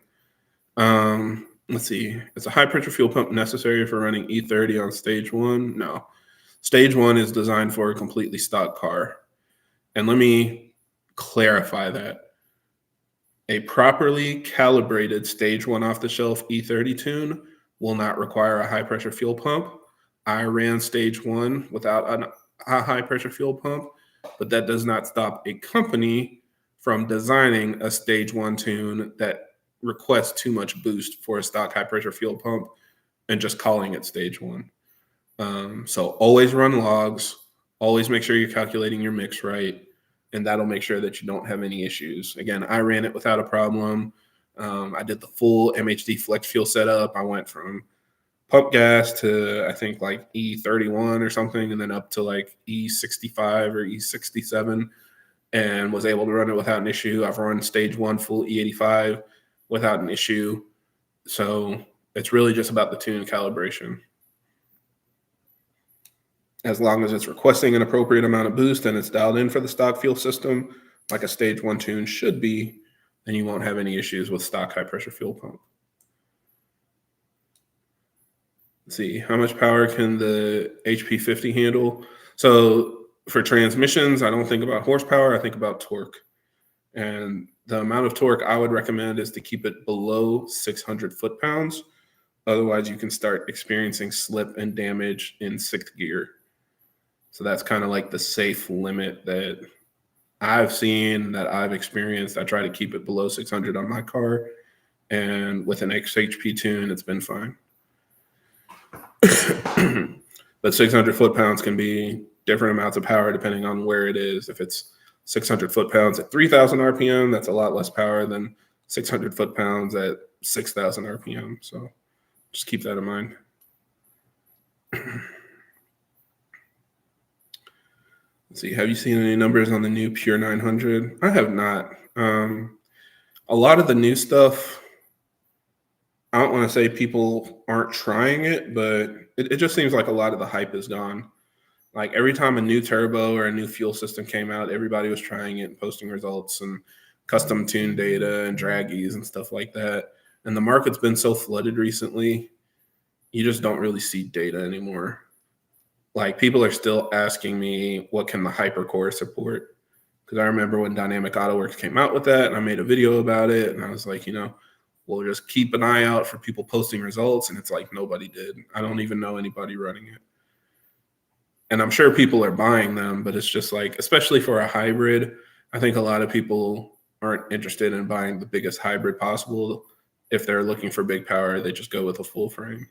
S1: Let's see. Is a high pressure fuel pump necessary for running E30 on stage 1? No. Stage 1 is designed for a completely stock car. And let me clarify that. A properly calibrated stage 1 off the shelf E30 tune will not require a high pressure fuel pump. I ran stage 1 without a high pressure fuel pump, but that does not stop a company from designing a stage 1 tune that requests too much boost for a stock high pressure fuel pump and just calling it stage 1. So always run logs, always make sure you're calculating your mix right, and that'll make sure that you don't have any issues. Again, I ran it without a problem. I did the full MHD flex fuel setup. I went from pump gas to I think like E31 or something, and then up to like E65 or E67, and was able to run it without an issue. I've run stage 1 full E85 without an issue. So it's really just about the tune calibration. As long as it's requesting an appropriate amount of boost and it's dialed in for the stock fuel system, like a stage 1 tune should be, then you won't have any issues with stock high pressure fuel pump. Let's see, how much power can the HP50 handle? So for transmissions, I don't think about horsepower, I think about torque. And the amount of torque I would recommend is to keep it below 600 foot-pounds. Otherwise, you can start experiencing slip and damage in 6th gear. So that's kind of like the safe limit that I've seen, that I've experienced. I try to keep it below 600 on my car. And with an XHP tune, it's been fine. But 600 foot-pounds can be different amounts of power depending on where it is. If it's 600 foot-pounds at 3,000 RPM, that's a lot less power than 600 foot-pounds at 6,000 RPM. So just keep that in mind. Let's see, have you seen any numbers on the new Pure 900? I have not. A lot of the new stuff, I don't want to say people aren't trying it, but it just seems like a lot of the hype is gone. Like every time a new turbo or a new fuel system came out, everybody was trying it and posting results and custom tune data and draggies and stuff like that. And the market's been so flooded recently, you just don't really see data anymore. Like people are still asking me, what can the hypercore support? Because I remember when Dynamic AutoWorks came out with that and I made a video about it. And I was like, we'll just keep an eye out for people posting results. And it's like, nobody did. I don't even know anybody running it. And I'm sure people are buying them, but it's just like, especially for a hybrid, I think a lot of people aren't interested in buying the biggest hybrid possible. If they're looking for big power, they just go with a full frame.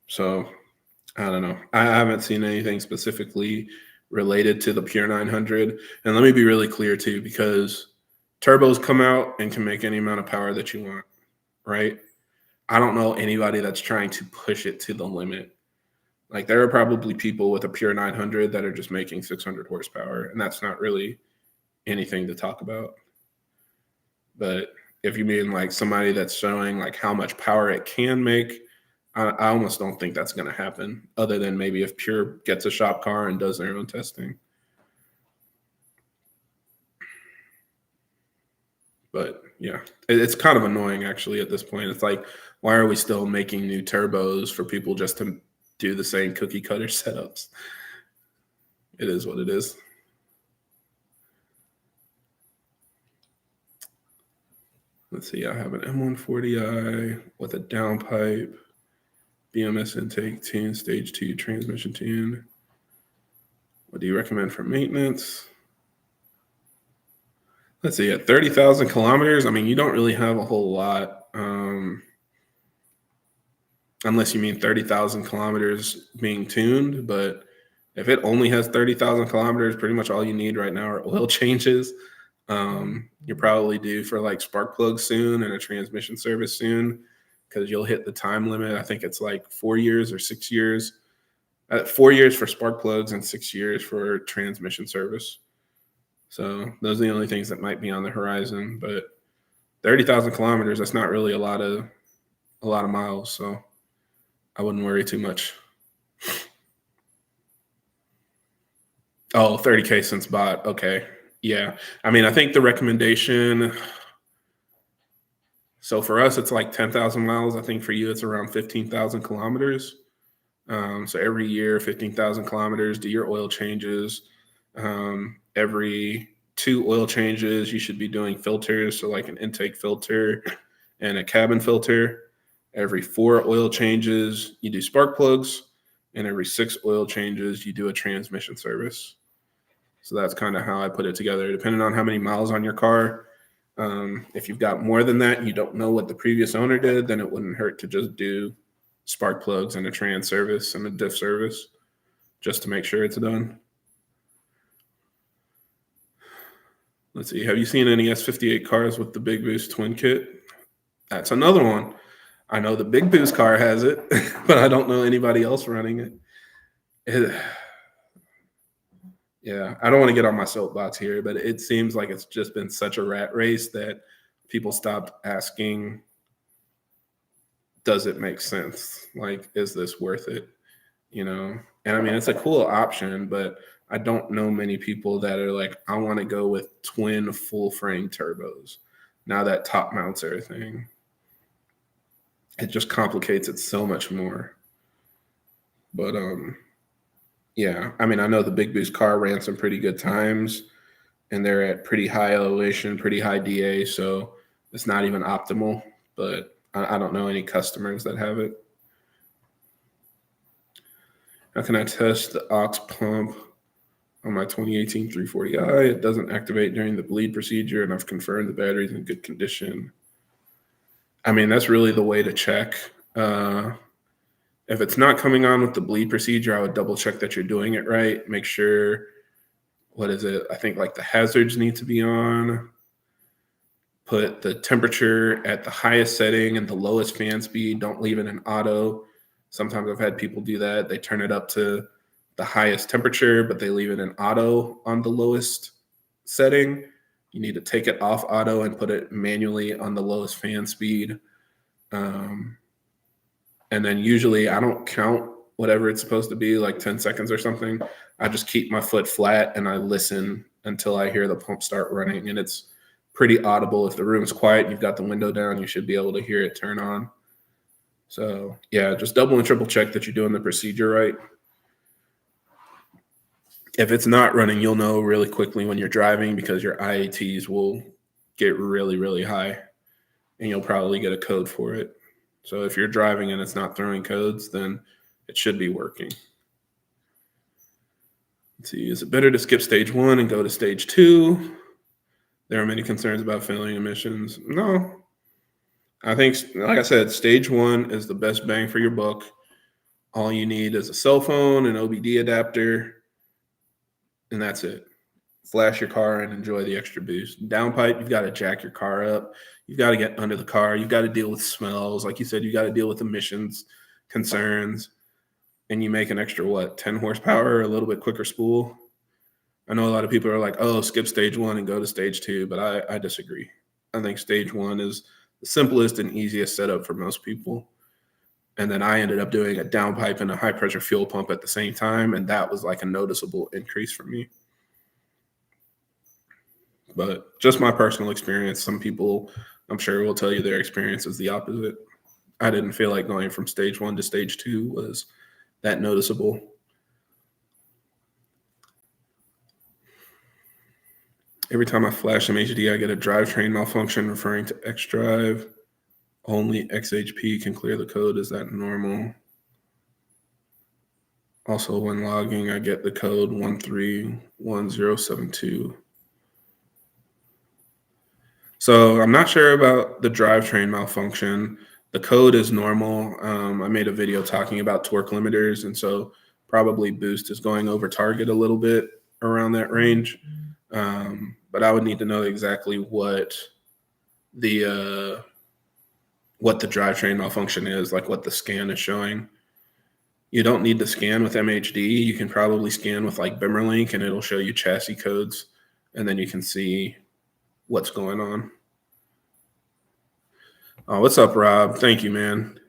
S1: So I don't know. I haven't seen anything specifically related to the Pure 900. And let me be really clear too, because turbos come out and can make any amount of power that you want, right? I don't know anybody that's trying to push it to the limit. Like there are probably people with a Pure 900 that are just making 600 horsepower, and that's not really anything to talk about. But if you mean like somebody that's showing like how much power it can make, I almost don't think that's going to happen, other than maybe if Pure gets a shop car and does their own testing. But yeah, it's kind of annoying actually at this point. It's like, why are we still making new turbos for people just to do the same cookie cutter setups? It is what it is. Let's see, I have an M140i with a downpipe, BMS intake tune, stage 2 transmission tune. What do you recommend for maintenance? Let's see, at 30,000 kilometers, I mean, you don't really have a whole lot, unless you mean 30,000 kilometers being tuned. But if it only has 30,000 kilometers, pretty much all you need right now are oil changes. You're probably due for like spark plugs soon and a transmission service soon, because you'll hit the time limit. I think it's like 4 years or 6 years. 4 years for spark plugs and 6 years for transmission service. So those are the only things that might be on the horizon. But 30,000 kilometers, that's not really a lot of miles. So I wouldn't worry too much. Oh, 30K since bought. Okay. Yeah. I mean, I think the recommendation, so for us, it's like 10,000 miles. I think for you, it's around 15,000 kilometers. So every year, 15,000 kilometers, do your oil changes. Every 2 oil changes, you should be doing filters. So like an intake filter and a cabin filter. Every 4 oil changes, you do spark plugs. And every 6 oil changes, you do a transmission service. So that's kind of how I put it together. Depending on how many miles on your car, if you've got more than that, you don't know what the previous owner did, then it wouldn't hurt to just do spark plugs and a trans service and a diff service just to make sure it's done. Let's see. Have you seen any S58 cars with the Big Boost twin kit? That's another one. I know the Big Boost car has it, but I don't know anybody else running it. Yeah, I don't want to get on my soapbox here, but it seems like it's just been such a rat race that people stopped asking, does it make sense? Like, is this worth it? And I mean, it's a cool option, but I don't know many people that are like, I want to go with twin full frame turbos. Now that top mounts everything, it just complicates it so much more. But yeah, I mean, I know the Big Boost car ran some pretty good times, and they're at pretty high elevation, pretty high DA, so it's not even optimal. But I don't know any customers that have it. How can I test the aux pump on my 2018 340i? It doesn't activate during the bleed procedure, and I've confirmed the battery's in good condition. I mean, that's really the way to check. If it's not coming on with the bleed procedure, I would double check that you're doing it right. Make sure, what is it? I think like the hazards need to be on. Put the temperature at the highest setting and the lowest fan speed. Don't leave it in auto. Sometimes I've had people do that. They turn it up to the highest temperature, but they leave it in auto on the lowest setting. You need to take it off auto and put it manually on the lowest fan speed. And then usually I don't count whatever it's supposed to be, like 10 seconds or something. I just keep my foot flat and I listen until I hear the pump start running. And it's pretty audible. If the room's quiet, you've got the window down, you should be able to hear it turn on. So yeah, just double and triple check that you're doing the procedure right. If it's not running, you'll know really quickly when you're driving, because your IATs will get really, really high and you'll probably get a code for it. So if you're driving and it's not throwing codes, then it should be working. Let's see, is it better to skip stage 1 and go to stage 2? There are many concerns about failing emissions. No. I think, like I said, stage 1 is the best bang for your buck. All you need is a cell phone, an OBD adapter, and that's it. Flash your car and enjoy the extra boost. Downpipe, you've got to jack your car up. You've got to get under the car. You've got to deal with smells. Like you said, you got to deal with emissions concerns. And you make an extra, 10 horsepower or a little bit quicker spool. I know a lot of people are like, oh, skip stage 1 and go to stage 2, but I disagree. I think stage 1 is the simplest and easiest setup for most people. And then I ended up doing a downpipe and a high pressure fuel pump at the same time. And that was like a noticeable increase for me. But just my personal experience. Some people, I'm sure, will tell you their experience is the opposite. I didn't feel like going from stage 1 to stage 2 was that noticeable. Every time I flash MHD, I get a drivetrain malfunction referring to X drive. Only XHP can clear the code. Is that normal? Also, when logging, I get the code 131072. So I'm not sure about the drivetrain malfunction. The code is normal. I made a video talking about torque limiters, and so probably boost is going over target a little bit around that range. But I would need to know exactly what the drivetrain malfunction is, like what the scan is showing. You don't need to scan with MHD. You can probably scan with like Bimmerlink, and it'll show you chassis codes, and then you can see what's going on. Oh, what's up, Rob? Thank you, man.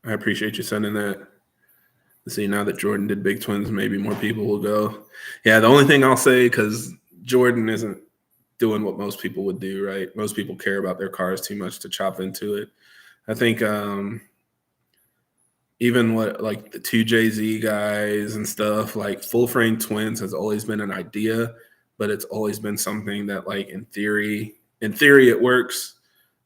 S1: I appreciate you sending that. Let's see, now that Jordan did Big Twins, maybe more people will go. Yeah, the only thing I'll say, because Jordan isn't doing what most people would do, right? Most people care about their cars too much to chop into it. I think even what like the 2JZ guys and stuff, like full frame twins has always been an idea, but it's always been something that like in theory it works,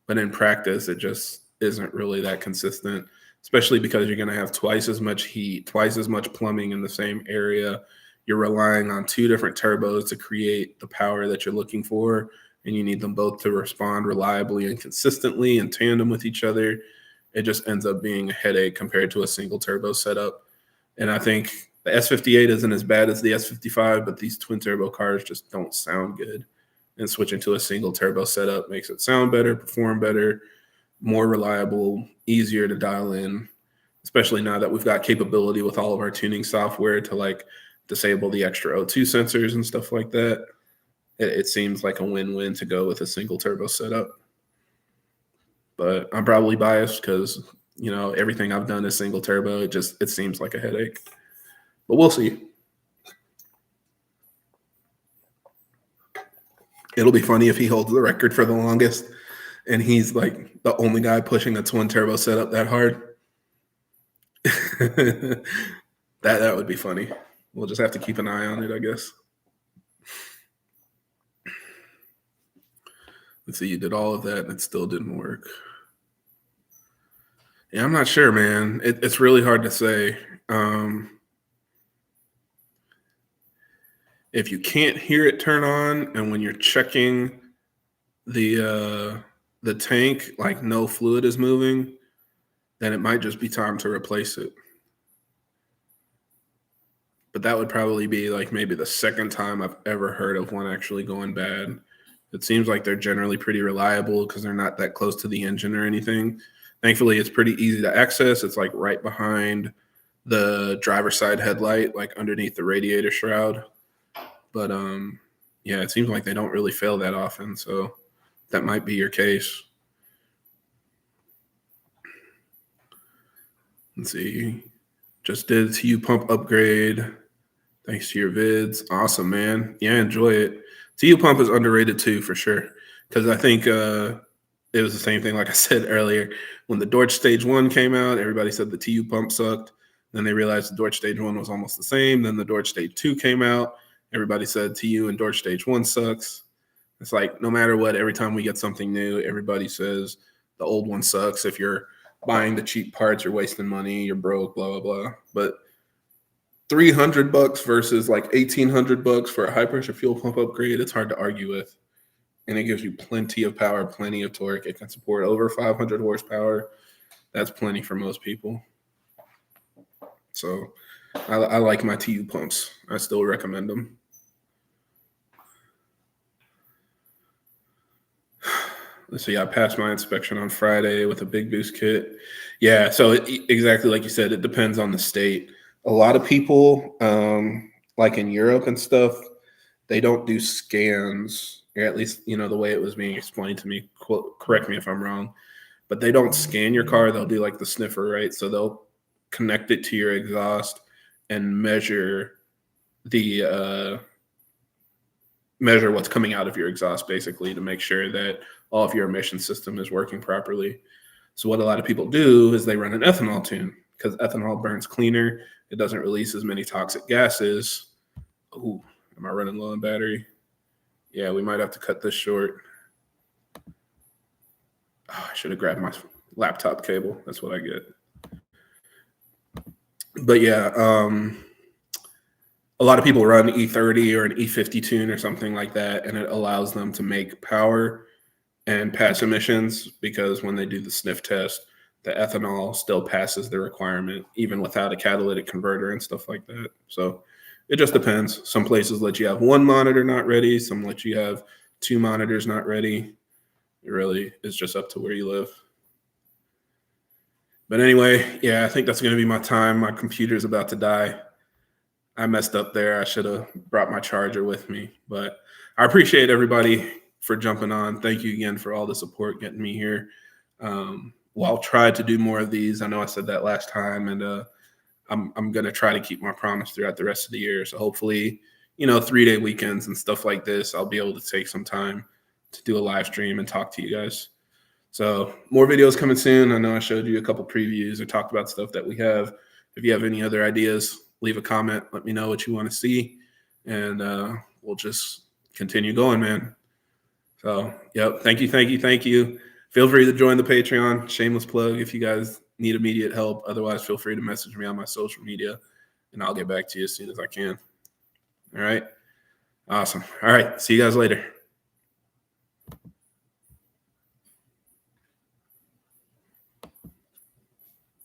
S1: but in practice it just isn't really that consistent, especially because you're going to have twice as much heat, twice as much plumbing in the same area. You're relying on two different turbos to create the power that you're looking for, and you need them both to respond reliably and consistently in tandem with each other. It just ends up being a headache compared to a single turbo setup. And I think the S58 isn't as bad as the S55, but these twin turbo cars just don't sound good. And switching to a single turbo setup makes it sound better, perform better, more reliable, easier to dial in, especially now that we've got capability with all of our tuning software to like disable the extra O2 sensors and stuff like that. It seems like a win-win to go with a single turbo setup. But I'm probably biased because, you know, everything I've done is single turbo. It seems like a headache. But we'll see. It'll be funny if he holds the record for the longest and he's like the only guy pushing a twin turbo setup that hard. that would be funny. We'll just have to keep an eye on it, I guess. Let's see, you did all of that and it still didn't work. Yeah, I'm not sure, man. It's really hard to say. If you can't hear it turn on, and when you're checking the tank, like no fluid is moving, then it might just be time to replace it. But that would probably be like maybe the second time I've ever heard of one actually going bad. It seems like they're generally pretty reliable because they're not that close to the engine or anything. Thankfully, it's pretty easy to access. It's like right behind the driver's side headlight, like underneath the radiator shroud. But yeah, it seems like they don't really fail that often. So that might be your case. Let's see. Just did a TU pump upgrade. Thanks to your vids. Awesome, man. Yeah, enjoy it. TU pump is underrated too, for sure. Because I think it was the same thing, like I said earlier. When the Dorch Stage 1 came out, everybody said the TU pump sucked. Then they realized the Dorch Stage 1 was almost the same. Then the Dorch Stage 2 came out. Everybody said TU and Dorch Stage 1 sucks. It's like no matter what, every time we get something new, everybody says the old one sucks. If you're buying the cheap parts, you're wasting money, you're broke, blah, blah, blah. But $300 versus like $1,800 for a high pressure fuel pump upgrade, it's hard to argue with. And it gives you plenty of power, plenty of torque. It can support over 500 horsepower. That's plenty for most people. So I like my TU pumps. I still recommend them. Let's see, I passed my inspection on Friday with a big boost kit. Yeah, so exactly like you said, it depends on the state. A lot of people, like in Europe and stuff, they don't do scans, or at least, you know, the way it was being explained to me. Correct me if I'm wrong, but they don't scan your car. They'll do like the sniffer, right? So they'll connect it to your exhaust and measure what's coming out of your exhaust, basically, to make sure that all of your emission system is working properly. So what a lot of people do is they run an ethanol tune, because ethanol burns cleaner. It doesn't release as many toxic gases. Ooh, am I running low on battery? Yeah, we might have to cut this short. Oh, I should have grabbed my laptop cable. That's what I get. But yeah, a lot of people run E30 or an E50 tune or something like that, and it allows them to make power and pass emissions, because when they do the sniff test, the ethanol still passes the requirement, even without a catalytic converter and stuff like that. So it just depends. Some places let you have one monitor not ready. Some let you have two monitors not ready. It really is just up to where you live. But anyway, yeah, I think that's going to be my time. My computer's about to die. I messed up there. I should have brought my charger with me. But I appreciate everybody for jumping on. Thank you again for all the support getting me here. I'll try to do more of these. I know I said that last time, and I'm going to try to keep my promise throughout the rest of the year. So hopefully, 3-day weekends and stuff like this, I'll be able to take some time to do a live stream and talk to you guys. So more videos coming soon. I know I showed you a couple previews or talked about stuff that we have. If you have any other ideas, leave a comment. Let me know what you want to see, and we'll just continue going, man. So, yep. Thank you. Feel free to join the Patreon. Shameless plug if you guys need immediate help. Otherwise, feel free to message me on my social media, and I'll get back to you as soon as I can. All right. Awesome. All right. See you guys later.